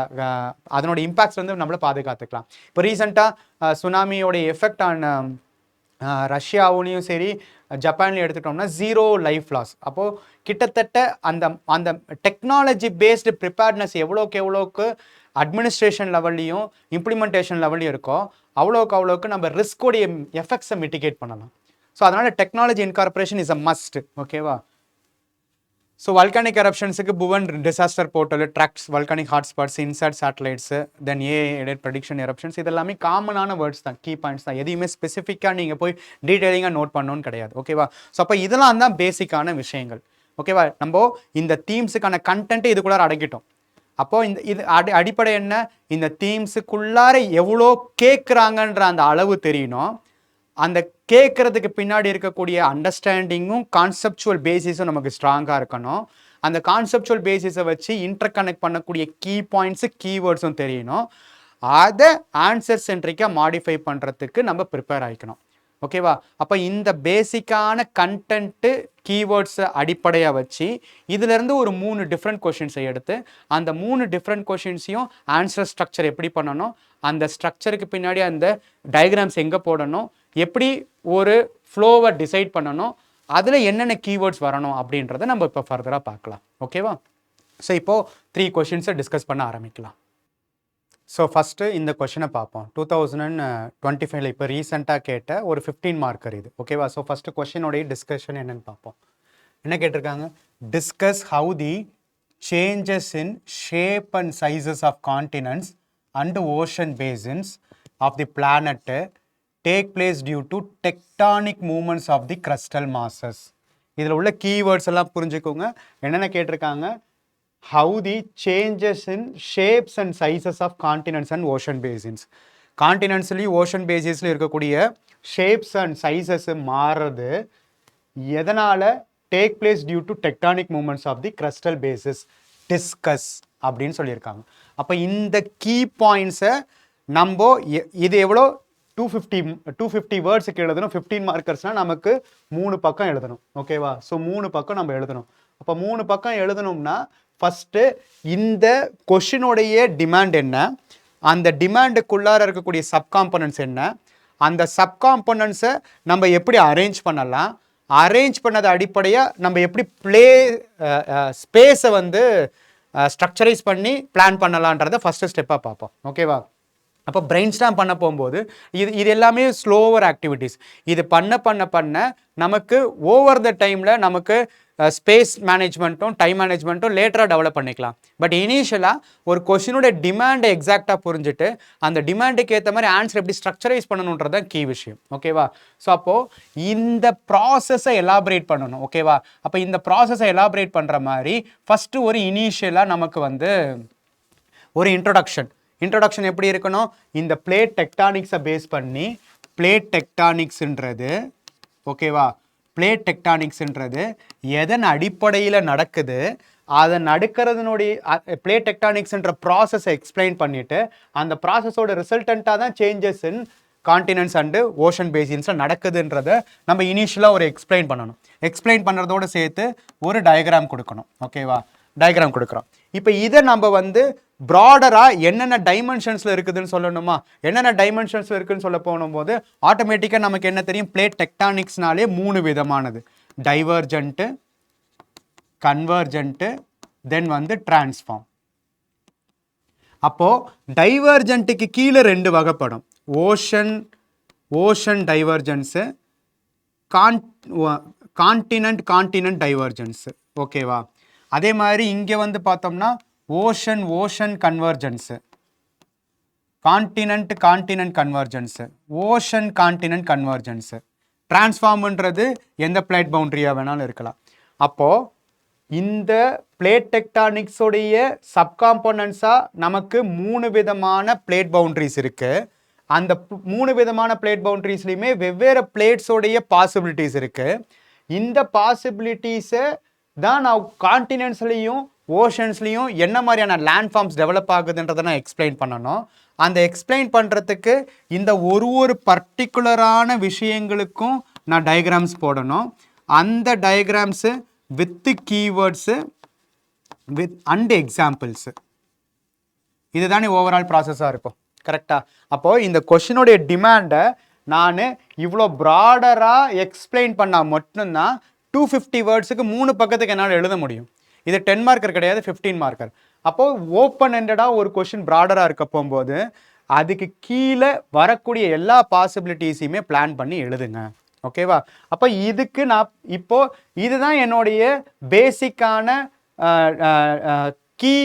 அதனோட இம்பாக்ட்ஸ் நம்மளை பாதுகாத்துக்கலாம். இப்போ ரீசெண்டாக சுனாமியோட எஃபெக்ட் ஆன் ரஷ்யாவுலேயும் சரி ஜப்பான்லையும் எடுத்துக்கிட்டோம்னா 0 லைஃப் லாஸ். அப்போது கிட்டத்தட்ட அந்த டெக்னாலஜி பேஸ்டு ப்ரிப்பேர்ட்னஸ் எவ்வளோக்கு அட்மினிஸ்ட்ரேஷன் லெவல்லையும் இம்ப்ளிமெண்டேஷன் லெவல்லையும் இருக்கோ அவ்வளோக்கு நம்ம ரிஸ்கோடைய எஃபெக்ட்ஸை மிட்டிகேட் பண்ணலாம். ஸோ அதனால் technology incorporation is a must. ஓகேவா? ஸோ வல்கானிக் எரப்ஷன்ஸுக்கு Bhuvan disaster portal tracks volcanic hotspots INSAT satellites then AI prediction eruptions இதெல்லாமே காமனான வேர்ட்ஸ் தான், கீ பாயிண்ட்ஸ் தான். எதையுமே ஸ்பெசிஃபிக்காக நீங்கள் போய் டீட்டெயிலிங்காக நோட் பண்ணணும்னு கிடையாது. ஓகேவா? ஸோ அப்போ இதெல்லாம் தான் பேசிக்கான விஷயங்கள். ஓகேவா? நம்ம இந்த தீம்ஸுக்கான கண்டென்ட்டு இதுக்குள்ளார அடக்கிட்டோம். அப்போது இது அடிப்படை என்ன, இந்த தீம்ஸுக்குள்ளார எவ்வளோ கேட்குறாங்கன்ற அந்த அளவு தெரியணும். அந்த கேட்குறதுக்கு பின்னாடி இருக்கக்கூடிய அண்டர்ஸ்டாண்டிங்கும் கான்செப்சுவல் பேசிஸும் நமக்கு ஸ்ட்ராங்காக இருக்கணும். அந்த கான்செப்சுவல் பேசிஸை வச்சு இன்டர் கனெக்ட் பண்ணக்கூடிய கீ பாயிண்ட்ஸு கீவேர்ட்ஸும் தெரியணும். அதை ஆன்சர் சென்ட்ரிக்காக மாடிஃபை பண்ணுறதுக்கு நம்ம ப்ரிப்பேர் ஆகிக்கணும். ஓகேவா? அப்போ இந்த பேசிக்கான கண்டென்ட்டு கீவேர்ட்ஸை அடிப்படையாக வச்சு இதிலேருந்து ஒரு 3 டிஃப்ரெண்ட் கொஷின்ஸை எடுத்து அந்த 3 டிஃப்ரெண்ட் கொஷின்ஸையும் ஆன்சர் ஸ்ட்ரக்சர் எப்படி பண்ணணும், அந்த ஸ்ட்ரக்சருக்கு பின்னாடி அந்த டயக்ராம்ஸ் எங்கே போடணும், எப்படி ஒரு ஃப்ளோவை டிசைட் பண்ணணும், அதில் என்னென்ன கீவேர்ட்ஸ் வரணும் அப்படின்றத நம்ம இப்போ ஃபர்தராக பார்க்கலாம். ஓகேவா? ஸோ இப்போது 3 கொஷின்ஸை டிஸ்கஸ் பண்ண ஆரம்பிக்கலாம். ஸோ ஃபஸ்ட்டு இந்த கொஷினை பார்ப்போம். 2025 இப்போ ரீசெண்டாக கேட்ட ஒரு 15 மார்க்கர் இது. ஓகேவா? ஸோ ஃபஸ்ட்டு கொஷினோடைய டிஸ்கஷன் என்னென்னு பார்ப்போம். என்ன கேட்டிருக்காங்க? Discuss how the changes in shape and sizes of continents and ocean basins of the planet take place due to tectonic movements of the crustal masses. இதில் உள்ள கீவேர்ட்ஸ் எல்லாம் புரிஞ்சுக்கோங்க. என்னென்ன கேட்டிருக்காங்க? How the changes in shapes and sizes of continents and ocean basins. கான்டினென்ட்ஸ்லையும் ocean பேசிஸ்லையும் இருக்கக்கூடிய shapes and sizes மாறுறது எதனால்? Take place due to tectonic movements of the crustal basis. Discuss அப்படின்னு சொல்லியிருக்காங்க. அப்போ இந்த கீ பாயிண்ட்ஸை நம்ம இது எவ்வளோ 250 வேர்ட்ஸுக்கு எழுதணும். 15 மார்க்கர்ஸ்னால் நமக்கு 3 பக்கம் எழுதணும். ஓகேவா? ஸோ 3 பக்கம் நம்ம எழுதணும். அப்போ 3 பக்கம் எழுதணும்னா ஃபஸ்ட்டு இந்த கொஷினுடைய டிமாண்ட் என்ன, அந்த டிமாண்டுக்குள்ளார இருக்கக்கூடிய சப்காம்பனன்ட்ஸ் என்ன, அந்த சப்காம்பனன்ட்ஸை நம்ம எப்படி அரேஞ்ச் பண்ணலாம், அரேஞ்ச் பண்ணது அடிப்படையாக நம்ம எப்படி ஸ்பேஸை வந்து ஸ்ட்ரக்சரைஸ் பண்ணி பிளான் பண்ணலான்றதை ஃபஸ்ட்டு ஸ்டெப்பாக பார்ப்போம். ஓகேவா? அப்போ பிரெயின் ஸ்டாம் பண்ண போகும்போது இது எல்லாமே ஸ்லோவர் ஆக்டிவிட்டீஸ். இது பண்ண நமக்கு ஓவர் த டைமில் நமக்கு ஸ்பேஸ் மேனேஜ்மெண்ட்டும் டைம் மேனேஜ்மெண்ட்டும் லேட்டராக டெவலப் பண்ணிக்கலாம். பட் இனிஷியலாக ஒரு கொஷினோட டிமாண்டை எக்ஸாக்டாக புரிஞ்சுட்டு அந்த டிமாண்டுக்கு ஏற்ற மாதிரி ஆன்சர் எப்படி ஸ்ட்ரக்சரைஸ் பண்ணணுன்றது தான் கீ விஷயம். ஓகேவா? ஸோ அப்போது இந்த ப்ராசஸை எலாபரேட் பண்ணணும். ஓகேவா? அப்போ இந்த ப்ராசஸை எலாபரேட் பண்ணுற மாதிரி ஃபஸ்ட்டு ஒரு இனிஷியலாக நமக்கு வந்து ஒரு இன்ட்ரொடக்ஷன் எப்படி இருக்கணும், இந்த பிளேட் டெக்டானிக்ஸை பேஸ் பண்ணி பிளேட் டெக்டானிக்ஸ்ன்றது ஓகேவா, பிளேட் டெக்டானிக்ஸ்ன்றது எதன் அடிப்படையில் நடக்குது, அதை நடக்கிறதுனுடைய பிளேட் டெக்டானிக்ஸ்ன்ற ப்ராசஸை எக்ஸ்பிளைன் பண்ணிவிட்டு அந்த ப்ராசஸோட ரிசல்டண்ட்டாக தான் changes in continents and ocean பேசின்ஸில் நடக்குதுன்றதை நம்ம இனிஷியலாக ஒரு எக்ஸ்பிளைன் பண்ணணும். எக்ஸ்பிளைன் பண்ணுறதோடு சேர்த்து ஒரு டயக்ராம் கொடுக்கணும். ஓகேவா? டயக்ராம் கொடுக்குறோம். இப்போ இதை நம்ம வந்து ப்ராடராக என்னென்ன டைமென்ஷன்ஸில் இருக்குதுன்னு சொல்லணுமா, என்னென்ன டைமென்ஷன்ஸில் இருக்குதுன்னு சொல்ல போகும்போது ஆட்டோமேட்டிக்காக நமக்கு என்ன தெரியும், பிளேட் டெக்டானிக்ஸ்னாலே 3 விதமானது, டைவர்ஜென்ட்டு, கன்வர்ஜென்ட்டு, தென் வந்து டிரான்ஸ்ஃபார்ம். அப்போது டைவர்ஜென்ட்டுக்கு கீழே 2 வகைப்படும், ஓஷன் டைவர்ஜென்ஸு, கான்டினென்ட் டைவர்ஜென்ஸு. ஓகேவா? அதே மாதிரி இங்கே வந்து பார்த்தோம்னா ஓஷன் கன்வர்ஜென்ஸு, கான்டினென்ட் கன்வர்ஜென்ஸு, ஓஷன் கான்டினென்ட் கன்வர்ஜென்ஸு. டிரான்ஸ்ஃபார்ம்ன்றது எந்த பிளேட் பவுண்டரியாக வேணாலும் இருக்கலாம். அப்போது இந்த பிளேட் டெக்டானிக்ஸோடைய சப்காம்போனன்ட்ஸாக நமக்கு 3 விதமான பிளேட் பவுண்டரிஸ் இருக்குது. அந்த 3 விதமான பிளேட் பவுண்டரிஸ்லையுமே வெவ்வேறு பிளேட்ஸோடைய பாசிபிலிட்டிஸ் இருக்குது. இந்த பாசிபிலிட்டிஸை தான் நான் கான்டினென்ட்ஸ்லையும் ஓஷன்ஸ்லையும் என்ன மாதிரியான லேண்ட்ஃபார்ம்ஸ் டெவலப் ஆகுதுன்றதை நான் எக்ஸ்பிளைன் பண்ணணும். அந்த எக்ஸ்பிளைன் பண்ணுறதுக்கு இந்த ஒரு பர்டிகுலரான விஷயங்களுக்கும் நான் டயக்ராம்ஸ் போடணும். அந்த diagrams with keywords and examples, இதுதானே ஓவரால் ப்ராசஸாக இருக்கும். கரெக்டாக? அப்போது இந்த கொஷினுடைய டிமாண்டை நான் இவ்வளோ ப்ராடராக எக்ஸ்பிளைன் பண்ணால் மட்டும்தான் 250 வேர்ட்ஸுக்கு 3 பக்கத்துக்கு என்னால் எழுத முடியும். இது 10 மார்க்கர் கிடையாது, 15 மார்க்கர். அப்போது ஓப்பன் எண்டடாக ஒரு கொஷின் ப்ராடராக இருக்க போகும்போது அதுக்கு கீழே வரக்கூடிய எல்லா பாசிபிலிட்டிஸையுமே பிளான் பண்ணி எழுதுங்க. ஓகேவா? அப்போ இதுக்கு நான் இப்போது இதுதான் என்னுடைய பேசிக்கான key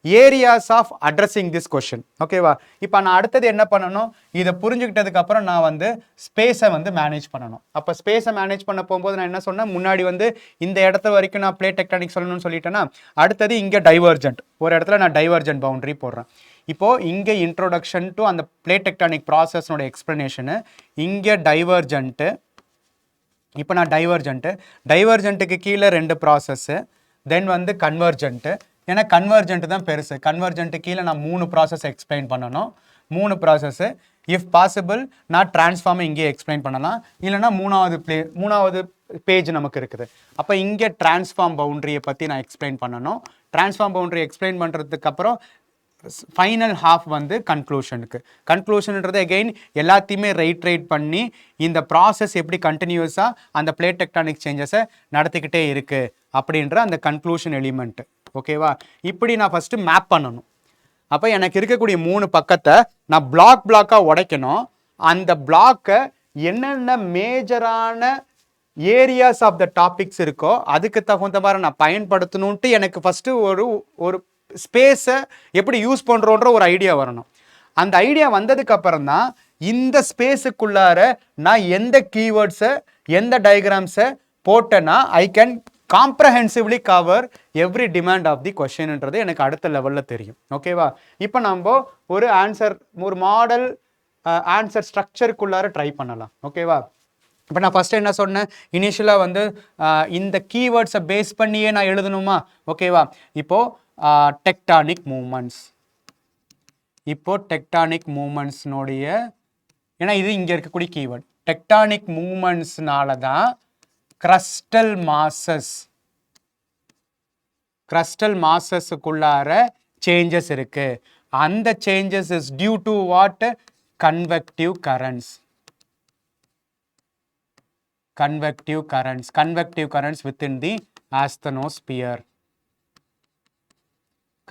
areas of addressing this question. ஓகேவா? இப்போ நான் அடுத்தது என்ன பண்ணணும், இதை புரிஞ்சுக்கிட்டதுக்கப்புறம் நான் வந்து ஸ்பேஸை வந்து மேனேஜ் பண்ணணும். அப்போ ஸ்பேஸை மேனேஜ் பண்ண போகும்போது நான் என்ன சொன்னேன், முன்னாடி வந்து இந்த இடத்த வரைக்கும் நான் பிளேட் டெக்டானிக்ஸ் சொல்லணும்னு சொல்லிட்டேன்னா, அடுத்தது இங்கே டைவர்ஜென்ட், ஒரு இடத்துல நான் டைவர்ஜென்ட் பவுண்டரி போடுறேன். இப்போது இங்கே இன்ட்ரோடக்ஷன் டு அந்த பிளேட் டெக்டானிக் ப்ராசஸ்னோட எக்ஸ்ப்ளனேஷனு, இங்கே டைவர்ஜென்ட்டு. இப்போ நான் டைவர்ஜென்ட்டுக்கு கீழே 2 ப்ராசஸ்ஸு, தென் வந்து கன்வர்ஜென்ட்டு. ஏன்னா கன்வர்ஜென்ட் தான் பெருசு. கன்வர்ஜென்ட்டு கீழே நான் 3 ப்ராசஸ் எக்ஸ்பிளைன் பண்ணணும். 3 ப்ராசஸ்ஸு. இஃப் பாசிபிள் நான் டிரான்ஸ்ஃபார்மை இங்கே எக்ஸ்பிளைன் பண்ணலாம், இல்லைனா மூணாவது பேஜ் நமக்கு இருக்குது. அப்போ இங்கே டிரான்ஸ்ஃபார்ம் பவுண்டரியை பற்றி நான் எக்ஸ்பிளைன் பண்ணணும். டிரான்ஸ்ஃபார்ம் பவுண்டரி எக்ஸ்பிளைன் பண்ணுறதுக்கப்புறம் ஃபைனல் ஹாஃப் வந்து கன்க்ளூஷன்ன்றது அகெயின் எல்லாத்தையுமே ரைட் பண்ணி இந்த ப்ராசஸ் எப்படி கண்டினியூஸாக அந்த பிளேட் டெக்டானிக் சேஞ்சஸை நடத்திக்கிட்டே இருக்குது அப்படின்ற அந்த கன்க்ளூஷன் எலிமெண்ட்டு. ஓகேவா? இப்படி நான் ஃபஸ்ட்டு மேப் பண்ணணும். அப்போ எனக்கு இருக்கக்கூடிய 3 பக்கத்தை நான் பிளாக்காக உடைக்கணும். அந்த பிளாக்கை என்னென்ன மேஜரான ஏரியாஸ் ஆஃப் த டாபிக்ஸ் இருக்கோ அதுக்கு தகுந்த மாதிரி நான் பயன்படுத்தணுன்ட்டு எனக்கு ஃபஸ்ட்டு ஒரு ஸ்பேஸை எப்படி யூஸ் பண்ணுறோன்ற ஒரு ஐடியா வரணும். அந்த ஐடியா வந்ததுக்கப்புறம் தான் இந்த ஸ்பேஸுக்குள்ளார நான் எந்த கீவேர்ட்ஸை எந்த டயக்ராம்ஸை போட்டேன்னா I can comprehensively cover every demand of the கொஷின்ன்றது எனக்கு அடுத்த லெவலில் தெரியும். ஓகேவா? இப்போ நம்ம ஒரு மாடல் ஆன்சர் ஸ்ட்ரக்சருக்குள்ளார ட்ரை பண்ணலாம். ஓகேவா? இப்போ நான் ஃபஸ்ட்டு என்ன சொன்னேன், இனிஷியலாக வந்து இந்த கீவேர்ட்ஸை பேஸ் பண்ணியே நான் எழுதணுமா? ஓகேவா? இப்போது டெக்டானிக் மூமெண்ட்ஸ்னுடைய, ஏன்னா இது இங்கே இருக்கக்கூடிய கீவேர்ட், டெக்டானிக் மூமெண்ட்ஸ்னால தான் கிரஸ்டல் crustal masses-க்குள்ளார changes இருக்கு. அந்த changes is due to what? Convective currents. Convective currents within the asthenosphere.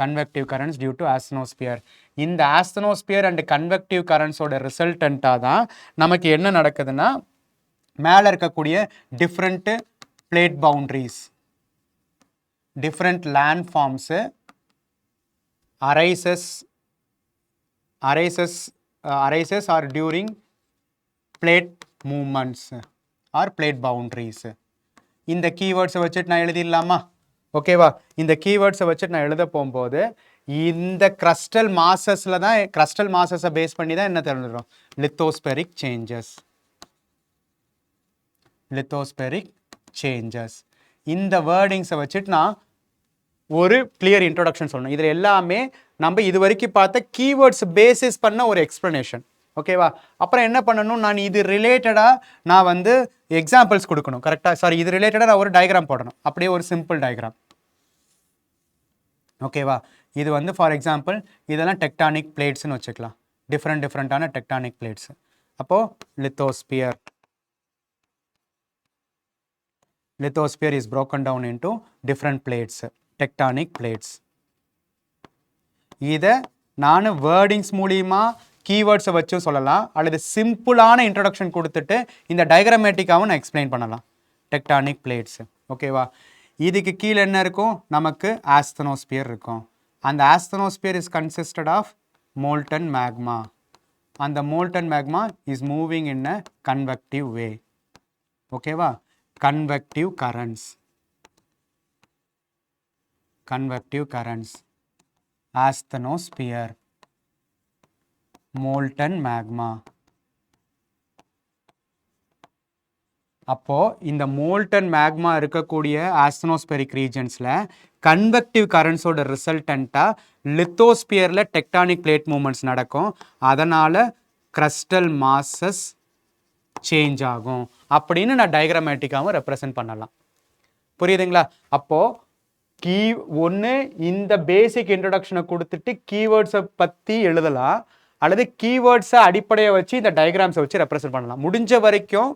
Convective currents due to asthenosphere. இந்த asthenosphere and convective currents ஓட resultant-ஆ தான் நமக்கு என்ன நடக்குதுன்னா மேலே இருக்கக்கூடிய different plate boundaries, different landforms arises or during plate movements or plate boundaries. இந்த keywords வச்சுட்டு நான் எழுதிடலாமா? ஓகேவா? இந்த keywords வச்சுட்டு நான் எழுத போகும்போது இந்த crustal masses-ல தான் crustal masses-அ பேஸ் பண்ணி தான் என்ன தெரிஞ்சிடும்? lithospheric changes. இந்த வேர்டிங்ஸை வச்சுட்டு நான் ஒரு கிளியர் இன்ட்ரோடக்ஷன் சொல்லணும். இதில் எல்லாமே நம்ம இது வரைக்கும் பார்த்த கீவேர்ட்ஸ் பேசிஸ் பண்ண ஒரு எக்ஸ்ப்ளனேஷன். ஓகேவா? அப்புறம் என்ன பண்ணணும், நான் இது ரிலேட்டடாக நான் வந்து எக்ஸாம்பிள்ஸ் கொடுக்கணும். கரெக்டாக? சாரி, இது ரிலேட்டடாக நான் ஒரு டயக்ராம் போடணும். அப்படியே ஒரு சிம்பிள் டயக்ராம். ஓகேவா? இது வந்து ஃபார் எக்ஸாம்பிள் இதெல்லாம் டெக்டானிக் பிளேட்ஸ்னு வச்சுக்கலாம். டிஃப்ரெண்டான டெக்டானிக் பிளேட்ஸ். அப்போது lithosphere is broken down into different plates, tectonic plates. இதை நான் வேர்டிங்ஸ் மூலிமா கீவேர்ட்ஸை வச்சும் சொல்லலாம், அல்லது சிம்பிளான இன்ட்ரடக்ஷன் கொடுத்துட்டு இந்த டயக்ராமேட்டிக்காகவும் நான் எக்ஸ்பிளைன் பண்ணலாம். Tectonic plates. ஓகேவா? இதுக்கு கீழே என்ன இருக்கும்? நமக்கு ஆஸ்தனோஸ்பியர் இருக்கும். அந்த asthenosphere is consisted of molten magma. அந்த molten magma is moving in a convective way. ஓகேவா? convective currents, asthenosphere, molten magma. அப்போ இந்த molten magma இருக்கக்கூடிய asthenospheric regionsல convective currents ஓட ரிசல்டண்டா லித்தோஸ்பியர்ல டெக்டானிக் பிளேட் மூவ்மெண்ட்ஸ் நடக்கும். அதனால crustal masses சேஞ்ச் ஆகும் அப்படின்னு நான் டயக்ராமேட்டிக்காகவும் ரெப்ரசன்ட் பண்ணலாம். புரியுதுங்களா? அப்போது ஒன்று இந்த பேசிக் இன்ட்ரடக்ஷனை கொடுத்துட்டு கீவேர்ட்ஸை பற்றி எழுதலாம், அல்லது கீவேர்ட்ஸை அடிப்படையை வச்சு இந்த டயக்ராம்ஸை வச்சு ரெப்ரசன்ட் பண்ணலாம். முடிஞ்ச வரைக்கும்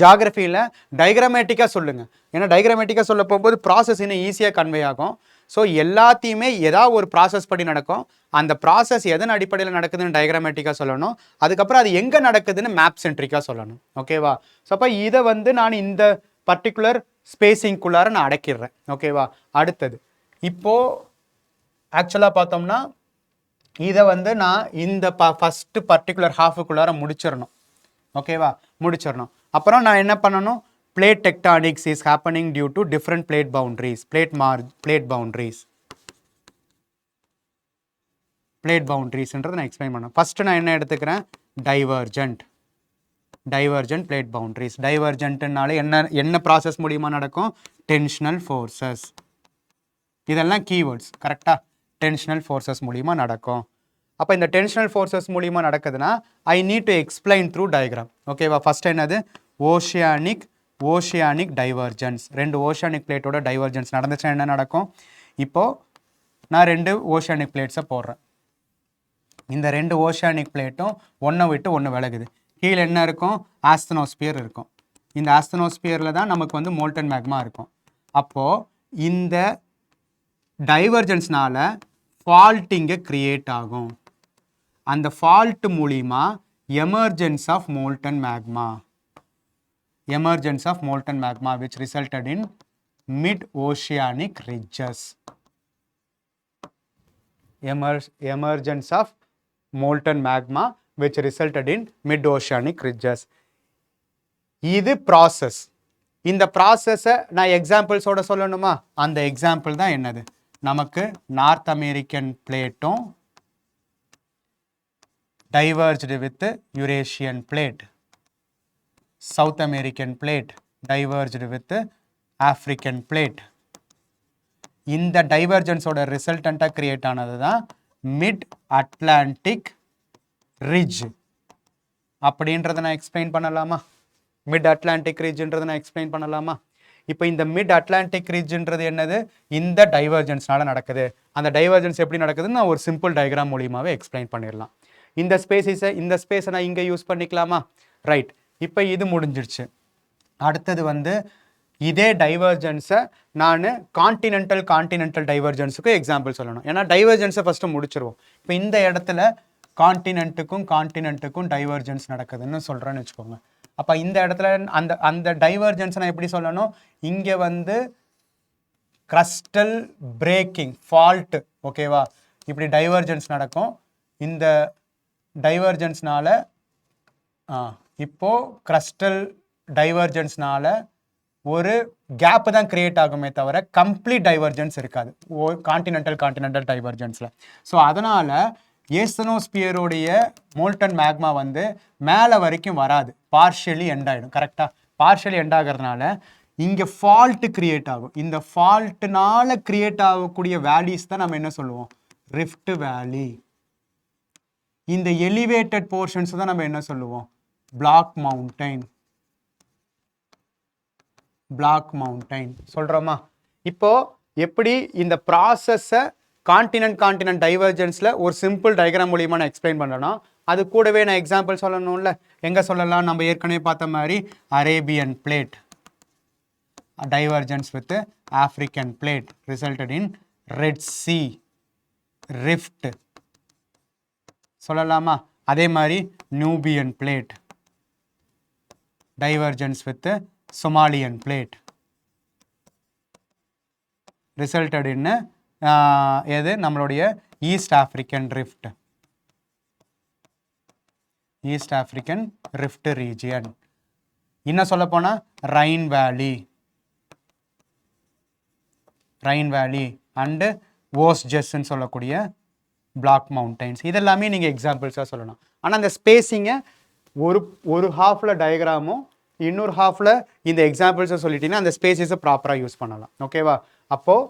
ஜாகிரஃபியில் டயக்ராமேட்டிக்காக சொல்லுங்கள். ஏன்னா டயக்ராமேட்டிக்காக சொல்ல போகும்போது ப்ராசஸ் இன்னும் ஈஸியாக கன்வே ஆகும். ஸோ எல்லாத்தையுமே ஏதாவது ஒரு ப்ராசஸ் படி நடக்கும். அந்த ப்ராசஸ் எதன் அடிப்படையில் நடக்குதுன்னு டயக்ராமேட்டிக்காக சொல்லணும். அதுக்கப்புறம் அது எங்கே நடக்குதுன்னு மேப் சென்ட்ரிக்காக சொல்லணும். ஓகேவா? ஸோ அப்போ இதை வந்து நான் இந்த பர்டிகுலர் ஸ்பேசிங்குள்ளார நான் அடக்கிடுறேன். ஓகேவா? அடுத்தது இப்போது ஆக்சுவலாக பார்த்தோம்னா இதை வந்து நான் இந்த ஃபஸ்ட்டு பர்டிகுலர் ஹாஃபுக்குள்ளார முடிச்சிடணும். ஓகேவா? முடிச்சிடணும். அப்புறம் நான் என்ன பண்ணணும்? Plate tectonics is happening due to different plate boundaries. Plate boundariesன்றதை நான் எக்ஸ்பிளைன் பண்ணேன். ஃபஸ்ட்டு நான் என்ன எடுத்துக்கிறேன்? Divergent plate boundaries. டைவர்ஜென்ட்னாலே என்ன ப்ராசஸ் மூலியமாக நடக்கும்? டென்ஷனல் ஃபோர்ஸஸ். இதெல்லாம் கீவேர்ட்ஸ். கரெக்டாக? டென்ஷனல் ஃபோர்ஸஸ் மூலியமாக நடக்கும். அப்போ இந்த டென்ஷனல் ஃபோர்ஸஸ் மூலியமாக நடக்குதுன்னா I need to explain through diagram. ஓகேவா? ஃபஸ்ட் என்னது? Oceanic divergence. ரெண்டு ஓஷியானிக் பிளேட்டோட டைவர்ஜென்ஸ் நடந்துச்சுன்னா என்ன நடக்கும்? இப்போது நான் ரெண்டு ஓஷியானிக் பிளேட்ஸை போடுறேன். இந்த ரெண்டு ஓஷியானிக் பிளேட்டும் ஒன்றை விட்டு ஒன்று விலகுது. கீழே என்ன இருக்கும்? ஆஸ்தனோஸ்பியர் இருக்கும். இந்த ஆஸ்தனோஸ்பியரில் தான் நமக்கு வந்து மோல்டன் மேக்மா இருக்கும். அப்போது இந்த டைவர்ஜென்ஸ்னால ஃபால்ட்டிங்க கிரியேட் ஆகும். அந்த ஃபால்ட் மூலிமா emergence of molten magma which resulted in mid-oceanic ridges. Emergence of molten magma which resulted in mid-oceanic ridges. இது ப்ராசஸ். இந்த ப்ராசஸை நான் எக்ஸாம்பிள்ஸோட சொல்லணுமா? அந்த எக்ஸாம்பிள் தான் என்னது? நமக்கு நார்த் அமெரிக்கன் பிளேட்டும் diverged with Eurasian plate, South American plate diverged with African plate. இந்த டைவர்ஜென்ஸோட ரிசல்டண்ட்டாக கிரியேட் ஆனது தான் மிட் அட்லாண்டிக் ரிட்ஜ் அப்படின்றத நான் எக்ஸ்பிளைன் பண்ணலாமா? மிட் அட்லாண்டிக் ரிட்ஜ்ன்றதை நான் எக்ஸ்பிளைன் பண்ணலாமா? இப்போ இந்த மிட் அட்லாண்டிக் ரீஜன்றது என்னது இந்த டைவர்ஜென்ஸ்னால நடக்குது அந்த டைவர்ஜென்ஸ் எப்படி நடக்குதுன்னு நான் ஒரு சிம்பிள் டயக்ராம் மூலியமாவே எக்ஸ்பிளைன் பண்ணிடலாம் இந்த ஸ்பேஸை நான் இங்கே யூஸ் பண்ணிக்கலாமா ரைட் இப்போ இது முடிஞ்சிருச்சு அடுத்தது வந்து இதே டைவர்ஜென்ஸை நான் கான்டினென்டல் டைவர்ஜென்ஸுக்கு எக்ஸாம்பிள் சொல்லணும் ஏன்னா டைவர்ஜென்ஸை ஃபஸ்ட்டு முடிச்சிருவோம் இப்போ இந்த இடத்துல கான்டினென்ட்டுக்கும் டைவர்ஜென்ஸ் நடக்குதுன்னு சொல்கிறேன்னு வச்சுக்கோங்க அப்போ இந்த இடத்துல அந்த டைவர்ஜென்ஸை நான் எப்படி சொல்லணும் இங்கே வந்து கிரஸ்டல் பிரேக்கிங் ஃபால்ட் ஓகேவா இப்படி டைவர்ஜென்ஸ் நடக்கும் இந்த டைவர்ஜென்ஸ்னால இப்போ கிரஸ்டல் டைவர்ஜென்ஸ்னால ஒரு கேப் தான் கிரியேட் ஆகுமே தவிர கம்ப்ளீட் டைவர்ஜென்ஸ் இருக்காது கான்டினென்டல் டைவர்ஜென்ஸில் ஸோ அதனால் ஏஸ்தனோஸ்பியருடைய மோல்டன் மேக்மா வந்து மேலே வரைக்கும் வராது பார்ஷியலி எண்ட் ஆகிடும் கரெக்டாக பார்ஷியலி எண்ட் ஆகிறதுனால இங்கே ஃபால்ட்டு கிரியேட் ஆகும் இந்த ஃபால்ட்டுனால கிரியேட் ஆகக்கூடிய வேலிஸ் தான் நம்ம என்ன சொல்லுவோம் ரிஃப்ட் வேலி இந்த எலிவேட்டட் போர்ஷன்ஸ் தான் நம்ம என்ன சொல்லுவோம் பிளாக் மவுண்டைன் சொல்கிறோமா இப்போ எப்படி இந்த ப்ராசஸை கான்டினென்ட் டைவர்ஜென்ஸில் ஒரு சிம்பிள் டயக்ராம் மூலியமாக நான் எக்ஸ்பிளைன் பண்ணுறேன்னா அது கூடவே நான் எக்ஸாம்பிள் சொல்லணும்ல எங்கே சொல்லலாம் நம்ம ஏற்கனவே பார்த்த மாதிரி Arabian plate divergence with African plate resulted in Red Sea rift சொல்லலாமா அதே மாதிரி Nubian plate divergence with Somalian plate resulted in எது நம்மளுடைய ஈஸ்ட் ஆஃப்ரிக்கன் ரிஃப்ட் ரீஜியன் என்ன சொல்ல போனா ரைன் வேலி அண்ட் ஓஸ்ஜெஸ்ன்னு சொல்லக்கூடிய பிளாக் மவுண்டைன்ஸ் இதெல்லாமே நீங்கள் எக்ஸாம்பிள்ஸாக சொல்லலாம் ஆனால் அந்த ஸ்பேஸிங்கை ஒரு ஹாஃபில் டயக்ராமும் இன்னொரு ஹாஃபில் இந்த எக்ஸாம்பிள்ஸை சொல்லிட்டீங்கன்னா அந்த ஸ்பேஸஸை ப்ராப்பராக யூஸ் பண்ணலாம் ஓகேவா அப்போது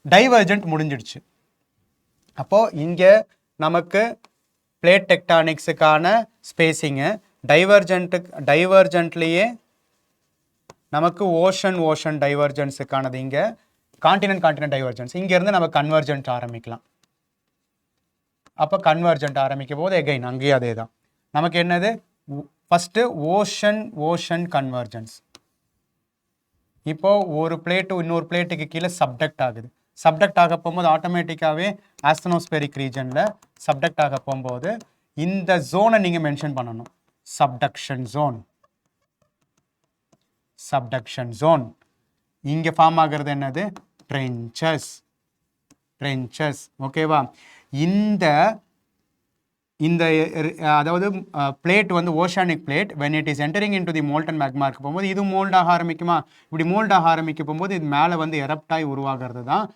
டைவர்ஜென்ட் முடிஞ்சிடுச்சு அப்போது இங்கே நமக்கு பிளேட் டெக்டானிக்ஸுக்கான ஸ்பேஸிங்கு டைவர்ஜென்ட்லேயே நமக்கு ஓஷன் டைவர்ஜென்ஸுக்கானது இங்கே கான்டினென்ட் டைவர்ஜென்ஸ் இங்கேருந்து நம்ம கன்வர்ஜென்ட் ஆரம்பிக்கலாம் அப்போ கன்வர்ஜென்ட் ஆரம்பிக்கும் போது எகைன் அங்கேயும் அதே தான் நமக்கு என்னது ஃபஸ்ட்டு ஓஷன் கன்வர்ஜென்ஸ் இப்போ ஒரு பிளேட்டு இன்னொரு பிளேட்டுக்கு கீழே சப்டக்ட் ஆகுது சப்டக்ட் ஆக போகும்போது ஆட்டோமேட்டிக்காகவே ஆஸ்தனோஸ்பெரிக் ரீஜனில் சப்டக்ட் ஆக போகும்போது இந்த ஜோனை நீங்கள் மென்ஷன் பண்ணணும் சப்டக்ஷன் ஜோன் இங்கே ஃபார்ம் ஆகிறது என்னது ட்ரென்ச்சஸ் ஓகேவா இந்த அதாவது பிளேட் வந்து oceanic plate when it is entering in to the molten magma இருக்க போகும்போது இது மோல்டாக ஆரம்பிக்குமா இப்படி மோல்டாக ஆரம்பிக்க போகும்போது இது மேலே வந்து எரப்டாய் உருவாகிறது தான்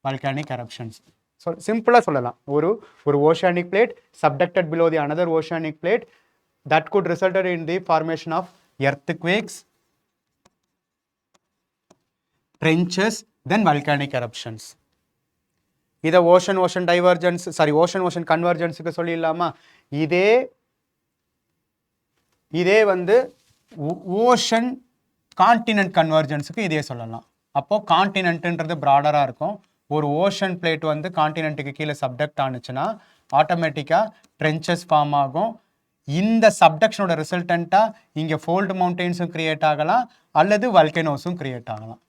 வால்கானிக் எரப்ஷன்ஸ் சிம்பிளாக சொல்லலாம் ஒரு oceanic plate subducted below the another oceanic plate that could resulted in the formation of earthquakes, trenches, then volcanic eruptions. இதை ஓஷன் டைவர்ஜென்ஸ் ஓஷன் கன்வர்ஜென்ஸுக்கு சொல்லிடலாமா இதே வந்து ஓஷன் கான்டினென்ட் கன்வர்ஜென்ஸுக்கு இதே சொல்லலாம் அப்போ கான்டினென்ட்ன்றது ப்ராடராக இருக்கும் ஒரு ஓஷன் பிளேட் வந்து கான்டினென்ட்டுக்கு கீழே சப்டக்ட் ஆனிச்சுன்னா ஆட்டோமேட்டிக்காக ட்ரென்ச்சஸ் ஃபார்ம் ஆகும் இந்த சப்டக்ஷனோட ரிசல்டண்ட்டாக இங்கே ஃபோல்டு மவுண்டெயின்ஸும் கிரியேட் ஆகலாம் அல்லது வல்கனோஸும் கிரியேட் ஆகலாம்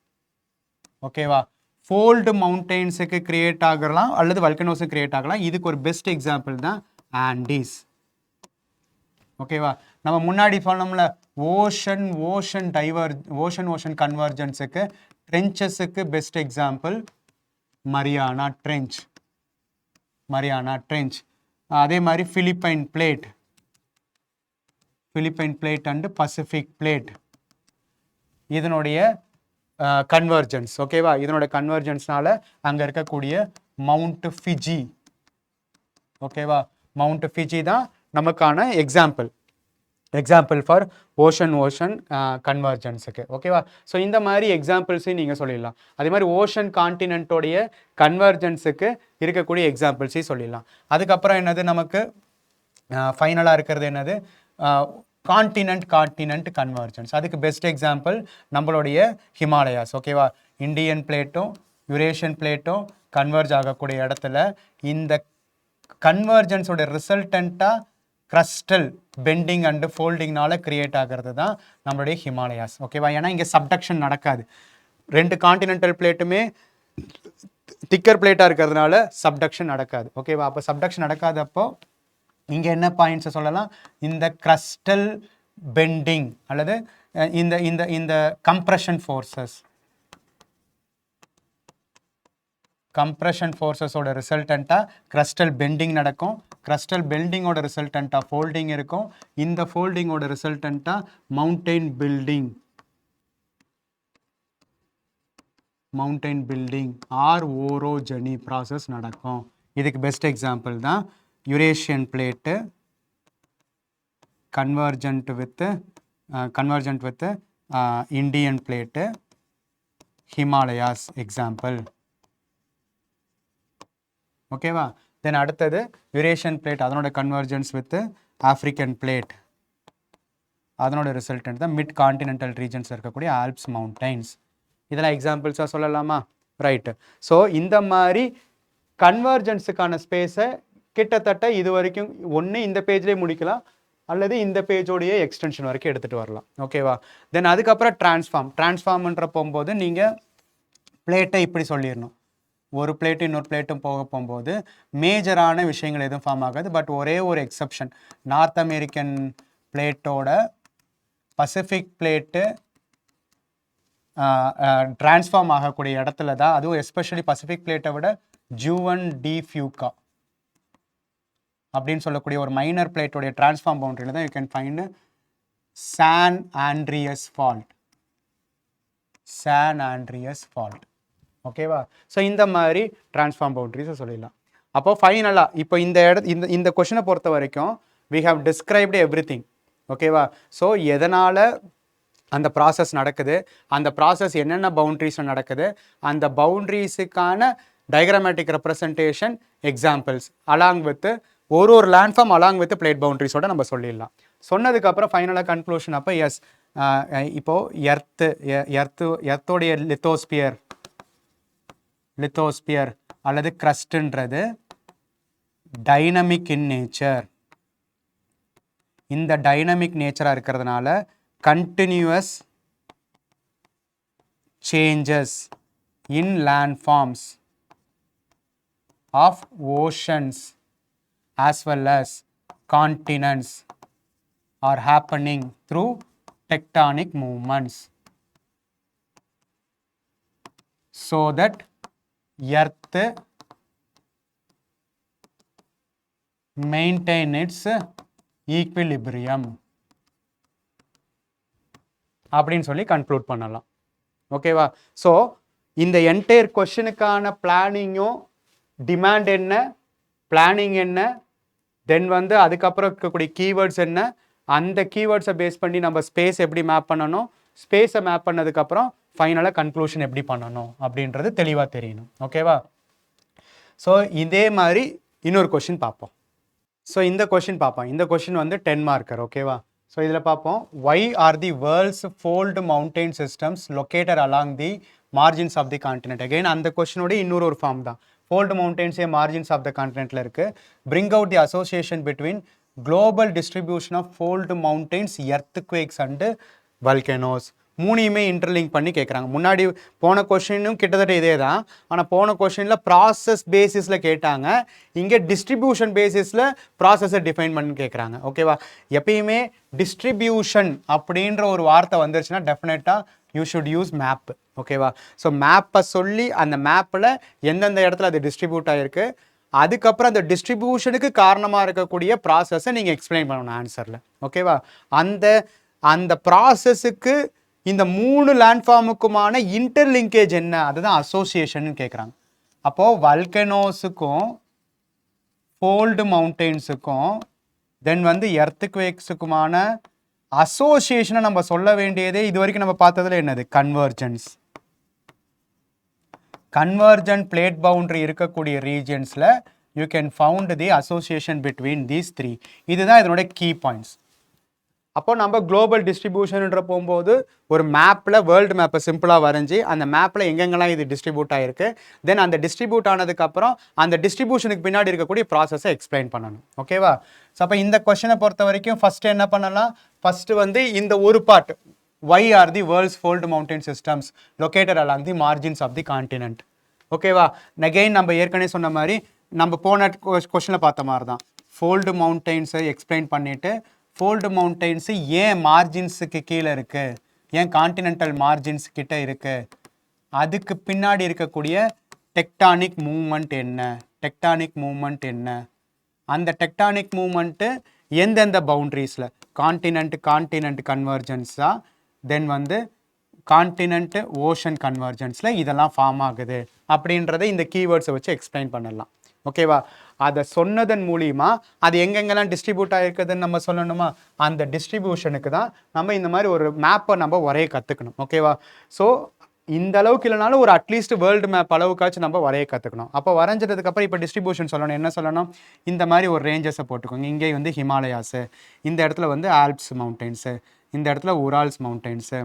ஓகேவா ஃபோல்டு மவுண்டெயின்ஸுக்கு கிரியேட் ஆகலாம் அல்லது வல்கனோஸும் கிரியேட் ஆகலாம் இதுக்கு ஒரு பெஸ்ட் எக்ஸாம்பிள் தான் ஆண்டீஸ் ஓகேவா நம்ம முன்னாடி சொன்னோம்ல ஓஷன் கன்வர்ஜென்ஸுக்கு ட்ரென்ச்சஸுக்கு பெஸ்ட் எக்ஸாம்பிள் மரியானா ட்ரென்ச் அதே மாதிரி Philippine plate and Pacific plate இதனுடைய கன்வர்ஜென்ஸ் ஓகேவா இதனோட கன்வர்ஜென்ஸ்னால அங்கே இருக்கக்கூடிய மவுண்ட் ஃபிஜி ஓகேவா மவுண்ட் ஃபிஜி தான் நமக்கான எக்ஸாம்பிள் ஃபார் ஓஷன் கன்வர்ஜென்ஸுக்கு ஓகேவா ஸோ இந்த மாதிரி எக்ஸாம்பிள்ஸையும் நீங்கள் சொல்லிடலாம் அதே மாதிரி ஓஷன் கான்டினென்ட்டோடைய கன்வர்ஜென்ஸுக்கு இருக்கக்கூடிய எக்ஸாம்பிள்ஸையும் சொல்லிடலாம் அதுக்கப்புறம் என்னது நமக்கு ஃபைனலாக இருக்கிறது என்னது கான்டினென்ட் கன்வர்ஜென்ஸ். அதுக்கு பெஸ்ட் எக்ஸாம்பிள் நம்மளுடைய ஹிமாலயாஸ். ஓகேவா, இந்தியன் பிளேட்டும் யூரேஷியன் பிளேட்டும் கன்வர்ஜ் ஆகக்கூடிய இடத்துல இந்த கன்வர்ஜென்ஸோட ரிசல்டண்ட்டாக கிரஸ்டல் பெண்டிங் அண்டு ஃபோல்டிங்னால கிரியேட் ஆகிறது தான் நம்மளுடைய ஹிமாலயாஸ். ஓகேவா, ஏன்னா இங்கே சப்டக்ஷன் நடக்காது. ரெண்டு கான்டினென்டல் பிளேட்டுமே திக்கர் பிளேட்டாக இருக்கிறதுனால சப்டக்ஷன் நடக்காது. ஓகேவா, அப்போ சப்டக்ஷன் நடக்காதப்போ இங்கே என்ன பாயிண்ட்ஸை சொல்லலாம், இந்த கிரஸ்டல் பெண்டிங் அல்லது இந்த இந்த இந்த கம்ப்ரெஷன் ஃபோர்ஸஸோட ரிசல்டண்ட்டாக கிரஸ்டல் பெண்டிங் நடக்கும். கிரஸ்டல் பெண்டிங்கோட ரிசல்டண்ட்டாக ஃபோல்டிங் இருக்கும். இந்த ஃபோல்டிங்கோட ரிசல்டண்ட்டாக மவுண்டைன் பில்டிங் ஆர் ஓரோஜனி ப்ராசஸ் நடக்கும். இதுக்கு பெஸ்ட் எக்ஸாம்பிள் தான் Eurasian plate convergent with Indian plate, Himalayas example. ஓகேவா, தென் அடுத்தது யூரேஷியன் பிளேட் அதனோட கன்வர்ஜென்ஸ் வித் ஆஃப்ரிக்கன் பிளேட், அதனோட ரிசல்டன்ட் தான் மிட் கான்டினென்டல் ரீஜன்ஸ் இருக்கக்கூடிய ஆல்ப்ஸ் மவுண்டைன்ஸ். இதெல்லாம் எக்ஸாம்பிள்ஸாக சொல்லலாமா? ரைட்டு. ஸோ இந்த மாதிரி கன்வர்ஜென்ஸுக்கான ஸ்பேஸை கிட்டத்தட்ட இது வரைக்கும் ஒன்று இந்த பேஜ்லேயே முடிக்கலாம் அல்லது இந்த பேஜோடைய எக்ஸ்டென்ஷன் வரைக்கும் எடுத்துகிட்டு வரலாம். ஓகேவா, தென் அதுக்கப்புறம் டிரான்ஸ்ஃபார்ம்ன்ற போகும்போது நீங்கள் பிளேட்டை இப்படி சொல்லிடணும். ஒரு பிளேட்டு இன்னொரு பிளேட்டும் போகும்போது மேஜரான விஷயங்கள் எதுவும் ஃபார்ம் ஆகாது. பட் ஒரே ஒரு எக்ஸப்ஷன், நார்த் அமெரிக்கன் பிளேட்டோட பசிபிக் பிளேட்டு டிரான்ஸ்ஃபார்ம் ஆகக்கூடிய இடத்துல தான், அதுவும் எஸ்பெஷலி பசிபிக் பிளேட்டை விட ஜூவன் டி ஃபியூகா அப்படின்னு சொல்லக்கூடிய ஒரு மைனர் பிளேட்டோடைய டிரான்ஸ்ஃபார்ம் பவுண்டரியில் தான் you can find San Andreas fault. ஓகேவா, ஸோ இந்த மாதிரி டிரான்ஸ்ஃபார்ம் பவுண்டரிஸை சொல்லிடலாம். அப்போ ஃபைனலாக இப்போ இந்த கொஷனை பொறுத்த வரைக்கும் வி ஹவ் டிஸ்கிரைப்டு எவ்ரிதிங். ஓகேவா, ஸோ எதனால் அந்த ப்ராசஸ் நடக்குது, அந்த ப்ராசஸ் என்னென்ன பவுண்ட்ரிஸில் நடக்குது, அந்த பவுண்ட்ரிஸுக்கான diagrammatic representation examples along with ஒரு லேண்ட்ஃபார்ம் அலாங் வித் பிளேட் பவுண்ட்ரிஸோட நம்ம சொல்லிடலாம். சொன்னதுக்கப்புறம் ஃபைனலாக கன்க்ளூஷன் அப்போ எஸ், இப்போது எர்த்தோடைய லித்தோஸ்பியர் அல்லது கிரஸ்ட்ன்றது டைனமிக் இன் நேச்சர். இந்த டைனமிக் நேச்சராக இருக்கிறதுனால continuous changes in landforms of oceans as well as continents are happening through tectonic movements, so that earth maintain its equilibrium அப்படின்னு சொல்லி கன்க்ளூட் பண்ணலாம். ஓகேவா, ஸோ இந்த என்டையர் கொஷனுக்கான பிளானிங்கும் டிமாண்ட் என்ன, பிளானிங் என்ன, தென் அதுக்கப்புறம் இருக்கக்கூடிய கீவேர்ட்ஸ் என்ன, அந்த கீவேர்ட்ஸை பேஸ் பண்ணி நம்ம ஸ்பேஸ் எப்படி மேப் பண்ணணும், ஸ்பேஸை மேப் பண்ணதுக்கப்புறம் ஃபைனலாக கன்க்ளூஷன் எப்படி பண்ணணும் அப்படின்றது தெளிவாக தெரியணும். ஓகேவா, ஸோ இதே மாதிரி இன்னொரு கொஷின் பார்ப்போம். ஸோ இந்த கொஷின் 10 மார்க்கர். ஓகேவா, ஸோ இதில் பார்ப்போம், why are the world's fold mountain systems located along the margins of the continent? Again அந்த கொஷினோட இன்னொரு ஃபார்ம் தான். fold mountains margins of the continentல இருக்கு. bring out the association between global distribution of fold mountains, earthquakes and volcanoes. மூணையுமே interlink பண்ணி கேட்குறாங்க. முன்னாடி போன கொஷினும் கிட்டத்தட்ட இதே தான், ஆனால் போன கொஷினில் ப்ராசஸ் பேசிஸில் கேட்டாங்க, இங்கே டிஸ்ட்ரிபியூஷன் பேசிஸில் ப்ராசஸை டிஃபைன் பண்ணி கேட்குறாங்க. ஓகேவா, எப்பயுமே டிஸ்ட்ரிபியூஷன் அப்படின்ற ஒரு வார்த்தை வந்துருச்சுன்னா டெஃபினட்டாக யூ ஷுட் யூஸ் மேப். ஓகேவா, ஸோ மேப்பை சொல்லி அந்த மேப்பில் எந்தெந்த இடத்துல அது டிஸ்ட்ரிபியூட் ஆகிருக்கு, அதுக்கப்புறம் அந்த டிஸ்ட்ரிபியூஷனுக்கு காரணமாக இருக்கக்கூடிய ப்ராசஸை நீங்கள் எக்ஸ்பிளைன் பண்ணணும் ஆன்சரில். ஓகேவா, அந்த ப்ராசஸுக்கு இந்த 3 லேண்ட்ஃபார்முக்குமான இன்டர்லிங்கேஜ் என்ன, அதுதான் அசோசியேஷன் கேட்குறாங்க. அப்போது வல்கனோஸுக்கும் ஃபோல்டு மவுண்டெயின்ஸுக்கும் தென் எர்த்குவேக்ஸுக்குமான அசோசியேஷனை நம்ம சொல்ல வேண்டியதே இது வரைக்கும் நம்ம பார்த்ததுல என்னது, கன்வர்ஜென்ட் பிளேட் பவுண்டரி இருக்கக்கூடிய ரீஜன்ஸில் you can found the association between these 3. இதுதான் இதனுடைய கீ பாயிண்ட்ஸ். அப்போ நம்ம குளோபல் டிஸ்ட்ரிபியூஷன்ன்ற போகும்போது ஒரு மேப்பில் வேர்ல்டு மேப்பை சிம்பிளாக வரைஞ்சி அந்த மேப்பில் எங்கெங்கெல்லாம் இது டிஸ்ட்ரிபியூட் ஆகிருக்கு, தென் அந்த டிஸ்ட்ரிபியூட் ஆனதுக்கப்புறம் அந்த டிஸ்ட்ரிபியூஷனுக்கு பின்னாடி இருக்கக்கூடிய ப்ராசஸை எக்ஸ்பிளைன் பண்ணணும். ஓகேவா? ஸோ அப்போ இந்த கொஸ்டினை பொறுத்த வரைக்கும் ஃபஸ்ட்டு என்ன பண்ணலாம், ஃபஸ்ட்டு வந்து இந்த ஒரு part, why are the world's fold mountain systems located along the margins of the continent? ஓகேவா? அகைன் நம்ம ஏற்கனவே சொன்ன மாதிரி நம்ம போன கொஸ்டினில் பார்த்த மாதிரி தான் ஃபோல்டு மவுண்டெயின்ஸை எக்ஸ்பிளைன் பண்ணிவிட்டு ஃபோல்டு மவுண்டெயின்ஸு ஏன் மார்ஜின்ஸுக்கு கீழே இருக்குது, ஏன் கான்டினென்டல் மார்ஜின்ஸ் கிட்ட இருக்குது, அதுக்கு பின்னாடி இருக்கக்கூடிய டெக்டானிக் மூவ்மெண்ட் என்ன, டெக்டானிக் மூவ்மெண்ட் என்ன, அந்த டெக்டானிக் மூவ்மெண்ட்டு எந்தெந்த பவுண்ட்ரிஸில் கான்டினென்ட் கன்வர்ஜென்ஸா, தென் வந்து கான்டினென்ட் ஓஷன் கன்வர்ஜென்ஸில் இதெல்லாம் ஃபார்ம் ஆகுது அப்படின்றத இந்த கீவேர்ட்ஸை வச்சு எக்ஸ்பிளைன் பண்ணலாம். ஓகேவா? அதை சொன்னதன் மூலிமா அது எங்கெங்கெல்லாம் டிஸ்ட்ரிபியூட் ஆகிருக்குதுன்னு நம்ம சொல்லணுமா, அந்த டிஸ்ட்ரிபியூஷனுக்கு தான் நம்ம இந்த மாதிரி ஒரு மேப்பை நம்ம வரைய கற்றுக்கணும். ஓகேவா? ஸோ இந்த அளவுக்கு இல்லைனாலும் ஒரு அட்லீஸ்ட் வேர்ல்டு மேப் அளவுக்காச்சும் நம்ம வரைய கற்றுக்கணும். அப்போ வரைஞ்சதுக்கப்புறம் இப்போ டிஸ்ட்ரிபியூஷன் சொல்லணும். என்ன சொல்லணும், இந்த மாதிரி ஒரு ரேஞ்சஸை போட்டுக்கோங்க. இங்கே வந்து ஹிமாலயாஸு, இந்த இடத்துல வந்து ஆல்ப்ஸ் மவுண்டெயின்ஸு, இந்த இடத்துல உரால்ஸ் மவுண்டெயின்ஸு,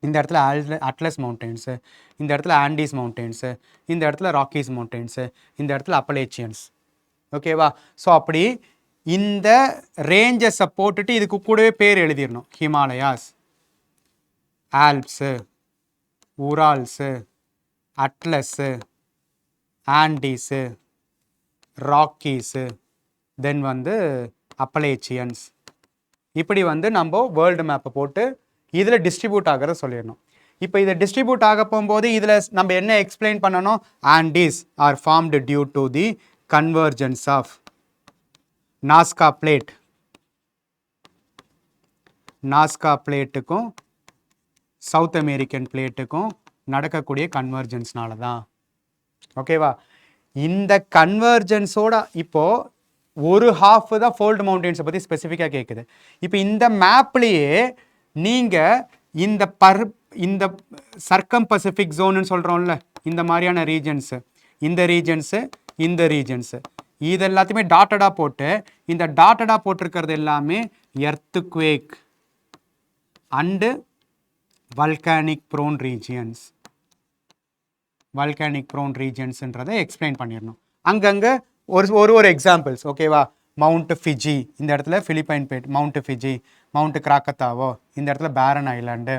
இந்த இடத்துல அட்லஸ் மவுண்டெயின்ஸு, இந்த இடத்துல ஆண்டீஸ் மவுண்டெயின்ஸு, இந்த இடத்துல ராக்கீஸ் மவுண்டெயின்ஸு, இந்த இடத்துல அப்பலேச்சியன்ஸ். ஓகேவா? ஸோ அப்படி இந்த ரேஞ்சஸை போட்டுட்டு இதுக்கு கூடவே பேர் எழுதிடணும். ஹிமாலயாஸ், ஆல்ப்ஸு, உரால்ஸு, அட்லஸ்ஸு, ஆண்டீஸு, ராக்கீஸு, தென் வந்து அப்பலேச்சியன்ஸ். இப்படி வந்து நம்ம வேர்ல்டு மேப்பை போட்டு இதில் டிஸ்ட்ரிபியூட் ஆகிறத சொல்லிடணும். இப்போ இதை டிஸ்ட்ரிபியூட் ஆக போகும்போது இதில் நம்ம என்ன எக்ஸ்பிளைன் பண்ணணும், Andes are formed due to the convergence of Nazca plate, Nazca பிளேட்டுக்கும் சவுத் அமெரிக்கன் பிளேட்டுக்கும் நடக்கக்கூடிய கன்வர்ஜென்ஸ்னால தான். ஓகேவா? இந்த கன்வர்ஜென்ஸோட இப்போது ஒரு ஹாஃப் தான் ஃபோல்டு மவுண்டெயின்ஸை பற்றி ஸ்பெசிஃபிக்காக கேட்குது. இப்போ இந்த மேப்லேயே நீங்கள் இந்த சர்க்கம் பசிபிக் ஜோன்னு சொல்கிறோம்ல, இந்த மாதிரியான ரீஜன்ஸு, இந்த ரீஜன்ஸு, இந்த ரீஜன்ஸு, இது எல்லாத்தையுமே டாட்டடாக போட்டு இந்த டாட்டடாக போட்டிருக்கிறது எல்லாமே earthquake and volcanic prone regions, volcanic prone ரீஜன்ஸ்ன்றதை எக்ஸ்பிளைன் பண்ணிடணும். அங்கங்கே ஒரு எக்ஸாம்பிள்ஸ். ஓகேவா? மவுண்ட் ஃபிஜி, இந்த இடத்துல Philippine plate, Mount Fiji, Mount Krakatoa, இந்த இடத்துல பேரன் ஐலாண்டு,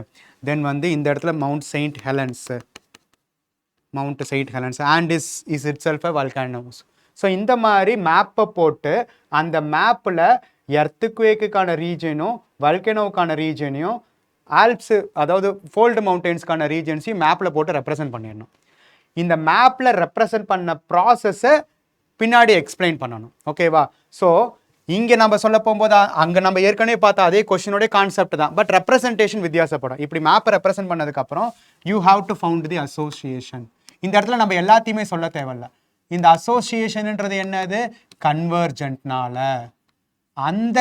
தென் வந்து இந்த இடத்துல Mount Saint Helens, Mount Saint Helens and is itself a volcanoes. So இந்த மாதிரி மேப்பை போட்டு அந்த மேப்பில் எர்த்குவேக்குக்கான ரீஜனும் வல்கனோவுக்கான ரீஜனையும் ஆல்ப்ஸு அதாவது ஃபோல்டு மவுண்டெயின்ஸ்க்கான ரீஜன்ஸையும் மேப்பில் போட்டு ரெப்ரசன்ட் பண்ணிடணும். இந்த மேப்பில் ரெப்ரசன்ட் பண்ண ப்ராசஸை பின்னாடி எக்ஸ்பிளைன் பண்ணணும். ஓகேவா? ஸோ இங்கே நம்ம சொல்ல போகும்போது அங்கே நம்ம ஏற்கனவே பார்த்தா அதே கொஸ்டினோட கான்செப்ட் தான், பட் ரெப்ரசன்டேஷன் வித்தியாசப்படும். இப்படி மேப்பை ரெப்ரசன்ட் பண்ணதுக்கப்புறம் you have to found the association. இந்த இடத்துல நம்ம எல்லாத்தையுமே சொல்ல தேவையில்ல. இந்த அசோசியேஷன்ன்றது என்னது, கன்வர்ஜென்ட்னால அந்த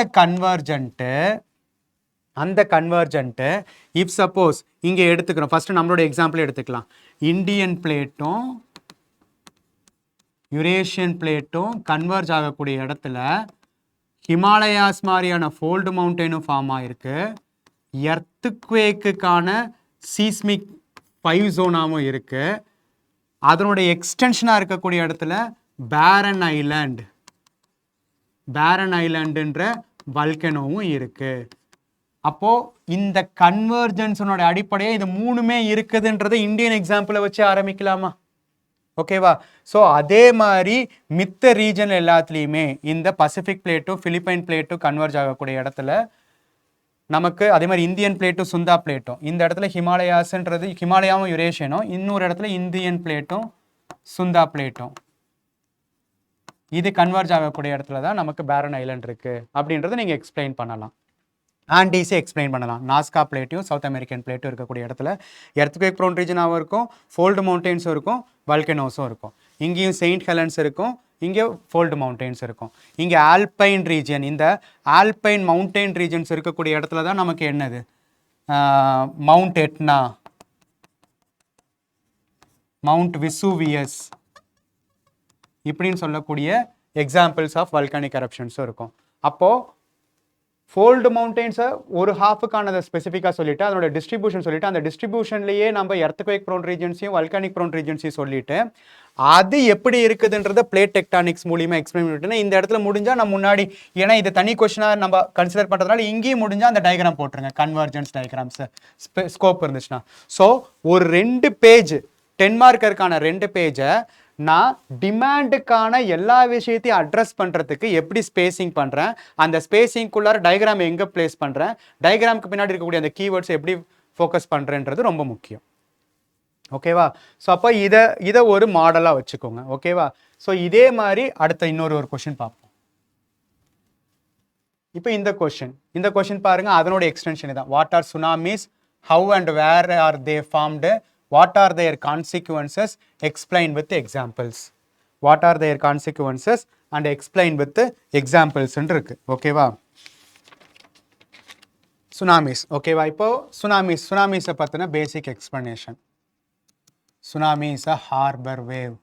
கன்வர்ஜென்ட்டு இஃப் சப்போஸ் இங்கே எடுத்துக்கிறோம், ஃபஸ்ட்டு நம்மளோட எக்ஸாம்பிள் எடுத்துக்கலாம். இந்தியன் பிளேட்டும் யுரேஷியன் பிளேட்டும் கன்வர்ஜ் ஆகக்கூடிய இடத்துல ஹிமாலயாஸ் மாதிரியான ஃபோல்டு மவுண்டெயினும் ஃபார்ம் ஆகிருக்கு, எர்த்குவேக்குக்கான சீஸ்மிக் 5 ஜோனாவும் இருக்குது, அதனுடைய எக்ஸ்டென்ஷனாக இருக்கக்கூடிய இடத்துல பேரன் ஐலாண்டுன்ற வல்கனோவும் இருக்குது. அப்போது இந்த கன்வர்ஜென்ஸனோட அடிப்படையே இது மூணுமே இருக்குதுன்றதை இந்தியன் எக்ஸாம்பிளை வச்சு ஆரம்பிக்கலாமா? ஓகேவா? ஸோ அதே மாதிரி மித்த ரீஜன் எல்லாத்துலேயுமே இந்த பசிபிக் பிளேட்டும் பிலிப்பைன் பிளேட்டும் கன்வர்ஜ் ஆகக்கூடிய இடத்துல நமக்கு அதே மாதிரி இந்தியன் பிளேட்டும் சுந்தா பிளேட்டும், இந்த இடத்துல ஹிமாலயாஸ்ன்றது ஹிமாலயாவும் யுரேஷியனும், இன்னொரு இடத்துல இந்தியன் பிளேட்டும் சுந்தா பிளேட்டும், இது கன்வர்ஜ் ஆகக்கூடிய இடத்துல தான் நமக்கு பேரன் ஐலண்ட் இருக்குது அப்படின்றத நீங்கள் எக்ஸ்பிளைன் பண்ணலாம். ஆண்டீஸை எக்ஸ்பிளைன் பண்ணலாம். நாஸ்கா பிளேட்டையும் சவுத் அமெரிக்கன் பிளேட்டும் இருக்கக்கூடிய இடத்துல எர்த்குவேக் ப்ரோன் ரீஜனாகவும் இருக்கும், ஃபோல்டு மவுண்டெயின்ஸும் இருக்கும், வல்கனோஸும் இருக்கும். இங்கேயும் செயின்ட் ஹெலன்ஸ் இருக்கும், இங்கே ஃபோல்டு மவுண்டெயின்ஸ் இருக்கும். இங்கே ஆல்பைன் ரீஜன், இந்த ஆல்பைன் மவுண்டெயின் ரீஜன்ஸ் இருக்கக்கூடிய இடத்துல தான் நமக்கு என்னது, மவுண்ட் எட்னா, மவுண்ட் விசூவியஸ் இப்படின்னு சொல்லக்கூடிய எக்ஸாம்பிள்ஸ் ஆஃப் வல்கானிக் எரப்ஷன்ஸும் இருக்கும். அப்போது ஃபோல்டு மவுண்டெயின்ஸை ஒரு ஹாஃபுக்கானதை ஸ்பெசிஃபிக்காக சொல்லிவிட்டு அதனோட டிஸ்ட்ரிபியூஷன் சொல்லிவிட்டு அந்த டிஸ்ட்ரிபியூஷன்லேயே நம்ம எர்த்குவேக் ப்ரோன் ரீஜன்ஸையும் வல்கானிக் ப்ரோன் ரீஜன்ஸையும் சொல்லிவிட்டு அது எப்படி இருக்குதுன்றத பிளேட் டெக்டானிக்ஸ் மூலியமாக எக்ஸ்பிளைன் பண்ணிட்டு இந்த இடத்துல முடிஞ்சால் நம்ம முன்னாடி ஏன்னா இது தனி கொஸ்டினாக நம்ம கன்சிடர் பண்ணுறதுனால இங்கேயும் முடிஞ்சால் அந்த டயக்ராம் போட்டுருங்க கன்வர்ஜென்ஸ் டயக்ராம்ஸ் ஸ்கோப் இருந்துச்சுன்னா. ஸோ ஒரு 2 பேஜ் 10 மார்க்கருக்கான 2 பேஜை நான் டிமாண்டுக்கான எல்லா விஷயத்தையும் அட்ரஸ் பண்ணுறதுக்கு எப்படி ஸ்பேசிங் பண்ணுறேன், அந்த ஸ்பேசிங்குள்ளார டயக்ராம் எங்கே பிளேஸ் பண்ணுறேன், டயக்ராமுக்கு பின்னாடி இருக்கக்கூடிய அந்த கீவேர்ட்ஸ் எப்படி ஃபோக்கஸ் பண்ணுறேன்றது ரொம்ப முக்கியம். ஓகேவா? ஸோ அப்போ இதை ஒரு மாடலாக வச்சுக்கோங்க. ஓகேவா? ஸோ இதே மாதிரி அடுத்த இன்னொரு கொஷின் பார்ப்போம். இப்போ இந்த கொஷின் பாருங்க, அதனோட எக்ஸ்டென்ஷன் தான். What are tsunamis, how and where are they formed, what are their consequences, explain with examples. What are their consequences and explain with examples ன்னு இருக்கு. ஓகேவா? சுனாமிஸ். ஓகேவா? இப்போ சுனாமிஸை பற்றின basic explanation. Tsunami is a harbour wave,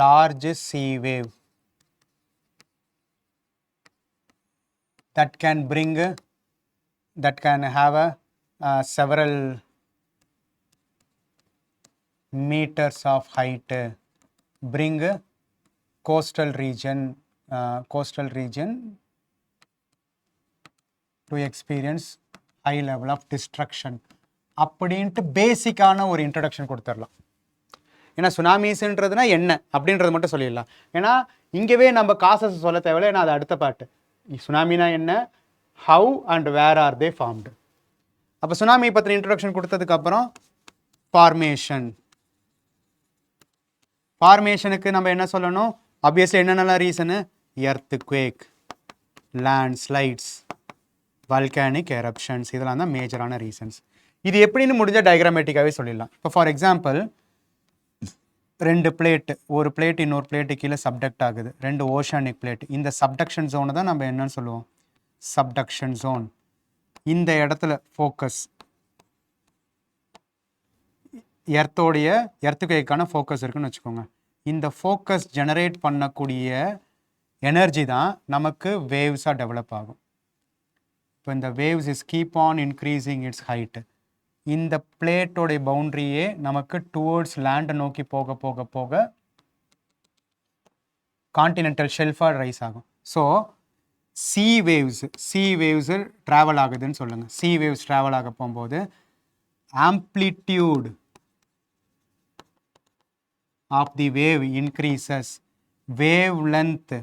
large sea wave that can have several meters of height, bring coastal region to experience high level of destruction. அப்படின்ட்டு பேசிக்கான ஒரு இன்ட்ரடக்ஷன் கொடுத்துடலாம். ஏன்னா சுனாமிஸ்ன்றதுனா என்ன அப்படின்றது மட்டும் சொல்லிடலாம். ஏன்னா இங்கேவே நம்ம காசஸ் சொல்ல தேவையில்லை, ஏன்னா அது அடுத்த பாட்டு. சுனாமினா என்ன, how and where are they formed. அப்போ சுனாமி பற்றி இன்ட்ரடக்ஷன் கொடுத்ததுக்கப்புறம் ஃபார்மேஷனுக்கு நம்ம என்ன சொல்லணும், ஆப்வியஸ்லி என்னென்னலாம் ரீசனு, எர்த்குவேக், லேண்ட்ஸ்லைட்ஸ், வல்கானிக் எரப்ஷன்ஸ், இதெல்லாம் தான் மேஜரான ரீசன்ஸ். இது எப்படின்னு முடிஞ்ச டயக்ராமேட்டிக்காகவே சொல்லிடலாம். இப்போ ஃபார் எக்ஸாம்பிள் 2 பிளேட்டு, ஒரு பிளேட் இன்னொரு பிளேட்டு கீழே சப்டக்ட் ஆகுது, 2 ஓஷானிக் பிளேட். இந்த சப்டக்ஷன் ஜோனை தான் நம்ம என்னன்னு சொல்லுவோம், சப்டக்ஷன் ஜோன். இந்த இடத்துல ஃபோக்கஸ், எர்த்துக்குவேக்கான ஃபோக்கஸ் இருக்குன்னு வச்சுக்கோங்க. இந்த ஃபோக்கஸ் ஜெனரேட் பண்ணக்கூடிய எனர்ஜி தான் நமக்கு வேவ்ஸாக டெவலப் ஆகும். இப்போ இந்த waves is keep on increasing it's height. இந்த பிளேட்டோடைய பவுண்ட்ரியே நமக்கு டுவோர்ட்ஸ் லேண்டை நோக்கி போக போக போக கான்டினென்டல் ஷெல்ஃபாக ரைஸ் ஆகும். ஸோ சி வேவ்ஸ் ட்ராவல் ஆகுதுன்னு சொல்லுங்கள். சி வேவ்ஸ் ட்ராவல் ஆக போகும்போது amplitude of the wave increases, wave length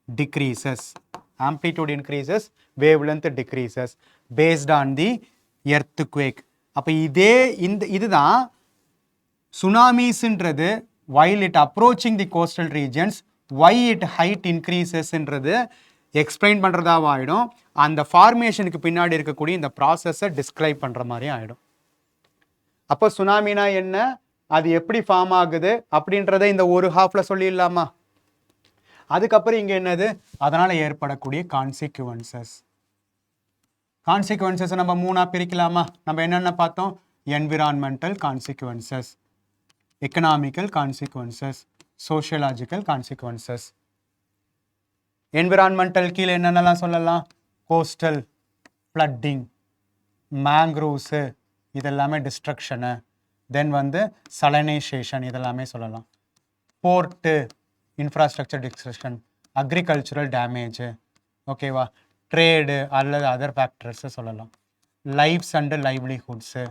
decreases. Amplitude increases, wavelength decreases based on the earthquake. அப்போ இதுதான் சுனாமிஸ்ன்றது while it approaching the coastal regions, why it height increases ன்றது explain பண்ணுறதாவும் ஆகிடும். அந்த ஃபார்மேஷனுக்கு பின்னாடி இருக்கக்கூடிய இந்த ப்ராசஸை டிஸ்கிரைப் பண்ணுற மாதிரி ஆகிடும். அப்போ சுனாமினா என்ன, அது எப்படி ஃபார்ம் ஆகுது அப்படின்றத இந்த ஒரு ஹாஃபில் சொல்லிடலாமா? அதுக்கப்புறம் இங்கே என்னது, அதனால் ஏற்படக்கூடிய கான்சிக்வன்சஸ் நம்ம 3ஆக பிரிக்கலாமா? நம்ம என்னென்ன பார்த்தோம், environmental consequences, economical consequences, sociological consequences. Environmental கீழே என்னென்னலாம் சொல்லலாம், கோஸ்டல் ஃப்ளட்டிங், மேங்க்ரோவ்ஸு, இதெல்லாமே டிஸ்ட்ரக்ஷனு. தென் சலனைசேஷன், இதெல்லாமே சொல்லலாம். Port, infrastructure destruction, agricultural damage, ஓகேவா, ட்ரேடு அல்லது அதர் ஃபேக்டர்ஸு சொல்லலாம். Lifes and livelihoods,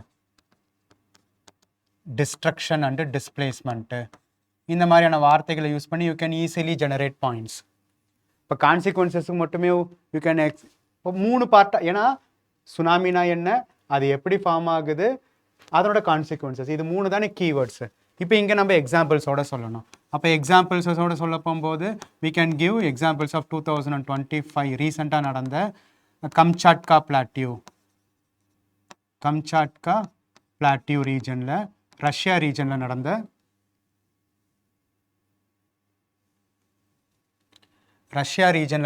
destruction and displacement, இந்த மாதிரியான வார்த்தைகளை யூஸ் பண்ணி you can easily generate points. இப்போ கான்சிக்வன்சஸுக்கு மட்டுமே யூ கேன் இப்போ 3 பார்ட்டாக, ஏன்னா சுனாமினா என்ன, அது எப்படி ஃபார்ம் ஆகுது, அதோட கான்சிக்வன்சஸ், இது 3 தானே கீவேர்ட்ஸு. இப்போ இங்கே நம்ம எக்ஸாம்பிள்ஸோட சொல்லணும். அப்போ எக்ஸாம்பிள்ஸோட சொல்ல போகும்போது we can give examples of 2025 ரீசெண்டாக நடந்த கம்சாட்கா பிளாட்டியூ ரீஜனில், ரஷ்யா ரீஜனில்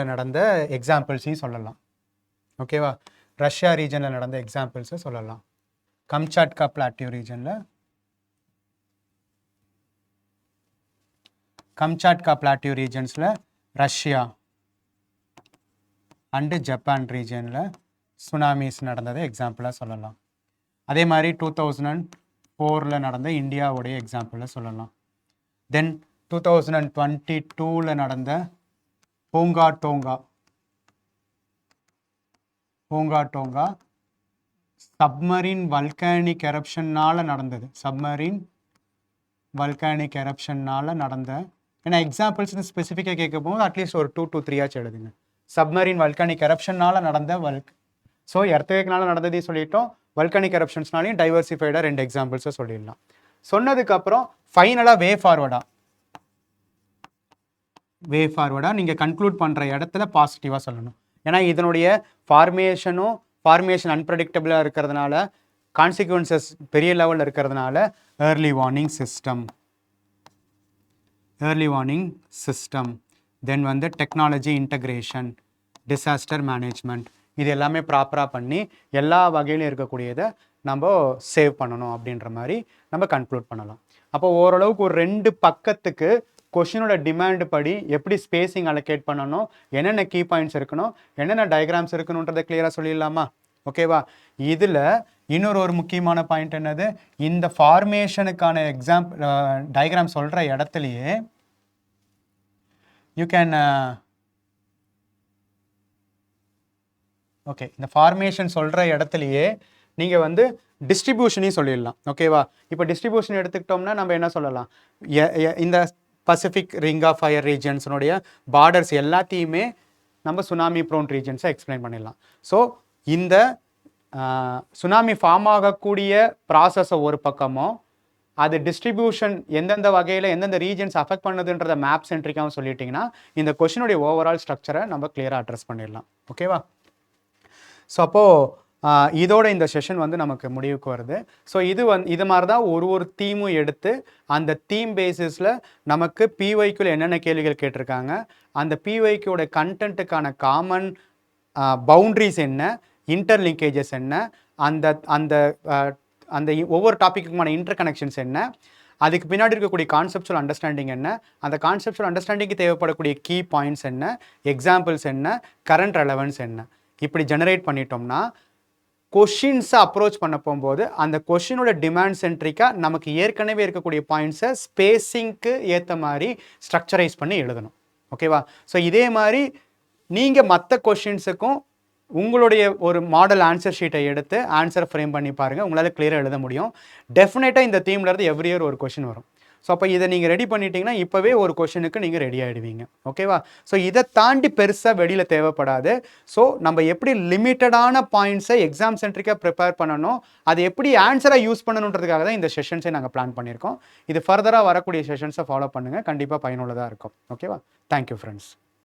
நடந்த எக்ஸாம்பிள்ஸையும் சொல்லலாம். ஓகேவா, ரஷ்யா ரீஜனில் நடந்த எக்ஸாம்பிள்ஸை சொல்லலாம். கம்சாட்கா பிளாட்டியூ ரீஜனில் கம்சாட்கா பிளாட்டியூ ரீஜன்ஸில் ரஷ்யா அண்டு ஜப்பான் ரீஜனில் சுனாமிஸ் நடந்தது எக்ஸாம்பிளாக சொல்லலாம். அதே மாதிரி 2004 நடந்த இந்தியாவுடைய எக்ஸாம்பிளில் சொல்லலாம். தென் 2022 நடந்த போங்கா டோங்கா சப்மரீன் வல்கானிக் எரப்ஷன்னால் நடந்தது. சப்மரீன் வல்கானிக் எரப்ஷன்னால் நடந்த, ஏன்னா எக்ஸாம்பிள்ஸ் ஸ்பெசிஃபிக்காக கேட்க போது அட்லீஸ்ட் ஒரு 2 to 3 எழுதுங்க. சப்மரீன் வல்கானிக் எரப்ஷன்னால் நடந்த ஸோ எர்த்வேக்னால நடந்ததையும் சொல்லிட்டோம், வல்கானிக் எரப்ஷன்ஸ்னாலையும் டைவர்சிஃபைடாக 2 எக்ஸாம்பிள்ஸை சொல்லிடலாம். சொன்னதுக்கப்புறம் ஃபைனலாக வே ஃபார்வர்டாக நீங்கள் கன்க்ளூட் பண்ணுற இடத்துல பாசிட்டிவாக சொல்லணும். ஏன்னா இதனுடைய ஃபார்மேஷன் அன்பிரடிக்டபிளாக இருக்கிறதுனால, கான்சிக்வன்சஸ் பெரிய லெவலில் இருக்கிறதுனால ஏர்லி வார்னிங் சிஸ்டம் தென் வந்து டெக்னாலஜி இன்டகிரேஷன், டிசாஸ்டர் மேனேஜ்மெண்ட், இது எல்லாமே ப்ராப்பராக பண்ணி எல்லா வகையிலும் இருக்கக்கூடியதை நம்ம சேவ் பண்ணணும் அப்படின்ற மாதிரி நம்ம கன்க்ளூட் பண்ணலாம். அப்போ ஓரளவுக்கு ஒரு 2 பக்கத்துக்கு கொஷினோட டிமாண்டு படி எப்படி ஸ்பேசிங் அலோகேட் பண்ணணும், என்னென்ன கீ பாயிண்ட்ஸ் இருக்கணும், என்னென்ன டயக்ராம்ஸ் இருக்கணுன்றதை கிளியராக சொல்லிடலாமா? ஓகேவா? இதில் இன்னொரு முக்கியமான பாயிண்ட் என்னது, இந்த ஃபார்மேஷனுக்கான டயக்ராம் சொல்கிற இடத்துலையே யூ கேன் இந்த ஃபார்மேஷன் சொல்கிற இடத்துலையே நீங்கள் வந்து டிஸ்ட்ரிபியூஷனையும் சொல்லிடலாம். ஓகேவா? இப்போ டிஸ்ட்ரிபியூஷன் எடுத்துக்கிட்டோம்னா நம்ம என்ன சொல்லலாம், இந்த பசிபிக் ரிங் ஆஃப் ஃபயர் ரீஜன்ஸினுடைய பார்டர்ஸ் எல்லாத்தையுமே நம்ம சுனாமி ப்ரோன் ரீஜன்ஸை எக்ஸ்பிளைன் பண்ணிடலாம். ஸோ இந்த சுனாமி ஃபார்ம் ஆகக்கூடிய ப்ராசஸை ஒரு பக்கமும், அது டிஸ்ட்ரிபியூஷன் எந்தெந்த வகையில் எந்தெந்த ரீஜன்ஸ் அஃபெக்ட் பண்ணுதுன்றத மேப் சென்ட்ரிக்காகவும் சொல்லிட்டிங்கன்னா இந்த கொஷினுடைய ஓவரால் ஸ்ட்ரக்சரை நம்ம கிளியராக அட்ரஸ் பண்ணிடலாம். ஓகேவா? ஸோ அப்போது இதோட இந்த செஷன் வந்து நமக்கு முடிவுக்கு வருது. ஸோ இது மாதிரி தான் ஒரு தீமும் எடுத்து அந்த தீம் பேசிஸில் நமக்கு பிஒய்க்குள்ள என்னென்ன கேள்விகள் கேட்டிருக்காங்க, அந்த பிஒய்க்கோட கண்டென்ட்டுக்கான காமன் பவுண்ட்ரிஸ் என்ன, இன்டர்லிங்கேஜஸ் என்ன, அந்த அந்த அந்த ஒவ்வொரு டாப்பிக்குமான இன்டர் கனெக்ஷன்ஸ் என்ன, அதுக்கு பின்னாடி இருக்கக்கூடிய கான்செப்சுவல் அண்டர்ஸ்டாண்டிங் என்ன, அந்த கான்செப்சுவல் அண்டர்ஸ்டாண்டிங்க்கு தேவைப்படக்கூடிய கீ பாயிண்ட்ஸ் என்ன, எக்ஸாம்பிள்ஸ் என்ன, கரண்ட் ரெலவன்ஸ் என்ன, இப்படி ஜெனரேட் பண்ணிட்டோம்னா கொஷின்ஸை அப்ரோச் பண்ண போகும்போது அந்த கொஷினோட டிமாண்ட் சென்ட்ரிக்காக நமக்கு ஏற்கனவே இருக்கக்கூடிய பாயிண்ட்ஸை ஸ்பேஸிங்க்கு ஏற்ற மாதிரி ஸ்ட்ரக்சரைஸ் பண்ணி எழுதணும். ஓகேவா? ஸோ இதே மாதிரி நீங்கள் மற்ற கொஷின்ஸுக்கும் உங்களுடைய ஒரு மாடல் ஆன்சர் ஷீட்டை எடுத்து ஆன்சரை ஃப்ரேம் பண்ணி பாருங்கள், உங்களால் கிளியராக எழுத முடியும். டெஃபினட்டாக இந்த தீம்லேருந்து எவ்ரி இயர் ஒரு கொஷின் வரும். ஸோ அப்போ இதை நீங்கள் ரெடி பண்ணிட்டீங்கன்னா இப்போவே ஒரு கொஷனுக்கு நீங்கள் ரெடி ஆகிடுவீங்க. ஓகேவா? ஸோ இதை தாண்டி பெருசாக வெளியில் தேவைப்படாது. ஸோ நம்ம எப்படி லிமிட்டடான பாயிண்ட்ஸை எக்ஸாம் சென்ட்ரிக்காக ப்ரிப்பேர் பண்ணணும், அதை எப்படி ஆன்சராக யூஸ் பண்ணணுன்றதுக்காக தான் இந்த செஷன்ஸை நாங்கள் பிளான் பண்ணியிருக்கோம். இது ஃபர்தராக வரக்கூடிய செஷன்ஸை ஃபாலோ பண்ணுங்கள், கண்டிப்பாக பயனுள்ளதாக இருக்கும். ஓகேவா? Thank you friends.